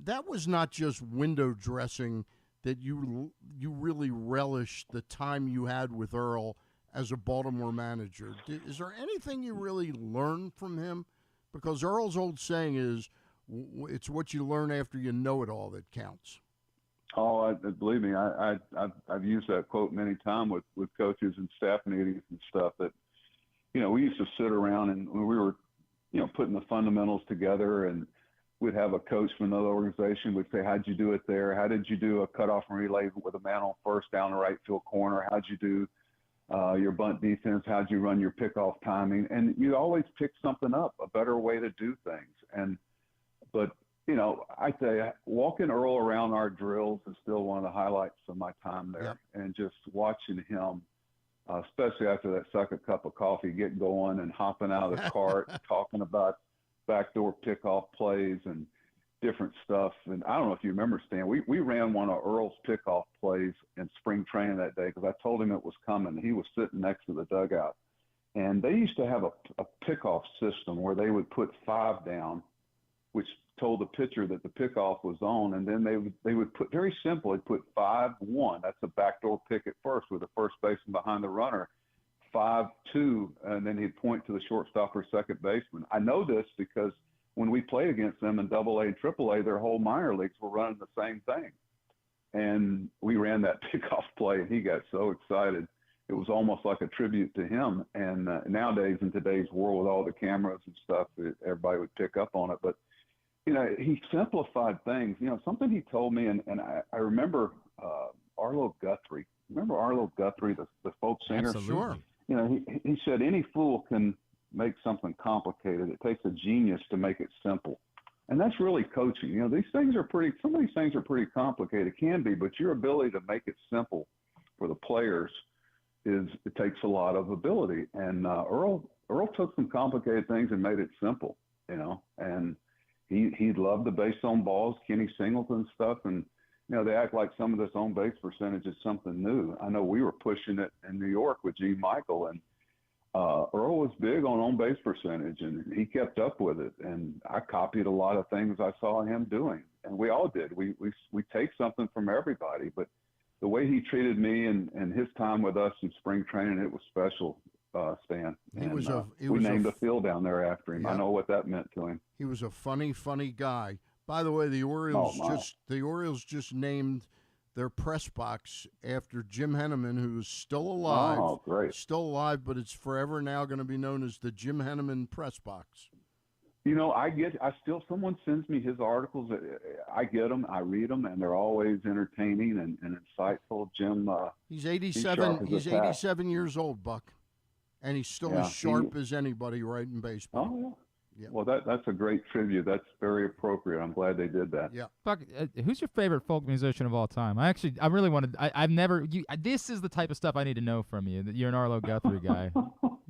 That was not just window dressing. That you really relished the time you had with Earl as a Baltimore manager. Is there anything you really learned from him? Because Earl's old saying is, it's what you learn after you know it all that counts. Oh, believe me, I've used that quote many times with coaches and staff meetings and stuff. That we used to sit around and when we were putting the fundamentals together, and we'd have a coach from another organization would say, how'd you do it there? How did you do a cutoff and relay with a man on first down the right field corner? How'd you do your bunt defense? How'd you run your pickoff timing? And you always pick something up, a better way to do things. But I tell you, walking Earl around our drills is still one of the highlights of my time there. Yep. And just watching him, especially after that second cup of coffee, get going and hopping out of the cart and talking about backdoor pickoff plays and different stuff. And I don't know if you remember, Stan, we ran one of Earl's pickoff plays in spring training that day because I told him it was coming. He was sitting next to the dugout. And they used to have a pickoff system where they would put 5 down, which told the pitcher that the pickoff was on. And then they would put, very simple, they'd put 5-1. That's a backdoor pick at first with the first baseman behind the runner. 5-2, and then he'd point to the shortstop or second baseman. I know this because when we played against them in AA and AAA, their whole minor leagues were running the same thing. And we ran that pickoff play, and he got so excited. It was almost like a tribute to him. And nowadays, in today's world with all the cameras and stuff, everybody would pick up on it. But, he simplified things. Something he told me, and I remember Arlo Guthrie. Remember Arlo Guthrie, the folk singer? Absolutely. Sure. He said any fool can make something complicated. It takes a genius to make it simple. And that's really coaching. Some of these things are pretty complicated, can be, but your ability to make it simple for the players it takes a lot of ability. And Earl took some complicated things and made it simple, and he loved the base on balls, Kenny Singleton stuff, and they act like some of this on-base percentage is something new. I know we were pushing it in New York with Gene Michael, and Earl was big on on-base percentage, and he kept up with it. And I copied a lot of things I saw him doing, and we all did. We take something from everybody, but the way he treated me and his time with us in spring training, it was special, Stan. We named a field down there after him. Yeah. I know what that meant to him. He was a funny guy. By the way, the Orioles just named their press box after Jim Henneman, who's still alive. Oh, great. Still alive, but it's forever now going to be known as the Jim Henneman press box. Someone sends me his articles. I get them, I read them, and they're always entertaining and insightful. Jim, he's 87. He's 87 years old, Buck, and he's still as sharp as anybody writing baseball. Oh, Yeah. Well, that's a great tribute. That's very appropriate. I'm glad they did that. Yeah. Buck, who's your favorite folk musician of all time? I really wanted. I've never. This is the type of stuff I need to know from you. That you're an Arlo Guthrie guy.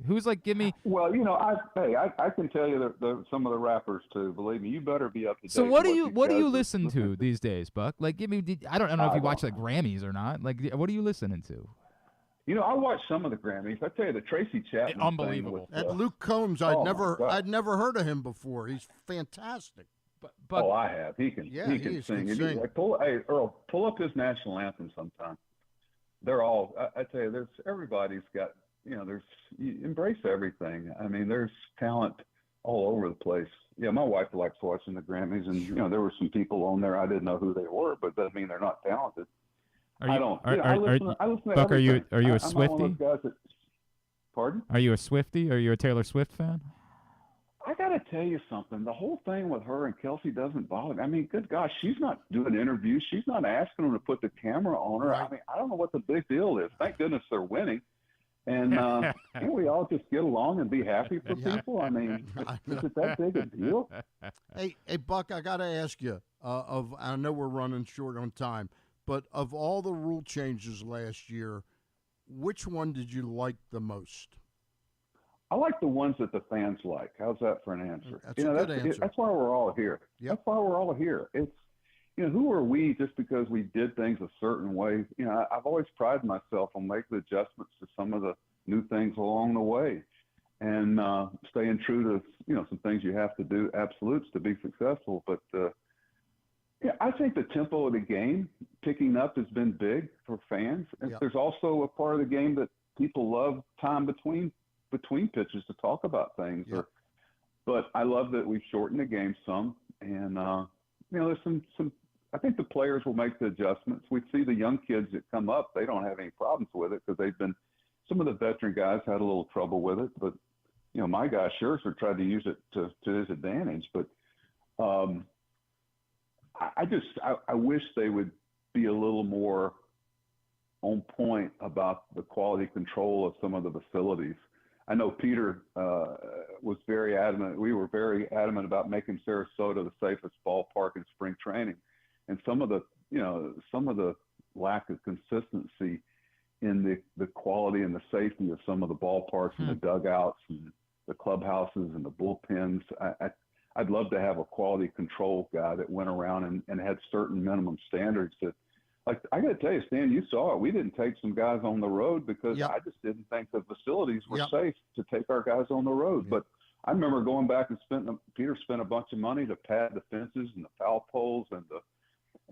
Who's like, give me. Well, I can tell you some of the rappers too. Believe me, you better be up to date. So what do you guys listen to these days, Buck? Like, give me. I don't know if you watch like Grammys or not. Like, what are you listening to? I watched some of the Grammys. I tell you, the Tracy Chapman Unbelievable. thing with, And Luke Combs, I'd never heard of him before. He's fantastic. But I have. He can sing. Earl, pull up his national anthem sometime. They're all. I tell you, everybody's got. You embrace everything. I mean, there's talent all over the place. Yeah, my wife likes watching the Grammys, and there were some people on there I didn't know who they were, but that doesn't mean they're not talented. I listen to Buck, are you a I'm Swiftie? not one of those guys pardon? Are you a Swiftie? Are you a Taylor Swift fan? I got to tell you something. The whole thing with her and Kelsey doesn't bother me. I mean, good gosh, she's not doing interviews. She's not asking them to put the camera on her. Right. I mean, I don't know what the big deal is. Thank goodness they're winning. And can't we all just get along and be happy for people? I mean, is it that big a deal? Hey, Buck, I got to ask you. I know we're running short on time, but of all the rule changes last year, which one did you like the most? I like the ones that the fans like. How's that for an answer? That's a good answer. That's why we're all here. Yep. That's why we're all here. It's who are we just because we did things a certain way? I've always prided myself on making adjustments to some of the new things along the way, and staying true to some things you have to do, absolutes, to be successful. But I think the tempo of the game picking up has been big for fans. And there's also a part of the game that people love time between pitches to talk about things. But I love that we've shortened the game some, and there's some. I think the players will make the adjustments. We see the young kids that come up; they don't have any problems with it because they've been. Some of the veteran guys had a little trouble with it, but my guy Scherzer tried to use it to his advantage. But I wish they would be a little more on point about the quality control of some of the facilities. I know Peter was very adamant. We were very adamant about making Sarasota the safest ballpark in spring training, and some of the lack of consistency in the quality and the safety of some of the ballparks and the dugouts and the clubhouses and the bullpens. I'd love to have a quality control guy that went around and had certain minimum standards that. Like, I got to tell you, Stan, you saw it. We didn't take some guys on the road because I just didn't think the facilities were safe to take our guys on the road. But I remember going back and Peter spent a bunch of money to pad the fences and the foul poles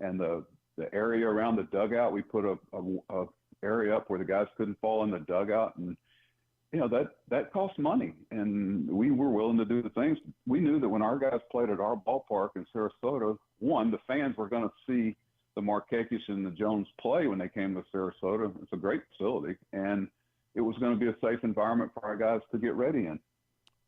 and the area around the dugout. We put a area up where the guys couldn't fall in the dugout, and that cost money. And we were willing to do the things. We knew that when our guys played at our ballpark in Sarasota, the fans were going to see the Markakis and the Jones play when they came to Sarasota. It's a great facility, and it was going to be a safe environment for our guys to get ready in.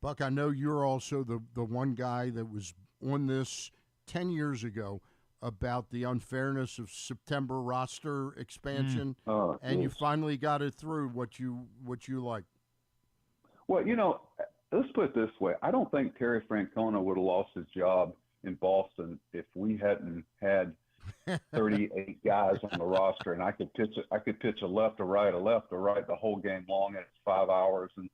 Buck, I know you're also the one guy that was on this 10 years ago about the unfairness of September roster expansion, and you finally got it through. What you like? Well, let's put it this way. I don't think Terry Francona would have lost his job in Boston if we hadn't had 38 guys on the roster, and I could pitch a left or right the whole game long, and it's 5 hours. And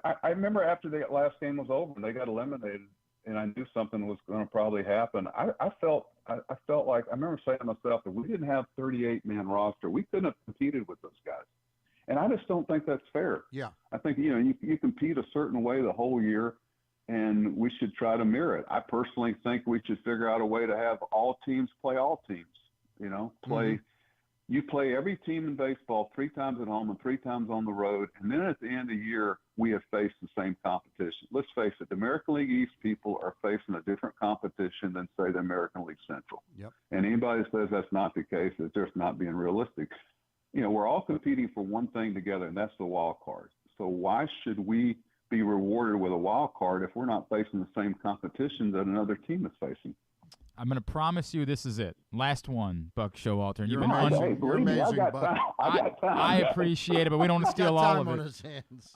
I remember after the last game was over and they got eliminated, and I knew something was going to probably happen. I felt like, I remember saying to myself, if we didn't have 38-man roster, we couldn't have competed with those guys. And I just don't think that's fair. Yeah. I think, you compete a certain way the whole year, and we should try to mirror it. I personally think we should figure out a way to have all teams play all teams. You play every team in baseball 3 times at home and 3 times on the road, and then at the end of the year, we have faced the same competition. Let's face it, the American League East people are facing a different competition than, say, the American League Central. Yep. And anybody that says that's not the case is just not being realistic. We're all competing for one thing together, and that's the wild card. So why should we be rewarded with a wild card if we're not facing the same competition that another team is facing? I'm going to promise you this is it. Last one, Buck Showalter. And You're you've been amazing. You're amazing, Buck. I got time. I appreciate it, but we don't want to steal all of it. On his hands.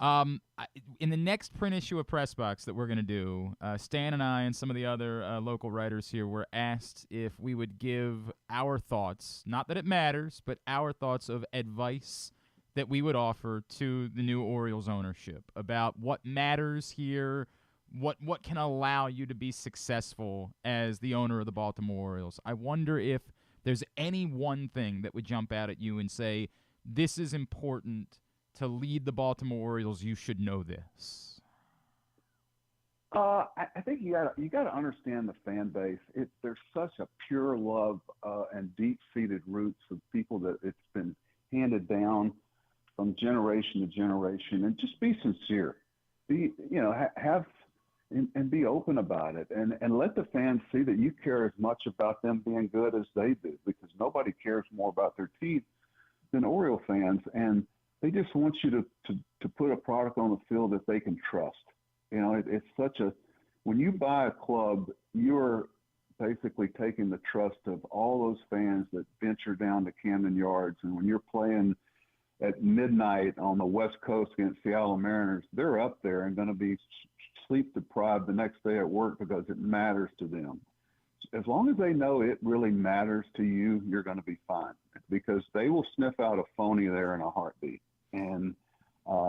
in the next print issue of Press Box that we're going to do, Stan and I and some of the other local writers here were asked if we would give our thoughts, not that it matters, but our thoughts of advice that we would offer to the new Orioles ownership about what matters here, what can allow you to be successful as the owner of the Baltimore Orioles. I wonder if there's any one thing that would jump out at you and say, this is important to lead the Baltimore Orioles, you should know this. I think you got to understand the fan base. There's such a pure love and deep-seated roots of people that it's been handed down from generation to generation, and just be sincere. Be and be open about it, and let the fans see that you care as much about them being good as they do, because nobody cares more about their team than Oriole fans, and they just want you to put a product on the field that they can trust. It's such a – when you buy a club, you're basically taking the trust of all those fans that venture down to Camden Yards. And when you're playing at midnight on the West Coast against Seattle Mariners, they're up there and going to be sleep-deprived the next day at work because it matters to them. As long as they know it really matters to you, you're going to be fine, because they will sniff out a phony there in a heartbeat. And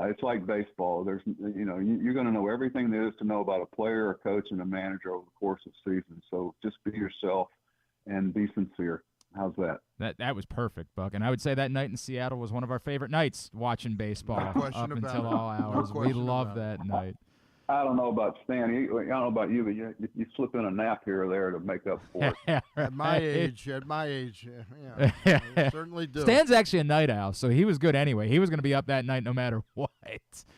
it's like baseball. You're going to know everything there is to know about a player, a coach, and a manager over the course of the season. So just be yourself and be sincere. How's that? That was perfect, Buck. And I would say that night in Seattle was one of our favorite nights watching baseball up until all hours. We loved that night. I don't know about Stan. I don't know about you, but you slip in a nap here or there to make up for it. Right. At my age, yeah, I certainly do. Stan's actually a night owl, so he was good anyway. He was going to be up that night no matter what.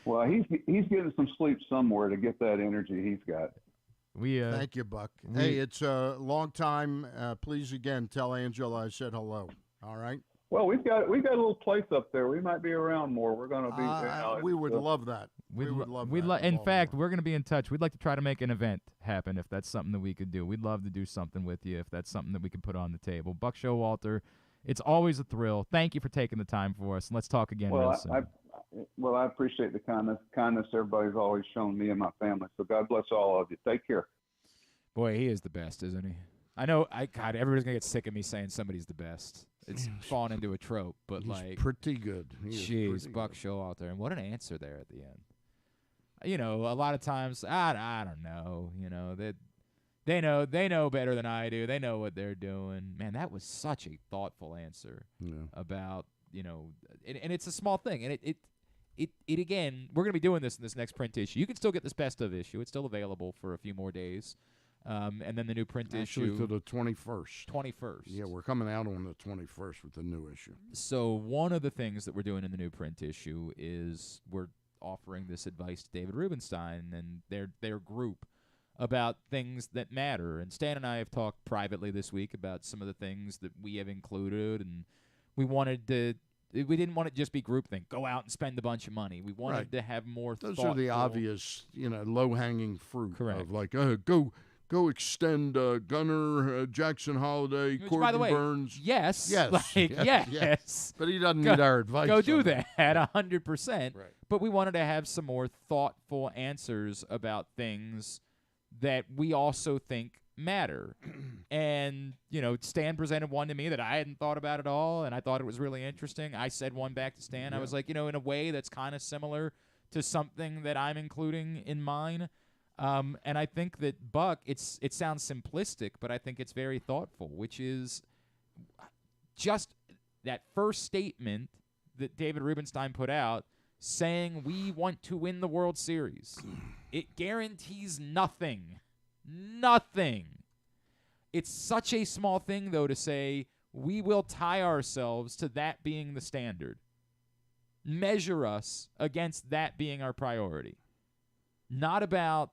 Well, he's getting some sleep somewhere to get that energy he's got. Thank you, Buck. Hey, it's a long time. Please, again, tell Angela I said hello. All right? Well, we've got a little place up there. We might be around more. We're going to be. We would love that. We would love that. In fact, we're going to be in touch. We'd like to try to make an event happen if that's something that we could do. We'd love to do something with you if that's something that we could put on the table. Buck Showalter, it's always a thrill. Thank you for taking the time for us. Let's talk again real soon. I appreciate the kindness everybody's always shown me and my family. So God bless all of you. Take care. Boy, he is the best, isn't he? I know. God, everybody's gonna get sick of me saying somebody's the best. It's fallen into a trope, but he's pretty good. Jeez, Buck Showalter, and what an answer there at the end. A lot of times, I don't know. They know better than I do. They know what they're doing. Man, that was such a thoughtful answer about and it's a small thing, and it again, we're gonna be doing this in this next print issue. You can still get this best of issue. It's still available for a few more days. And then the new print issue. to the 21st. 21st. Yeah, we're coming out on the 21st with the new issue. So one of the things that we're doing in the new print issue is we're offering this advice to David Rubenstein and their group about things that matter. And Stan and I have talked privately this week about some of the things that we have included, and we didn't want it to just be groupthink. Go out and spend a bunch of money. We wanted to have more Those thoughtful. are the obvious, low-hanging fruit. Correct. Of like, go extend Gunnar, Jackson Holliday, Which, Corbin by the way, Burnes. Yes. Yes. But he doesn't need our advice. Go do that 100%. Right. But we wanted to have some more thoughtful answers about things that we also think matter. And, Stan presented one to me that I hadn't thought about at all, and I thought it was really interesting. I said one back to Stan. I was like, in a way that's kind of similar to something that I'm including in mine. And I think that Buck, it sounds simplistic, but I think it's very thoughtful, which is just that first statement that David Rubenstein put out saying we want to win the World Series. It guarantees nothing. Nothing. It's such a small thing, though, to say we will tie ourselves to that being the standard. Measure us against that being our priority. Not about...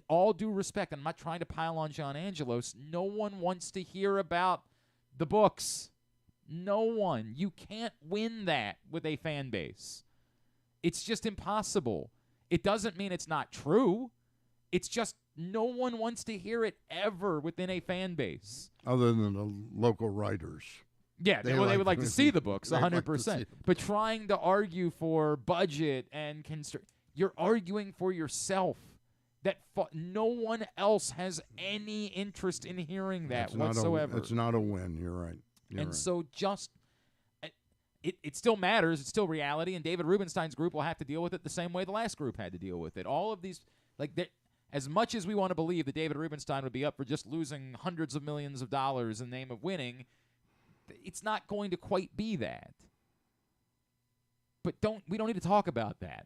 all due respect, I'm not trying to pile on John Angelos. No one wants to hear about the books. No one. You can't win that with a fan base. It's just impossible. It doesn't mean it's not true. It's just no one wants to hear it ever within a fan base. Other than the local writers. Yeah, they would like to see the books, 100%. But trying to argue for budget and You're arguing for yourself. No one else has any interest in hearing that whatsoever. It's not a win. You're right. So it still matters. It's still reality, and David Rubenstein's group will have to deal with it the same way the last group had to deal with it. All of these, as much as we want to believe that David Rubenstein would be up for just losing hundreds of millions of dollars in the name of winning, it's not going to quite be that. But we don't need to talk about that.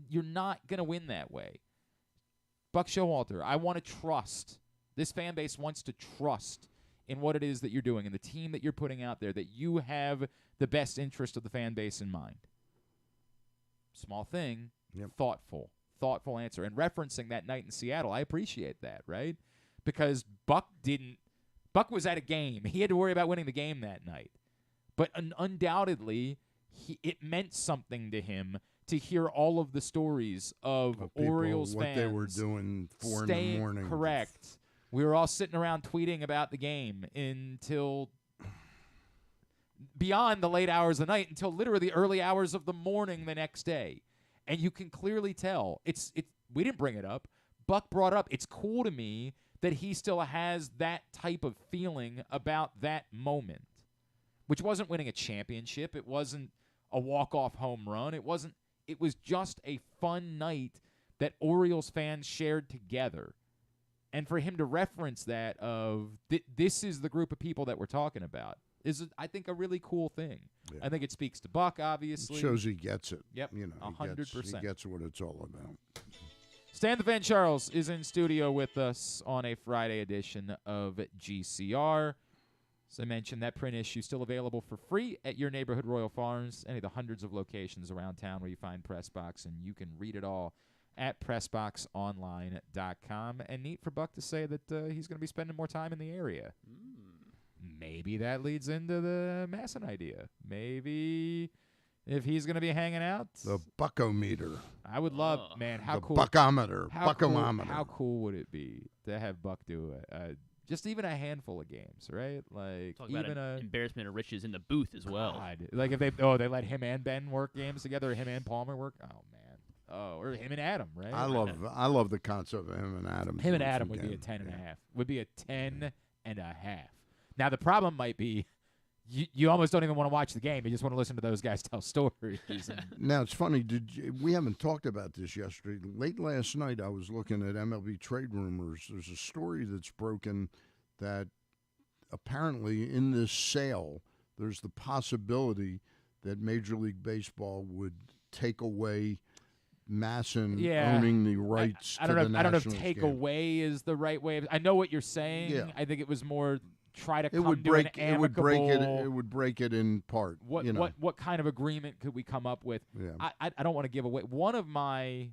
You're not going to win that way. Buck Showalter, I want to trust. This fan base wants to trust in what it is that you're doing and the team that you're putting out there, that you have the best interest of the fan base in mind. Small thing, thoughtful answer. And referencing that night in Seattle, I appreciate that, right? Because Buck was at a game. He had to worry about winning the game that night. But undoubtedly, it meant something to him to hear all of the stories of Orioles fans. What they were doing 4 in the morning. Correct. We were all sitting around tweeting about the game until beyond the late hours of the night, until literally the early hours of the morning the next day. And you can clearly tell. We didn't bring it up. Buck brought it up. It's cool to me that he still has that type of feeling about that moment, which wasn't winning a championship. It wasn't a walk-off home run. It was just a fun night that Orioles fans shared together. And for him to reference that this is the group of people that we're talking about is, I think, a really cool thing. Yeah. I think it speaks to Buck, obviously. It shows he gets it. Yep, 100%. He gets what it's all about. Stan the Fan Charles is in studio with us on a Friday edition of GCR. As I mentioned, that print issue still available for free at your neighborhood Royal Farms, any of the hundreds of locations around town where you find Pressbox, and you can read it all at PressBoxOnline.com. And neat for Buck to say that he's going to be spending more time in the area. Maybe that leads into the Masson idea. Maybe if he's going to be hanging out. The Buckometer. I would love, man, how cool. Buckometer. Buckometer. How cool would it be to have Buck do it? Just even a handful of games, right? Like talk even about embarrassment of riches in the booth as well. God. Like if they let him and Ben work games together, or him and Palmer work. Oh man. Oh, or him and Adam, right? I love the concept of him and Adam. Him and Adam would be a 10.5. Would be a 10.5. Now the problem might be you almost don't even want to watch the game. You just want to listen to those guys tell stories. Now it's funny. We haven't talked about this yesterday. Late last night, I was looking at MLB trade rumors. There's a story that's broken that apparently in this sale, there's the possibility that Major League Baseball would take away Masson owning the rights to the Nationals. I don't know if take away is the right way. I know what you're saying. Yeah. I think it was more try to come to an amicable. It would break it in part. What kind of agreement could we come up with? Yeah. I don't want to give away. One of my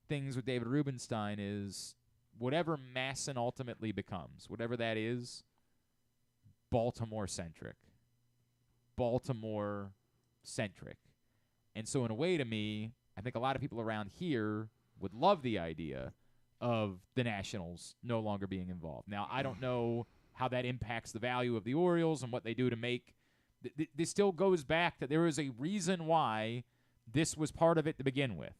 things with David Rubenstein is whatever Masson ultimately becomes, whatever that is, Baltimore-centric. And so in a way, to me, I think a lot of people around here would love the idea of the Nationals no longer being involved. Now, I don't know how that impacts the value of the Orioles and what they do to make this still goes back that there is a reason why this was part of it to begin with.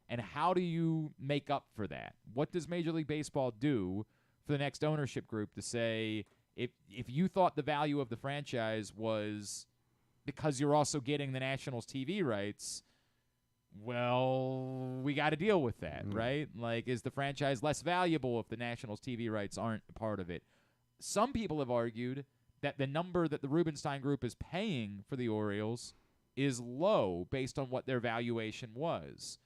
And how do you make up for that? What does Major League Baseball do for the next ownership group to say, if you thought the value of the franchise was because you're also getting the Nationals TV rights, well, we got to deal with that, right? Like, is the franchise less valuable if the Nationals TV rights aren't a part of it? Some people have argued that the number that the Rubenstein Group is paying for the Orioles is low based on what their valuation was.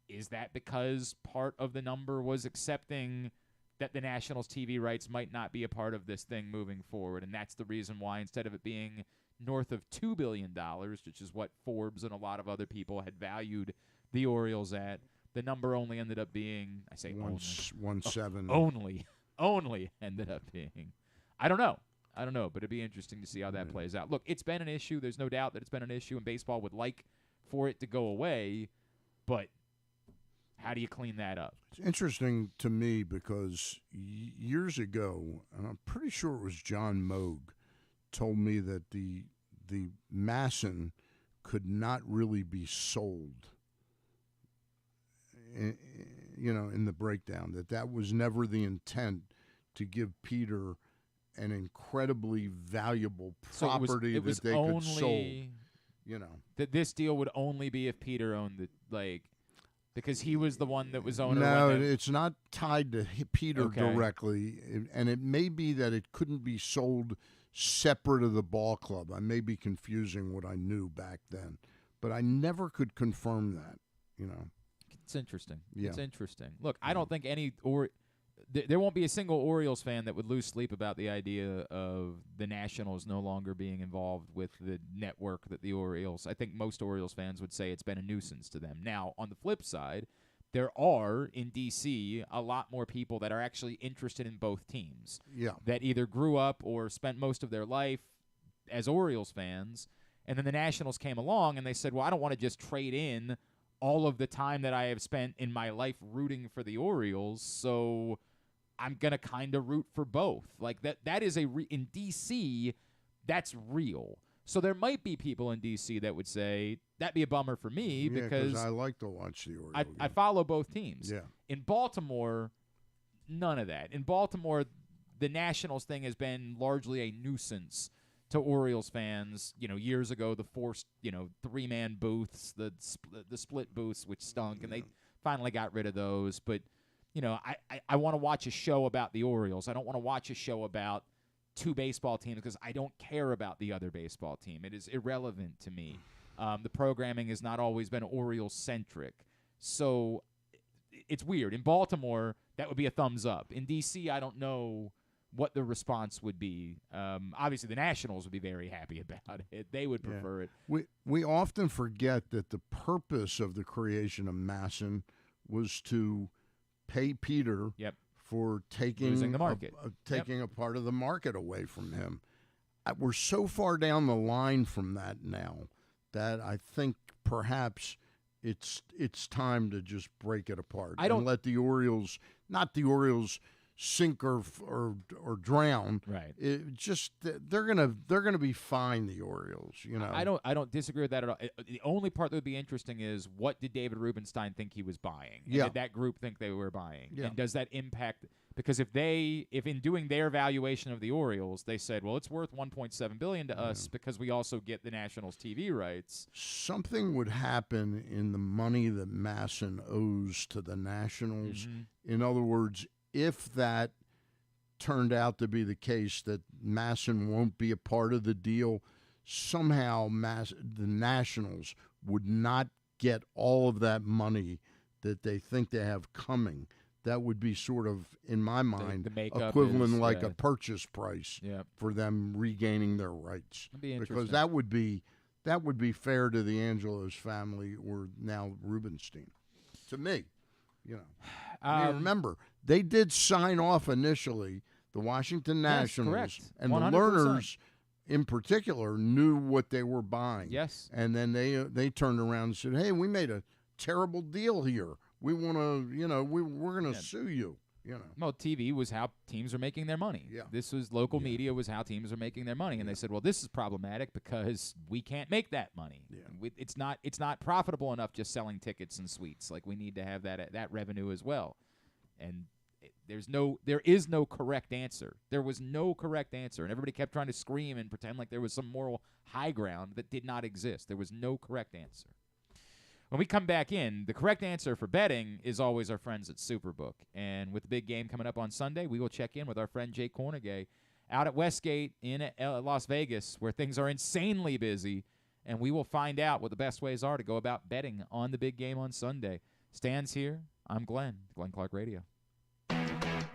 Is that because part of the number was accepting that the Nationals TV rights might not be a part of this thing moving forward, and that's the reason why instead of it being north of $2 billion, which is what Forbes and a lot of other people had valued the Orioles at, the number only ended up being, I say 1.7. Only ended up being. I don't know, but it'd be interesting to see how that plays out. Look, it's been an issue. There's no doubt that it's been an issue, and baseball would like for it to go away, but how do you clean that up? It's interesting to me because years ago, and I'm pretty sure it was John Moog, told me that the Masson could not really be sold. In the breakdown, that was never the intent to give Peter an incredibly valuable property it was that they only, could sold. That this deal would only be if Peter owned because he was the one that was owner. No, it's not tied to Peter Okay. directly, and it may be that it couldn't be sold separate of the ball club. I may be confusing what I knew back then, but I never could confirm that. It's interesting. Yeah. It's interesting. Look, I don't think there won't be a single Orioles fan that would lose sleep about the idea of the Nationals no longer being involved with the network that the Orioles. I think most Orioles fans would say it's been a nuisance to them. Now, on the flip side, there are in D.C. a lot more people that are actually interested in both teams. Yeah. That either grew up or spent most of their life as Orioles fans, and then the Nationals came along and they said, well, I don't want to just trade in all of the time that I have spent in my life rooting for the Orioles, so I'm going to kind of root for both. Like that is in D.C., that's real. So there might be people in D.C. that would say, that'd be a bummer for me because I like to watch the Orioles. I follow both teams. Yeah. In Baltimore, none of that. In Baltimore, the Nationals thing has been largely a nuisance to Orioles fans. Years ago, the forced, 3-man booths, the split booths, which stunk, and they finally got rid of those. But, I want to watch a show about the Orioles. I don't want to watch a show about two baseball teams because I don't care about the other baseball team. It is irrelevant to me. The programming has not always been Orioles-centric. So it's weird. In Baltimore, that would be a thumbs up. In D.C., I don't know what the response would be. Obviously, the Nationals would be very happy about it. They would prefer it. We often forget that the purpose of the creation of Masson was to pay Peter for losing the market, taking a part of the market away from him. We're so far down the line from that now that I think perhaps it's time to just break it apart and let the Orioles, not the Orioles, sink or drown. Right. They're gonna be fine. The Orioles, I don't disagree with that at all. The only part that would be interesting is what did David Rubenstein think he was buying? And did that group think they were buying? Yeah. And does that impact? Because if in doing their valuation of the Orioles, they said, well, it's worth $1.7 billion to us because we also get the Nationals TV rights. Something would happen in the money that Masson owes to the Nationals. Mm-hmm. In other words, if that turned out to be the case, that Masson won't be a part of the deal, somehow the Nationals would not get all of that money that they think they have coming. That would be sort of, in my mind, the equivalent like a purchase price Yep. for them regaining their rights. That'd be because interesting. that would be fair to the Angelos family or now Rubenstein. To me, remember, they did sign off initially. The Washington Nationals and 100%. the Lerners, in particular, knew what they were buying. Yes. And then they turned around and said, "Hey, we made a terrible deal here. We want to, we're going to sue you." Well, TV was how teams are making their money. Yeah. This was local media was how teams are making their money, and they said, "Well, this is problematic because we can't make that money. Yeah. It's not profitable enough just selling tickets and suites. Like we need to have that revenue as well." And there is no correct answer. There was no correct answer, and everybody kept trying to scream and pretend like there was some moral high ground that did not exist. There was no correct answer. When we come back in, the correct answer for betting is always our friends at SuperBook. And with the big game coming up on Sunday, we will check in with our friend Jay Kornegay out at Westgate in Las Vegas, where things are insanely busy, and we will find out what the best ways are to go about betting on the big game on Sunday. Stan's here. I'm Glenn Clark Radio.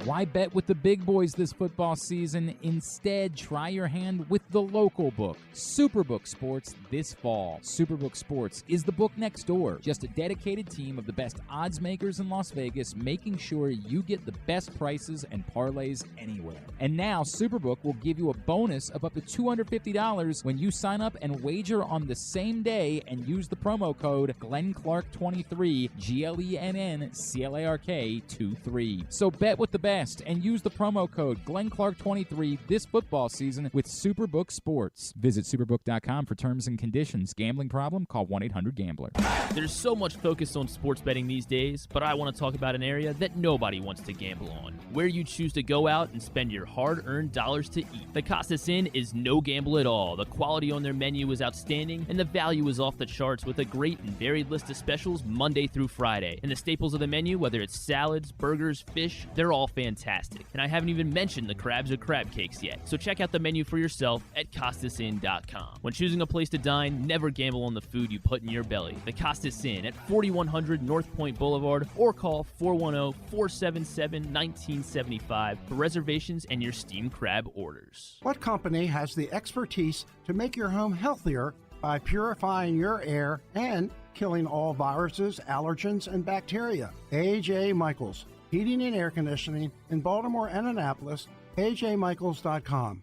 Why bet with the big boys this football season? Instead, try your hand with the local book, SuperBook Sports, this fall. SuperBook Sports is the book next door. Just a dedicated team of the best odds makers in Las Vegas, making sure you get the best prices and parlays anywhere. And now, SuperBook will give you a bonus of up to $250 when you sign up and wager on the same day and use the promo code GlennClark23, GLENNCLARK23. So bet with the best. West and use the promo code GlennClark23 this football season with SuperBook Sports. Visit superbook.com for terms and conditions. Gambling problem? Call 1-800-GAMBLER. There's so much focus on sports betting these days, but I want to talk about an area that nobody wants to gamble on, where you choose to go out and spend your hard-earned dollars to eat. The Costas Inn is no gamble at all. The quality on their menu is outstanding, and the value is off the charts with a great and varied list of specials Monday through Friday. And the staples of the menu, whether it's salads, burgers, fish, they're all fantastic. And I haven't even mentioned the crabs or crab cakes yet. So check out the menu for yourself at CostasInn.com. When choosing a place to dine, never gamble on the food you put in your belly. The Costas Inn at 4100 North Point Boulevard, or call 410-477-1975 for reservations and your steamed crab orders. What company has the expertise to make your home healthier by purifying your air and killing all viruses, allergens, and bacteria? A.J. Michaels, Heating and Air Conditioning in Baltimore and Annapolis, ajmichaels.com.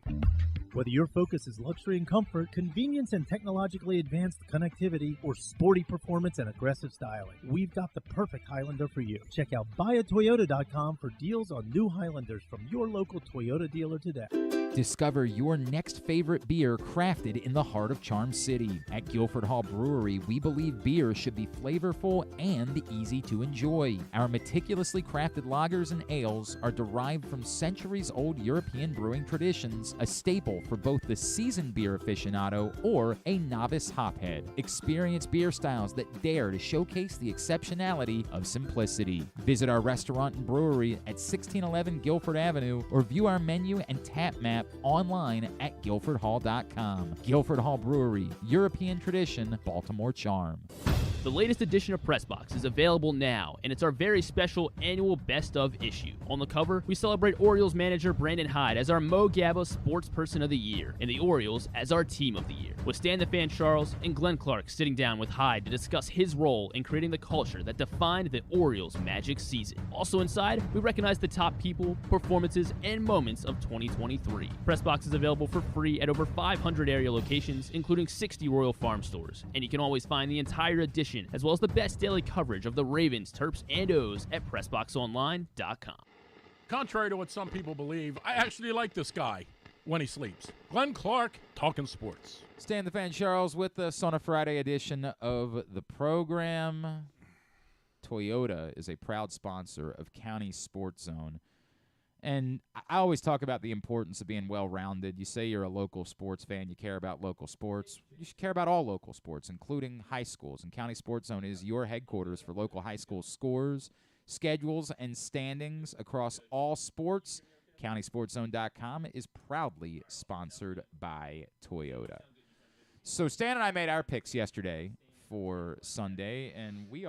Whether your focus is luxury and comfort, convenience and technologically advanced connectivity, or sporty performance and aggressive styling, we've got the perfect Highlander for you. Check out buyatoyota.com for deals on new Highlanders from your local Toyota dealer today. Discover your next favorite beer crafted in the heart of Charm City. At Guilford Hall Brewery, we believe beer should be flavorful and easy to enjoy. Our meticulously crafted lagers and ales are derived from centuries-old European brewing traditions, a staple for both the seasoned beer aficionado or a novice hophead. Experience beer styles that dare to showcase the exceptionality of simplicity. Visit our restaurant and brewery at 1611 Guilford Avenue or view our menu and tap map online at guilfordhall.com. Guilford Hall Brewery, European tradition, Baltimore charm. The latest edition of Pressbox is available now, and it's our very special annual Best Of issue. On the cover, we celebrate Orioles manager Brandon Hyde as our Mo Gabba Sports Person of the Year, and the Orioles as our Team of the Year, with Stan the Fan Charles and Glenn Clark sitting down with Hyde to discuss his role in creating the culture that defined the Orioles' magic season. Also inside, we recognize the top people, performances, and moments of 2023. Pressbox is available for free at over 500 area locations, including 60 Royal Farm stores, and you can always find the entire edition as well as the best daily coverage of the Ravens, Terps, and O's at PressBoxOnline.com. Contrary to what some people believe, I actually like this guy when he sleeps. Glenn Clark, talking sports. Stan the Fan Charles with us on a Friday edition of the program. Toyota is a proud sponsor of County Sports Zone. And I always talk about the importance of being well-rounded. You say you're a local sports fan, you care about local sports. You should care about all local sports, including high schools. And County Sports Zone is your headquarters for local high school scores, schedules, and standings across all sports. CountySportsZone.com is proudly sponsored by Toyota. So Stan and I made our picks yesterday for Sunday, and we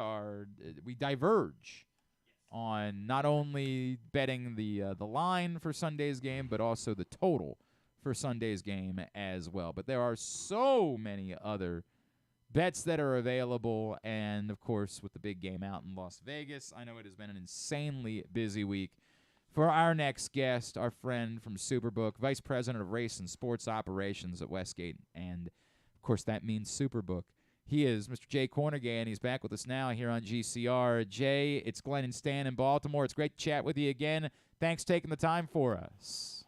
diverge on not only betting the line for Sunday's game, but also the total for Sunday's game as well. But there are so many other bets that are available, and, of course, with the big game out in Las Vegas, I know it has been an insanely busy week. For our next guest, our friend from SuperBook, Vice President of Race and Sports Operations at Westgate, and, of course, that means SuperBook. He is Mr. Jay Kornegay, and he's back with us now here on GCR. Jay, it's Glenn and Stan in Baltimore. It's great to chat with you again. Thanks for taking the time for us.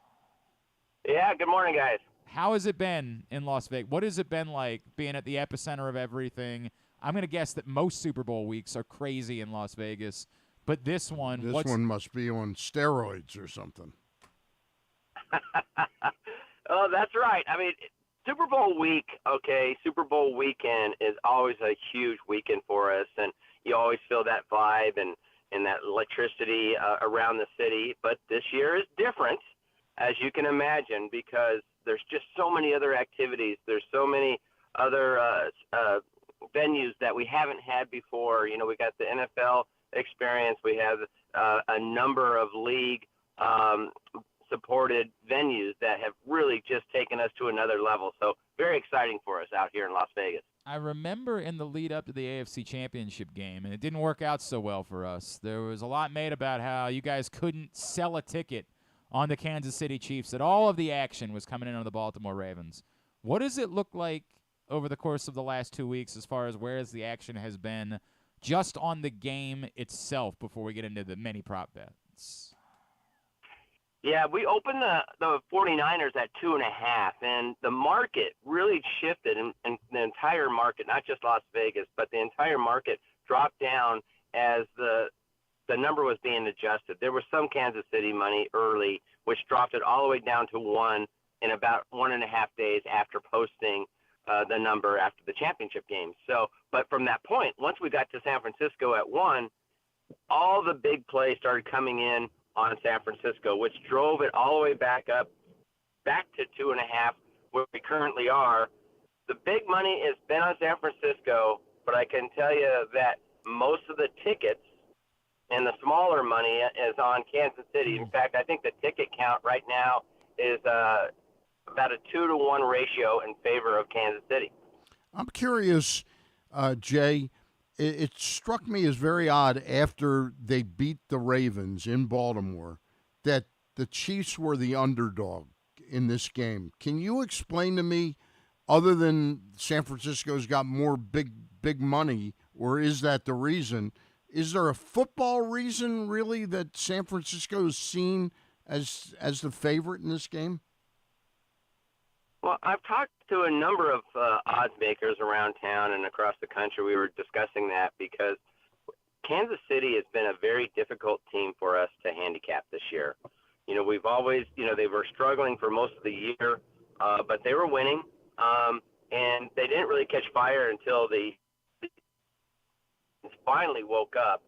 Yeah, good morning, guys. How has it been in Las Vegas? What has it been like being at the epicenter of everything? I'm going to guess that most Super Bowl weeks are crazy in Las Vegas, but this one must be on steroids or something. Oh, that's right. I mean, Super Bowl week, Super Bowl weekend is always a huge weekend for us, and you always feel that vibe and that electricity around the city. But this year is different, as you can imagine, because there's just so many other activities. There's so many other venues that we haven't had before. You know, we got the NFL experience. We have a number of league supported venues that have really just taken us to another level. So very exciting for us out here in Las Vegas. I remember in the lead up to the AFC Championship game, and it didn't work out so well for us. There was a lot made about how you guys couldn't sell a ticket on the Kansas City Chiefs, that all of the action was coming in on the Baltimore Ravens. What does it look like over the course of the last 2 weeks as far as where the action has been just on the game itself before we get into the many prop bets? Yeah, we opened the 49ers at 2.5, and the market really shifted, and the entire market, not just Las Vegas, but the entire market dropped down as the number was being adjusted. There was some Kansas City money early, which dropped it all the way down to 1 in about 1.5 days after posting the number after the championship game. So, but from that point, once we got to San Francisco at 1, all the big plays started coming in on San Francisco, which drove it all the way back to 2.5, where we currently are. The big money has been on San Francisco, but I can tell you that most of the tickets and the smaller money is on Kansas City. In fact, I think the ticket count right now is about a 2-to-1 ratio in favor of Kansas City. I'm curious, Jay. It struck me as very odd after they beat the Ravens in Baltimore that the Chiefs were the underdog in this game. Can you explain to me, other than San Francisco's got more big money, or is that the reason? Is there a football reason, really, that San Francisco is seen as the favorite in this game? Well, I've talked to a number of odds makers around town and across the country. We were discussing that because Kansas City has been a very difficult team for us to handicap this year. You know, we've always, they were struggling for most of the year, but they were winning, and they didn't really catch fire until they finally woke up,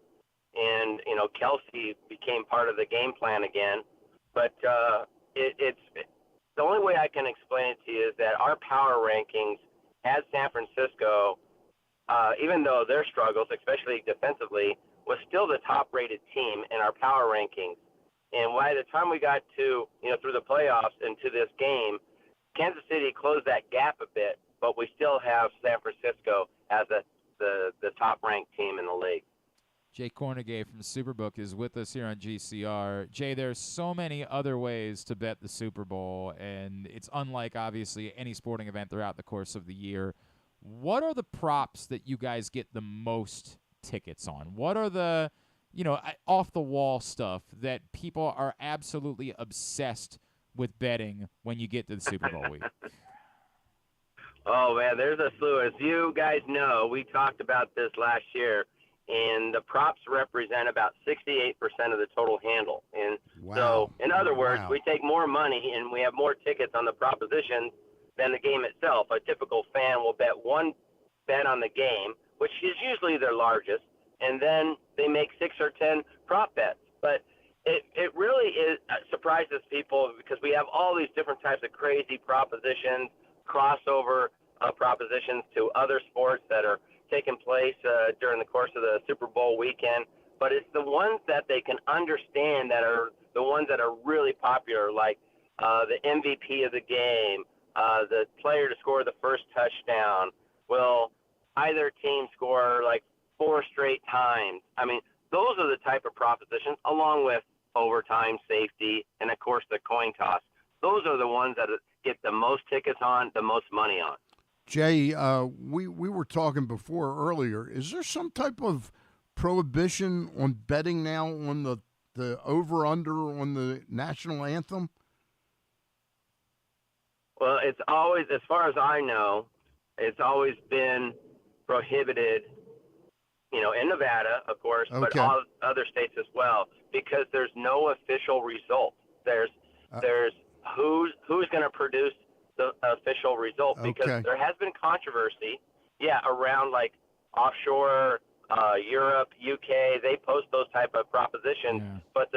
and, Kelsey became part of the game plan again. But it's the only way I can explain it to you is that our power rankings has San Francisco, even though their struggles, especially defensively, was still the top-rated team in our power rankings. And by the time we got to, through the playoffs and to this game, Kansas City closed that gap a bit, but we still have San Francisco as the top-ranked team in the league. Jay Kornegay from SuperBook is with us here on GCR. Jay, there's so many other ways to bet the Super Bowl, and it's unlike, obviously, any sporting event throughout the course of the year. What are the props that you guys get the most tickets on? What are the, off-the-wall stuff that people are absolutely obsessed with betting when you get to the Super Bowl week? Oh, man, there's a slew. As you guys know, we talked about this last year, and the props represent about 68% of the total handle. And so, in other words, we take more money and we have more tickets on the propositions than the game itself. A typical fan will bet one bet on the game, which is usually their largest, and then they make 6 or 10 prop bets. But it really surprises people because we have all these different types of crazy propositions, crossover propositions to other sports that are taking place during the course of the Super Bowl weekend, but it's the ones that they can understand that are the ones that are really popular, like the MVP of the game, the player to score the first touchdown. Will either team score like 4 straight times? I mean, those are the type of propositions, along with overtime, safety, and, of course, the coin toss. Those are the ones that get the most tickets on, the most money on. Jay, we were talking before earlier. Is there some type of prohibition on betting now on the over-under on the national anthem? Well, it's always, as far as I know, it's always been prohibited, in Nevada, of course, but all other states as well, because there's no official result. There's who's going to produce the official result, because there has been controversy, around like offshore Europe, UK. They post those type of propositions, but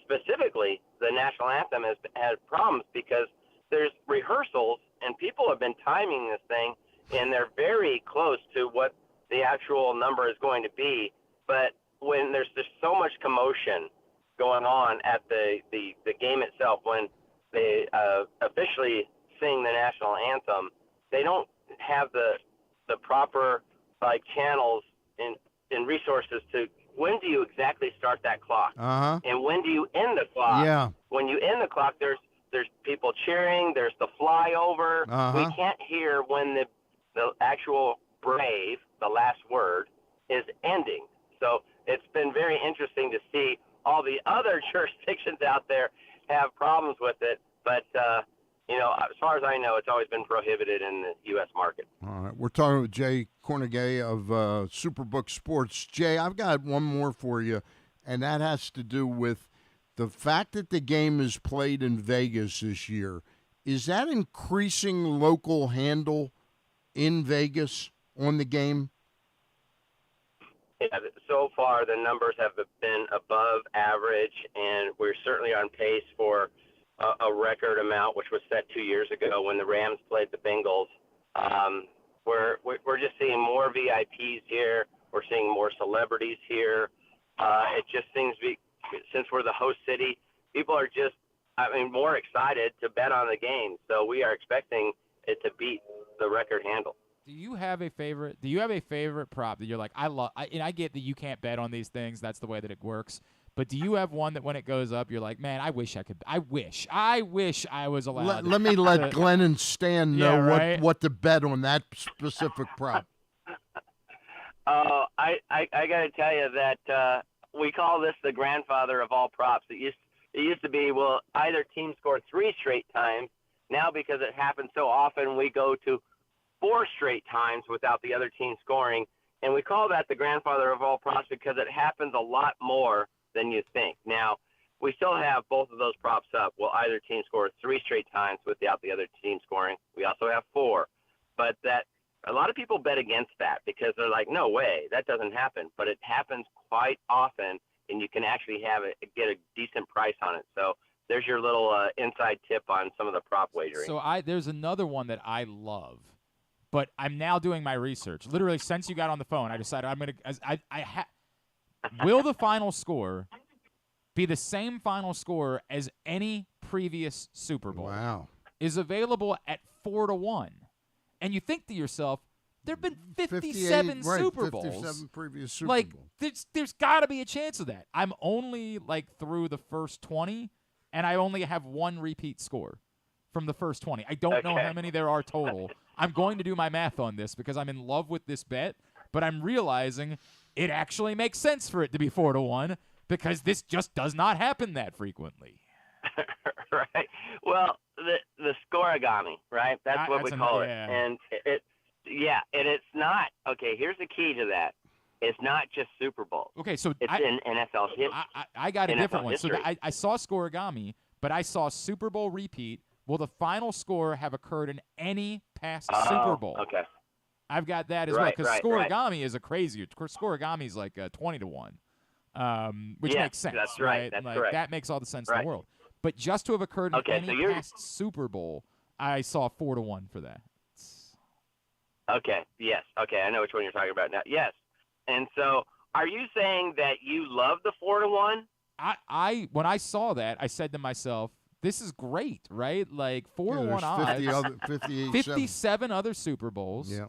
specifically the national anthem has had problems because there's rehearsals and people have been timing this thing, and they're very close to what the actual number is going to be. But when there's just so much commotion going on at the game itself, when they officially sing the national anthem, they don't have the proper channels and resources to when do you exactly start that clock, and when do you end the clock. When you end the clock, there's people cheering, there's the flyover. We can't hear when the actual brave, the last word, is ending. So it's been very interesting to see all the other jurisdictions out there have problems with it, but as far as I know, it's always been prohibited in the U.S. market. All right, we're talking with Jay Kornegay of SuperBook Sports. Jay, I've got one more for you, and that has to do with the fact that the game is played in Vegas this year. Is that increasing local handle in Vegas on the game? Yeah, so far the numbers have been above average, and we're certainly on pace for a record amount, which was set 2 years ago when the Rams played the Bengals. We're just seeing more VIPs here. We're seeing more celebrities here. It just seems to be, since we're the host city, people are just, more excited to bet on the game. So we are expecting it to beat the record handle. Do you have a favorite? Do you have a favorite prop that you're like, and I get that you can't bet on these things. That's the way that it works. But do you have one that when it goes up, you're like, man, I wish I could. I wish I was allowed. Let me let Glenn and Stan know right? what to bet on that specific prop. I got to tell you that we call this the grandfather of all props. It used to be, well, either team score 3 straight times. Now, because it happens so often, we go to 4 straight times without the other team scoring. And we call that the grandfather of all props because it happens a lot more than you think. Now, we still have both of those props up. Well, either team scores 3 straight times without the other team scoring. We also have 4. But that a lot of people bet against that because they're like, no way, that doesn't happen. But it happens quite often, and you can actually get a decent price on it. So there's your little inside tip on some of the prop wagering. So there's another one that I love, but I'm now doing my research. Literally, since you got on the phone, I decided I'm going to will the final score be the same final score as any previous Super Bowl? Wow. Is available at 4-1. And you think to yourself, there have been 57 Super Bowls. 57 previous Super Bowls. There's got to be a chance of that. I'm only through the first 20, and I only have 1 repeat score from the first 20. I don't know how many there are total. I'm going to do my math on this because I'm in love with this bet, but I'm realizing it actually makes sense for it to be 4-1 because this just does not happen that frequently. Right. Well, the scoregami, right? That's what we call it. And it's not. Okay, here's the key to that. It's not just Super Bowl. Okay, so it's in NFL history. I got a different one. So I saw scoregami, but I saw Super Bowl repeat. Will the final score have occurred in any past Super Bowl? Okay. I've got that as well because scoregami is a crazy. Scoregami is like 20-1, which makes sense. That's right. That's correct. That makes all the sense in the world. But just to have occurred in any past Super Bowl, I saw 4-1 for that. Okay. Yes. Okay. I know which one you're talking about now. Yes. And so, are you saying that you love the 4-1? I when I saw that, I said to myself, "This is great, right? Like 4-1 odds. 57 other Super Bowls. Yeah.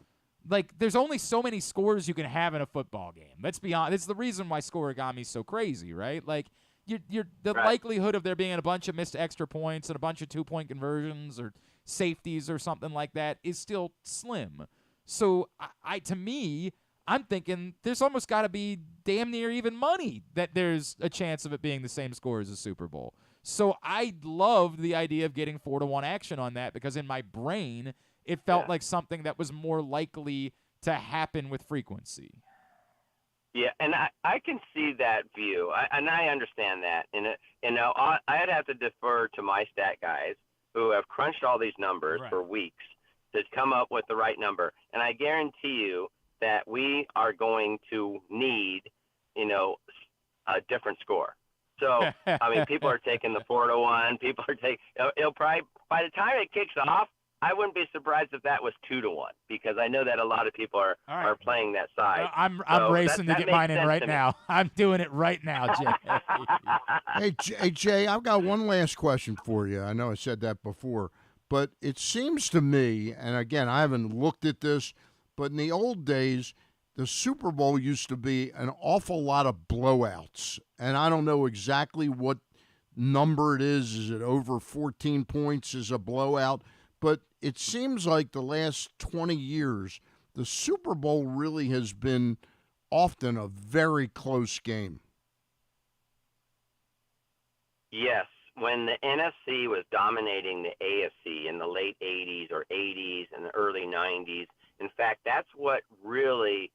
Like, there's only so many scores you can have in a football game. Let's be honest. It's the reason why scoregami is so crazy, right? Like, the likelihood of there being a bunch of missed extra points and a bunch of 2-point conversions or safeties or something like that is still slim. So, to me, I'm thinking there's almost got to be damn near even money that there's a chance of it being the same score as a Super Bowl. So I loved the idea of getting 4-1 action on that because in my brain, it felt like something that was more likely to happen with frequency. Yeah, and I can see that view, and I understand that. And I'd have to defer to my stat guys who have crunched all these numbers for weeks to come up with the right number. And I guarantee you that we are going to need, a different score. So, people are taking the 4-1. People are taking. It'll probably by the time it kicks off, I wouldn't be surprised if that was 2-1 because I know that a lot of people are playing that side. I'm racing to get mine in right now. I'm doing it right now, Jay. Hey, Jay, I've got one last question for you. I know I said that before, but it seems to me, and again, I haven't looked at this, but in the old days, the Super Bowl used to be an awful lot of blowouts, and I don't know exactly what number it is. Is it over 14 points is a blowout? But it seems like the last 20 years, the Super Bowl really has been often a very close game. Yes, when the NFC was dominating the AFC in the late 80s or 80s and the early 90s, in fact, that's what really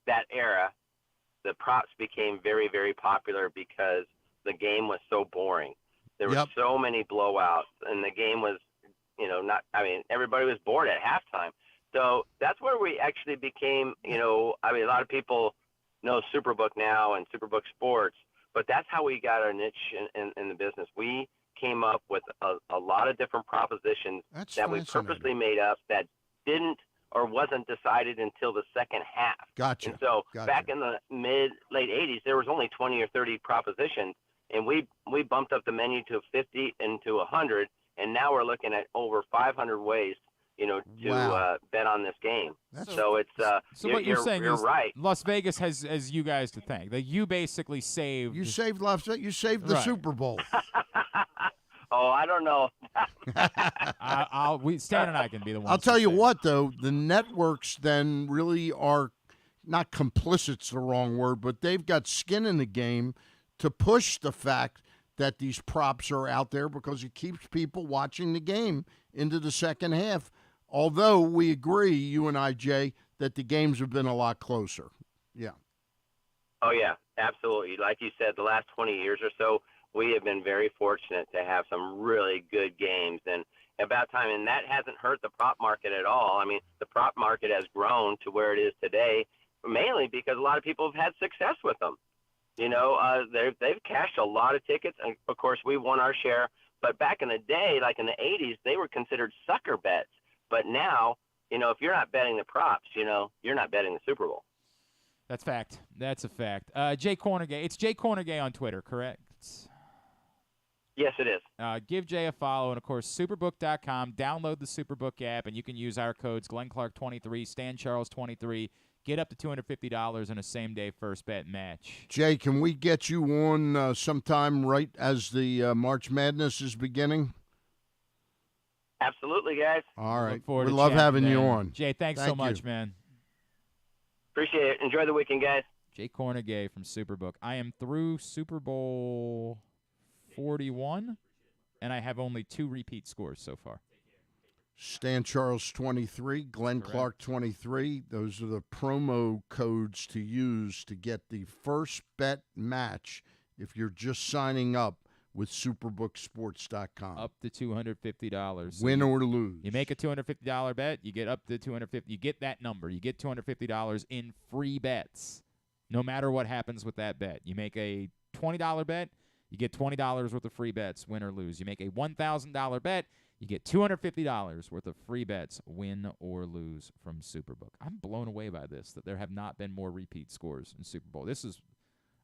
that era, the props became very, very popular because the game was so boring. There were so many blowouts, and the game was, everybody was bored at halftime. So that's where we actually became, a lot of people know SuperBook now and SuperBook Sports, but that's how we got our niche in the business. We came up with a lot of different propositions that we purposely made up that didn't or wasn't decided until the second half. Gotcha. And so back in the late 80s, there was only 20 or 30 propositions, and we bumped up the menu to 50 and to 100, and now we're looking at over 500 ways to bet on this game. So it's so what you're saying is right. Las Vegas has you guys to thank. That you basically saved. You saved Las Vegas. You saved the Super Bowl. Oh, I don't know. Stan and I can be the ones. I'll tell you what, though, the networks then really are not complicit's the wrong word, but they've got skin in the game to push the fact that these props are out there because it keeps people watching the game into the second half. Although we agree, you and I, Jay, that the games have been a lot closer. Yeah. Oh, yeah, absolutely. Like you said, the last 20 years or so, we have been very fortunate to have some really good games. And about time, and that hasn't hurt the prop market at all. I mean, the prop market has grown to where it is today, mainly because a lot of people have had success with them. They've cashed a lot of tickets, and, of course, we won our share. But back in the day, like in the 80s, they were considered sucker bets. But now, if you're not betting the props, you're not betting the Super Bowl. That's fact. That's a fact. Jay Kornegay. It's Jay Kornegay on Twitter, correct? Yes, it is. Give Jay a follow, and, of course, superbook.com. Download the SuperBook app, and you can use our codes, GlennClark23, StanCharles23. Get up to $250 in a same-day first bet match. Jay, can we get you on sometime right as the March Madness is beginning? Absolutely, guys. All right. We love having you on. Jay, thanks so much, man. Appreciate it. Enjoy the weekend, guys. Jay Kornegay from SuperBook. I am through Super Bowl 41, and I have only 2 repeat scores so far. Stan Charles 23, Glenn Clark 23. Those are the promo codes to use to get the first bet match if you're just signing up with SuperBookSports.com. Up to $250. So win or lose. You make a $250 bet, you get up to $250. You get that number. You get $250 in free bets, no matter what happens with that bet. You make a $20 bet, you get $20 worth of free bets, win or lose. You make a $1,000 bet, you get $250 worth of free bets, win or lose from SuperBook. I'm blown away by this, that there have not been more repeat scores in Super Bowl.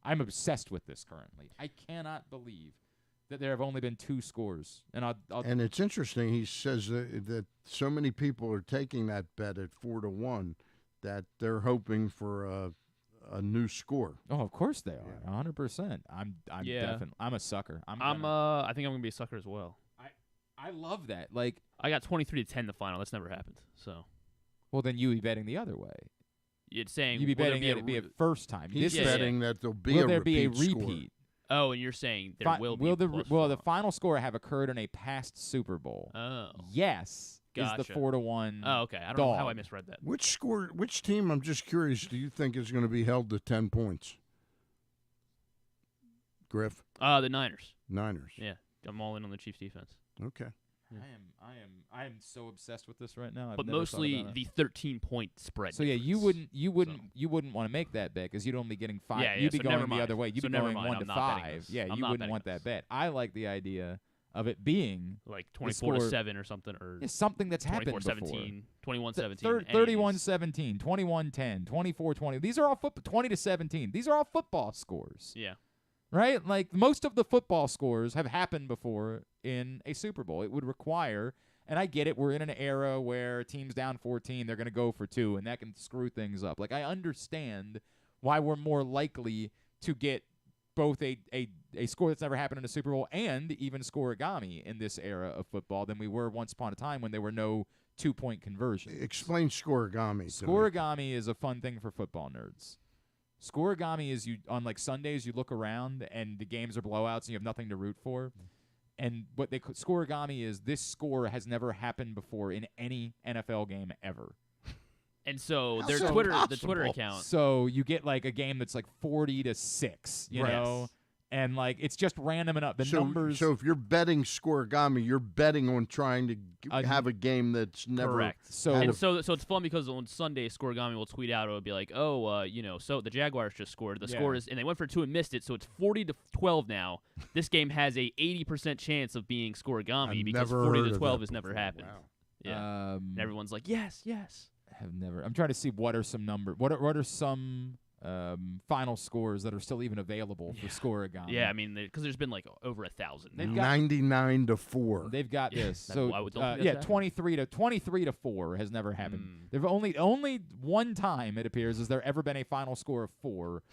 I'm obsessed with this currently. I cannot believe that there have only been 2 scores. And it's interesting. He says that so many people are taking that bet at 4-1 that they're hoping for a new score. Oh, of course they are. 100%. I'm definitely. I'm a sucker. I think I'm gonna be a sucker as well. I love that. Like, I got 23-10 the final. That's never happened. So. Well, then you would be betting the other way. It's saying you'd be betting it'd be a first time. He's betting that there'll be will a there repeat be a repeat? Score. Oh, and you're saying there will be. Will the final score have occurred in a past Super Bowl? Oh. Yes. Gotcha. Is the 4-1? Oh, okay. I don't know how I misread that. Which team, I'm just curious, do you think is going to be held to 10 points? Griff? The Niners. Niners. Yeah. I'm all in on the Chiefs defense. Okay. Yeah. I am so obsessed with this right now. But mostly the 13-point spread. So difference. you wouldn't want to make that bet because you'd only getting 5. Yeah, you'd be so going never the mind. other way. You'd So be never going mind. 1 I'm to not 5. betting this. Yeah, I'm you not wouldn't betting want this. that bet. I like the idea of it being like 24-7 or something, or something that's happened before. 24-17, 21-17, 31-17, 21-10, 24-20. These are all 20-17. These are all football scores. Yeah. Right? Like, most of the football scores have happened before in a Super Bowl. It would require, and I get it, we're in an era where teams down 14, they're going to go for 2, and that can screw things up. Like, I understand why we're more likely to get both a score that's never happened in a Super Bowl and even scoregami in this era of football than we were once upon a time when there were no 2-point conversions. Explain scoregami. Scoregami is a fun thing for football nerds. Scoregami is you on like Sundays you look around and the games are blowouts and you have nothing to root for. And what they Scoregami is this score has never happened before in any NFL game ever. And so How's their so Twitter, the possible? Twitter account. So you get like a game that's like 40-6, you know, and like it's just random enough. The numbers. So if you're betting Scoregami, you're betting on trying to have a game that's never Correct. So so it's fun because on Sunday, Scoregami will tweet out. It'll be like, so the Jaguars just scored. The score is, and they went for 2 and missed it. So it's 40-12 now. This game has a 80% chance of being Scoregami because 40-12 has never happened. Wow. Yeah. And everyone's like, yes. Have never. I'm trying to see what are some numbers. What are some final scores that are still even available for Scoregami? Yeah, I mean, because there's been like over 1,000. 99-4. They've got this. So 23 to 4 has never happened. There've only one time it appears has there ever been a final score of 4.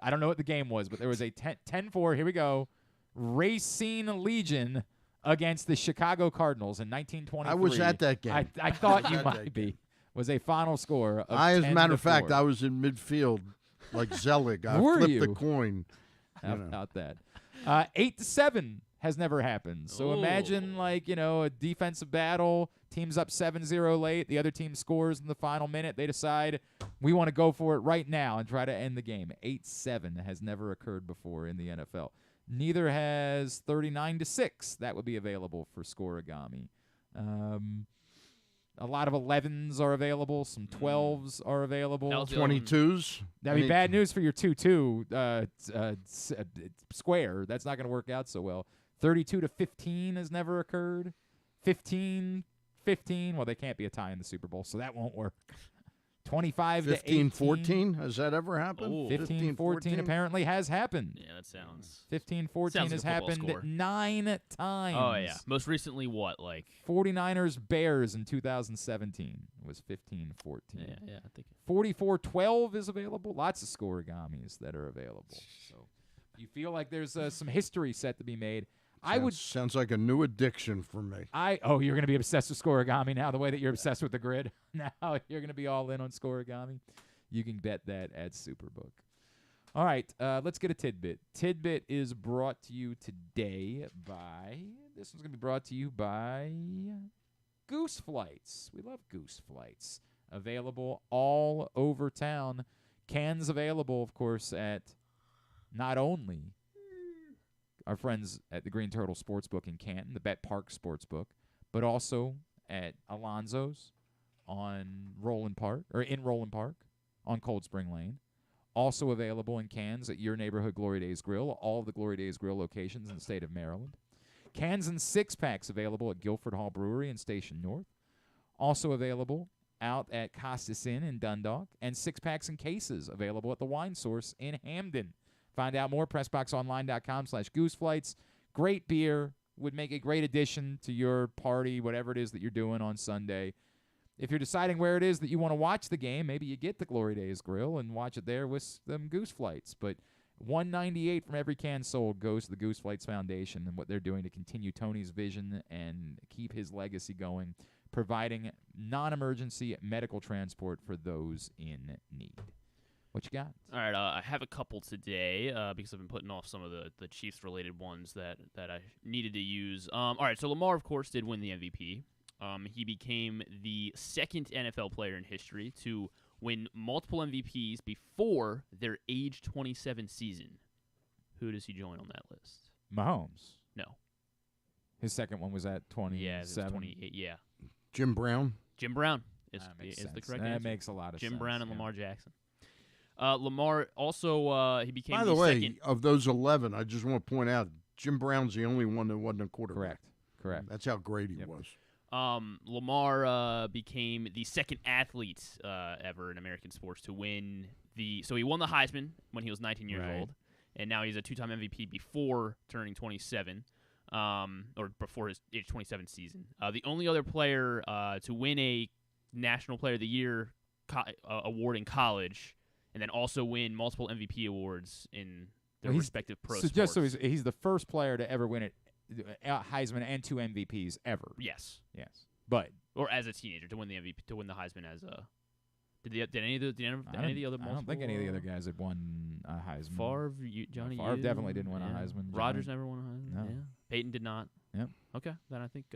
I don't know what the game was, but there was a 10-4. Here we go. Racine Legion against the Chicago Cardinals in 1923. I was at that game. I thought you might be. Was a final score of as a matter of 10-4. fact, I was in midfield like Zelig. I Were flipped you? the coin. How about that? 8-7 has never happened. So imagine a defensive battle. Team's up 7-0 late. The other team scores in the final minute. They decide we want to go for it right now and try to end the game. 8-7 has never occurred before in the NFL. Neither has 39-6. That would be available for Scoregami. A lot of 11s are available. Some 12s are available. 22s. That'd be bad news for your 2-2 square. That's not going to work out so well. 32-15 has never occurred. 15. Well, they can't be a tie in the Super Bowl, so that won't work. 25-18. 15-14. Has that ever happened? 15-14 apparently has happened. Yeah, that sounds. 15-14 has happened 9 times. Oh yeah. Most recently, what 49ers Bears in 2017 was 15-14. Yeah, I think 44-12 is available. Lots of Scoregamis that are available. So you feel like there's some history set to be made. Sounds like a new addiction for me. You're going to be obsessed with Scoregami now, the way that you're obsessed with the grid. Now you're going to be all in on Scoregami. You can bet that at SuperBook. All right, let's get a tidbit. Tidbit is brought to you today by, this one's going to be brought to you by Goose Flights. We love Goose Flights. Available all over town. Cans available, of course, at not only our friends at the Green Turtle Sportsbook in Canton, the Bet Park Sportsbook, but also at Alonzo's in Roland Park on Cold Spring Lane. Also available in cans at your neighborhood Glory Days Grill, all of the Glory Days Grill locations in the state of Maryland. Cans and 6-packs available at Guilford Hall Brewery in Station North. Also available out at Costas Inn in Dundalk, and 6-packs and cases available at the Wine Source in Hamden. Find out more, PressBoxOnline.com/GooseFlights. Great beer. Would make a great addition to your party, whatever it is that you're doing on Sunday. If you're deciding where it is that you want to watch the game, maybe you get the Glory Days Grill and watch it there with them Goose Flights. But $1.98 from every can sold goes to the Goose Flights Foundation and what they're doing to continue Tony's vision and keep his legacy going, providing non-emergency medical transport for those in need. What you got? All right, I have a couple today because I've been putting off some of the Chiefs-related ones that I needed to use. All right, so Lamar, of course, did win the MVP. He became the second NFL player in history to win multiple MVPs before their age 27 season. Who does he join on that list? Mahomes. No. His second one was at 27. Yeah, it was 28. Yeah. Jim Brown. Jim Brown is sense. the correct that answer. makes a lot of sense. Jim Brown and Lamar Jackson. Lamar also he became By the way, second. of those 11, I just want to point out Jim Brown's the only one that wasn't a quarterback. Correct. That's how great he was. Lamar became the second athlete ever in American sports to win so he won the Heisman when he was 19 years old, and now he's a 2-time MVP before turning 27, or before his age 27 season. The only other player to win a National Player of the Year award in college, and then also win multiple MVP awards in their respective pro sports. Just so he's the first player to ever win it, Heisman and 2 MVPs ever. Yes. But or as a teenager to win the MVP, to win the Heisman as a Did any of the other? I don't think any of the other guys had won a Heisman. Favre, Johnny. Favre definitely didn't win a Heisman. Rodgers never won a Heisman. No. Yeah. Peyton did not. Yep. Okay, then I think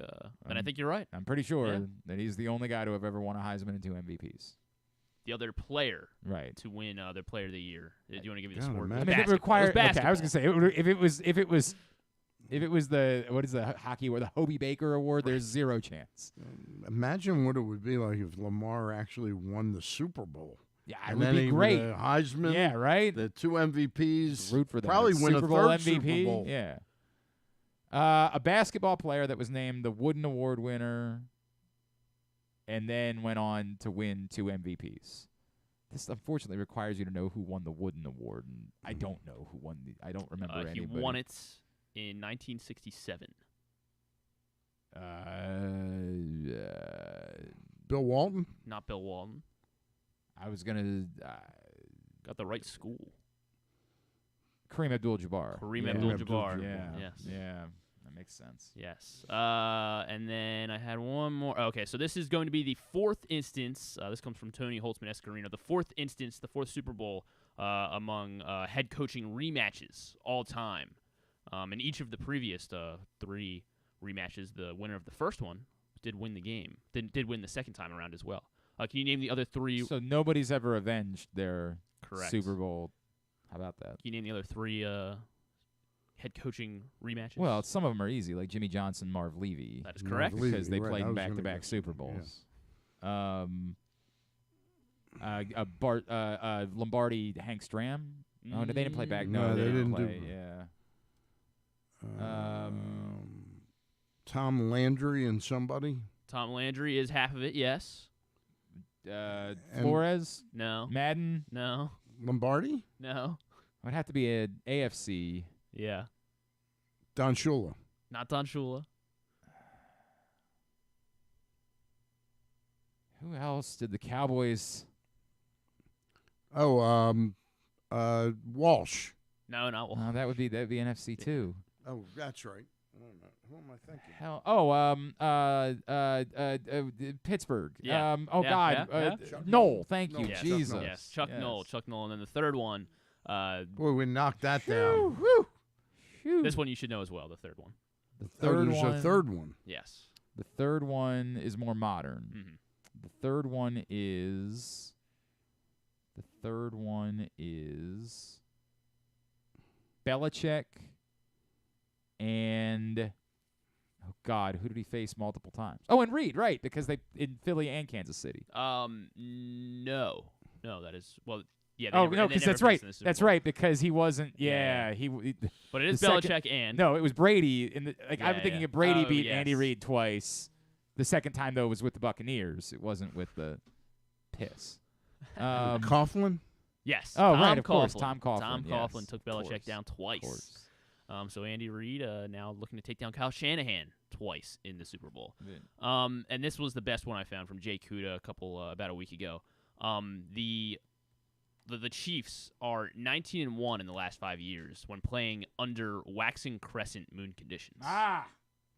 you're right. I'm pretty sure that he's the only guy to have ever won a Heisman and 2 MVPs. The other player, right, to win their Player of the Year. Do you want to give you the sport? I mean, it required. Okay, I was gonna say if it was the what is the hockey or the Hobie Baker Award, there's zero chance. Imagine what it would be like if Lamar actually won the Super Bowl. Yeah, and it would then be great. The Heisman, yeah, right. The 2 MVPs, root for them. Probably win Super a Bowl third MVP. Super Bowl. Yeah. A basketball player that was named the Wooden Award winner, and then went on to win 2 MVPs. This unfortunately requires you to know who won the Wooden Award, and I don't know who won the. I don't remember anybody. He won it in 1967. Bill Walton? Not Bill Walton. I was gonna got the right school. Kareem Abdul-Jabbar. Kareem Abdul-Jabbar. Yeah. Yes. Yeah. That makes sense. Yes. And then I had one more. Okay, so this is going to be the 4th instance. This comes from Tony Holtzman Escarino. The 4th instance, the 4th Super Bowl among head coaching rematches all time. In each of the previous 3 rematches, the winner of the first one did win the game. Did win the second time around as well. Can you name the other 3? So nobody's ever avenged their Correct. Super Bowl. How about that? Can you name the other 3 head coaching rematches? Well, some of them are easy, like Jimmy Johnson, Marv Levy. That is correct. Because they played back-to-back Super Bowls. Yeah. Lombardi, Hank Stram. Oh, no, they didn't play back. No, they didn't play. Yeah. Tom Landry and somebody. Tom Landry is half of it. Yes. Flores. No. Madden. No. Lombardi. No. It would have to be an AFC. Yeah. Don Shula. Not Don Shula. Who else did the Cowboys? Oh, Walsh. No, not Walsh. No, that'd be NFC too. Oh, that's right. Who am I thinking? Hell, Pittsburgh. Yeah. God. Noel. Thank you. Yes. Jesus. Yes. Chuck Noll. And then the third one. Boy, we knocked that down. This one you should know as well. The third one. The third there's one. a third one. Yes. The third one is more modern. Mm-hmm. The third one is Belichick and oh God, who did he face multiple times? Oh, and Reed, right? Because they in Philly and Kansas City. No, that is yeah. Oh no, because that's right. That's right because he wasn't. Yeah, he. But it is Belichick and no, it was Brady. I'm thinking of Brady beat Andy Reid twice. The second time though was with the Buccaneers. It wasn't with the Piss. Coughlin. Yes. Oh, Tom right, of Coughlin. course. Tom Coughlin. Tom yes, Coughlin took Belichick down twice. So Andy Reid now looking to take down Kyle Shanahan twice in the Super Bowl. Yeah. And this was the best one I found from Jay Kuda about a week ago. The Chiefs are 19-1 in the last 5 years when playing under waxing crescent moon conditions.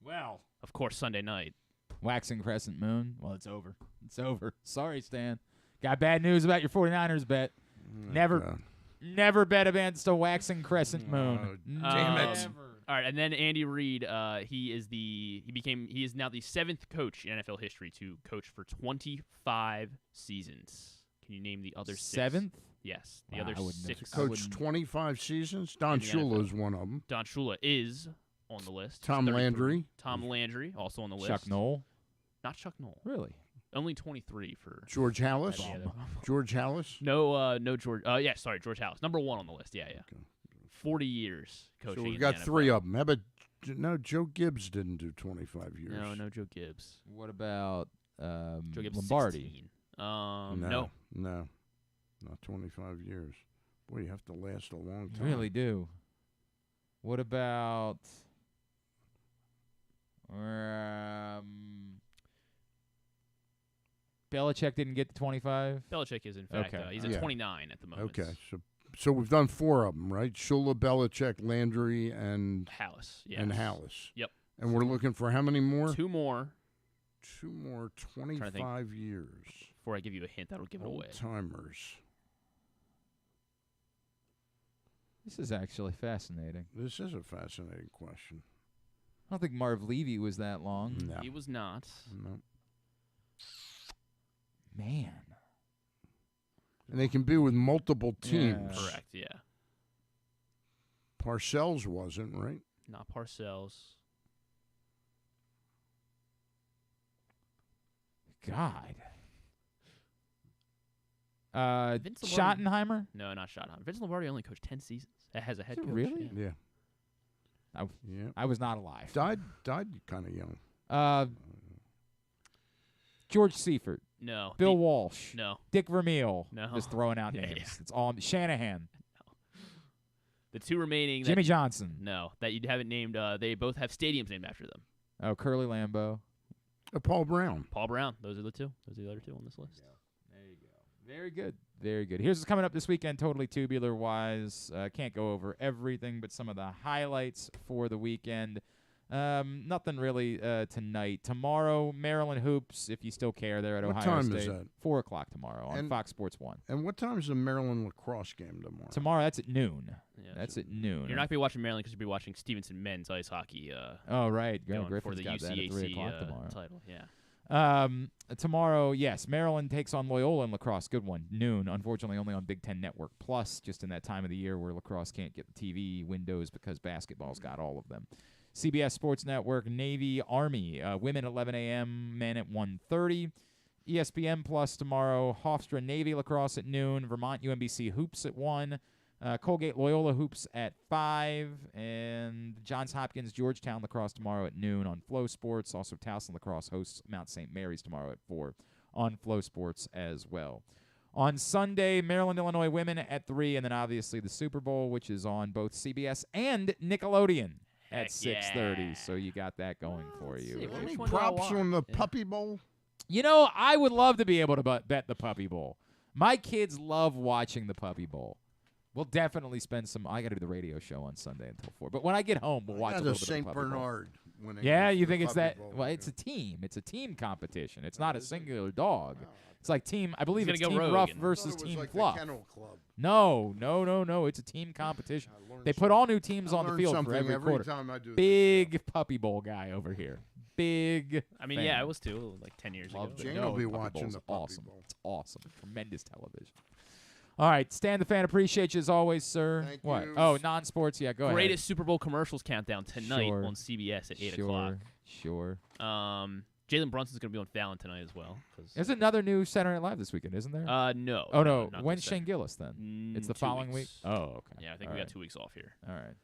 Well. Of course, Sunday night. Waxing crescent moon. Well, it's over. It's over. Sorry, Stan. Got bad news about your 49ers bet. Never bet against a waxing crescent moon. Damn it. All right, and then Andy Reid, he is now the 7th coach in NFL history to coach for 25 seasons. Can you name the other 6? 7th? Yes, the other 6. Coached 25 seasons. Don Shula is one of them. Don Shula is on the list. Tom Landry. Tom Landry also on the list. Chuck Noll. Not Chuck Noll. Really? Only 23 for George Hallis. George Hallis. No George. Sorry, George Hallis. Number 1 on the list. Yeah. Okay. 40 years coaching. So we've got 3 of them. How about Joe Gibbs didn't do 25 years. No Joe Gibbs. What about Joe Gibbs Lombardi? 16. No, not 25 years. Boy, you have to last a long time. You really do. What about Belichick didn't get to 25? Belichick is, in fact, he's at 29 at the moment. Okay, so we've done 4 of them, right? Shula, Belichick, Landry, and Hallis. Yes. And Hallis. Yep. And we're looking for how many more? 2 more. 2 more, 25 years. before I give you a hint that'll give it away. Old-timers. This is actually fascinating. This is a fascinating question. I don't think Marv Levy was that long. No. He was not. No. Man. And they can be with multiple teams. Yeah. Correct, yeah. Parcells wasn't, right? Not Parcells. God. Vince Lombardi- Schottenheimer? No, not Schottenheimer. Vince Lombardi only coached 10 seasons. It has a head Is it coach. really? Yeah. Yeah. I was not alive. Died kind of young. George Seifert. No. Bill Walsh. No. Dick Vermeil. No. Just throwing out Yeah, names. yeah. It's all Shanahan. The two remaining. Jimmy Johnson. No, that you haven't named. They both have stadiums named after them. Oh, Curly Lambeau. Paul Brown. Paul Brown. Those are the two. Those are the other two on this list. There you go. Very good. Very good. Here's what's coming up this weekend, totally tubular-wise. Can't go over everything, but some of the highlights for the weekend. Nothing really tonight. Tomorrow, Maryland Hoops, if you still care, they're at What Ohio time State. is that? 4 o'clock tomorrow on And- Fox Sports 1. And what time is the Maryland lacrosse game tomorrow? Tomorrow, that's at noon. Yeah, That's at noon. You're not gonna be watching Maryland because you'll be watching Stevenson men's ice hockey. Oh, right. Gunnar going for Griffin's the got that at 3 UCAC o'clock tomorrow. title. Yeah. Tomorrow, yes, Maryland takes on Loyola in lacrosse. Good one. Noon. Unfortunately, only on Big Ten Network Plus, just in that time of the year where lacrosse can't get the TV windows because basketball's got all of them. CBS Sports Network, Navy, Army. Women 11 a.m., men at 1:30. ESPN Plus tomorrow, Hofstra Navy lacrosse at noon. Vermont UMBC hoops at 1. Colgate Loyola hoops at 5, and Johns Hopkins Georgetown lacrosse tomorrow at noon on Flow Sports. Also, Towson lacrosse hosts Mount St. Mary's tomorrow at 4 on Flow Sports as well. On Sunday, Maryland Illinois women at 3, and then obviously the Super Bowl, which is on both CBS and Nickelodeon at 6:30. yeah. So you got that going for you. see, if which you- Any one do I props want? on the Yeah. Puppy Bowl? You know, I would love to be able to bet the Puppy Bowl. My kids love watching the Puppy Bowl. We'll definitely spend some. I got to do the radio show on Sunday until 4. But when I get home, we'll watch a Yeah, little the bit St. of Puppy Bowl. Bernard. When it Yeah, goes you to think the it's Puppy that? Bowl, Well, yeah. it's a team. It's a team competition. It's not a singular dog. It's like team. I believe He's it's gonna Team go rogue Rough and- versus I thought it was Team like Fluff. The Kennel Club. No. It's a team competition. They put all new teams on the field for every quarter. time I do Big Puppy Bowl guy over here. Big. I mean, fan. yeah, I was too, like 10 years ago. Love but- Jane no, will be Puppy watching Bowl's the Puppy awesome. Bowl. It's awesome. Tremendous television. All right, Stan the Fan, appreciate you as always, sir. Thank what? you. Oh, non-sports. Yeah, go Greatest Super Bowl commercials countdown tonight Sure. on CBS at 8 ahead. o'clock. Sure. Jalen Brunson's going to be on Fallon tonight as well. 'cause- There's another new Saturday Night Live this weekend, isn't there? No. Oh no. not When's this Shane Saturday. Gillis then? It's the 2 following weeks. week. Oh, okay. Yeah, I think All we right. got 2 weeks off here. All right.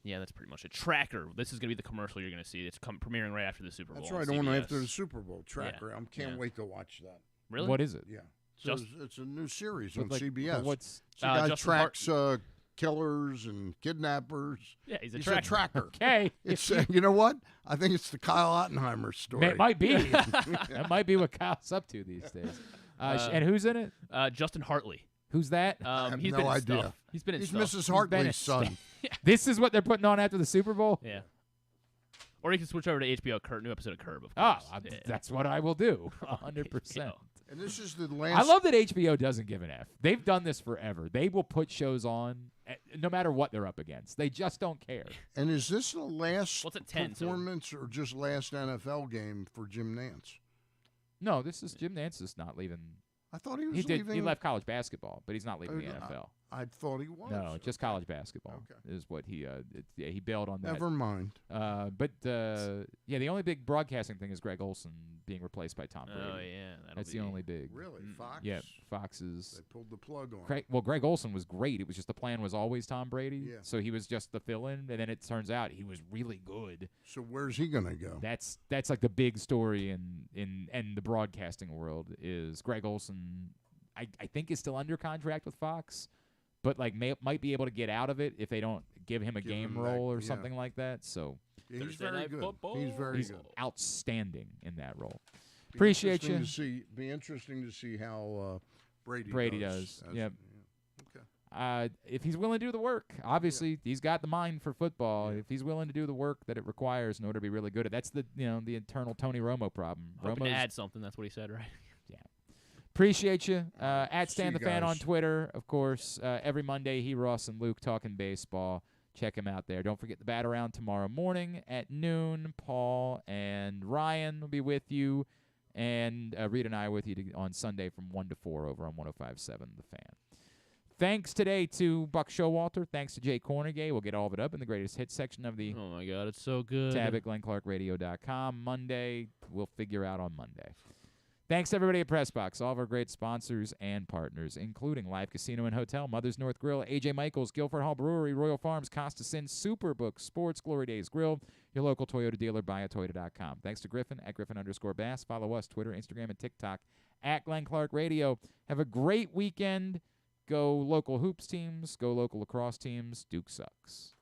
Yeah, that's pretty much it. Tracker. This is going to be the commercial you're going to see. It's premiering right after the Super Bowl. That's on right, on CBS. after the Super Bowl. Tracker. I can't Yeah. wait to watch that. Really? What is it? Yeah. So Just- it's a new series But on like, CBS. but what's So the guy Justin Hart- tracks killers and kidnappers. Yeah, he's a He's tracker. a tracker. okay? It's you know what? I think it's the Kyle Ottenheimer story. It might be. That might be what Kyle's up to these days. And who's in it? Justin Hartley. Who's that? I have He's no been in idea. stuff. He's been in He's stuff. Mrs. He's been Hartley's in son. This is what they're putting on after the Super Bowl? Yeah. Or you can switch over to HBO Curb, new episode of Curb, of Oh, course. Yeah. that's what I will do. 100%. And this is the last. I love that HBO doesn't give an F. They've done this forever. They will put shows on no matter what they're up against. They just don't care. And is this the last What's at 10, so- performance or just last NFL game for Jim Nance? No, this is Jim Nance is not leaving. I thought he was He leaving. He left college basketball, but he's not leaving the Oh, NFL. I thought he was. No, just college basketball is what he he bailed on that. Never mind. But the only big broadcasting thing is Greg Olson being replaced by Tom Brady. Oh, yeah. That's the only big. Really, Fox. Yeah, Fox is. They pulled the plug on. Greg Olson was great. It was just the plan was always Tom Brady. Yeah. So he was just the fill-in, and then it turns out he was really good. So where's he gonna go? That's like the big story in the broadcasting world is Greg Olson. I think is still under contract with Fox, but like might be able to get out of it if they don't give him a game him role or yeah. something like that. So He's Thursday very Night good. Football. He's very he's good. outstanding in that role. Be Appreciate interesting you. to see. Be interesting to see how Brady does. as- Yep. Okay. If he's willing to do the work, obviously he's got the mind for football. If he's willing to do the work that it requires in order to be really good at, that's the the internal Tony Romo problem. Hoping to Romo's add something. That's what he said, right? Appreciate you. At See Stan you the Fan guys. on Twitter, of course. Every Monday, he, Ross, and Luke talking baseball. Check him out there. Don't forget the Bat Around tomorrow morning at noon. Paul and Ryan will be with you, and Rita and I are with you on Sunday from 1 to 4 over on 105.7 The Fan. Thanks today to Buck Showalter. Thanks to Jay Kornegay. We'll get all of it up in the greatest hits section of the Oh, my God. It's so good. tab at glennclarkradio.com. Monday, we'll figure out on Monday. Thanks to everybody at PressBox, all of our great sponsors and partners, including Live Casino and Hotel, Mother's North Grill, A.J. Michaels, Guilford Hall Brewery, Royal Farms, Costa Sin, Superbook Sports, Glory Days Grill, your local Toyota dealer, buyatoyota.com. Thanks to Griffin at Griffin_Bass. Follow us, Twitter, Instagram, and TikTok at Glenn Clark Radio. Have a great weekend. Go local hoops teams. Go local lacrosse teams. Duke sucks.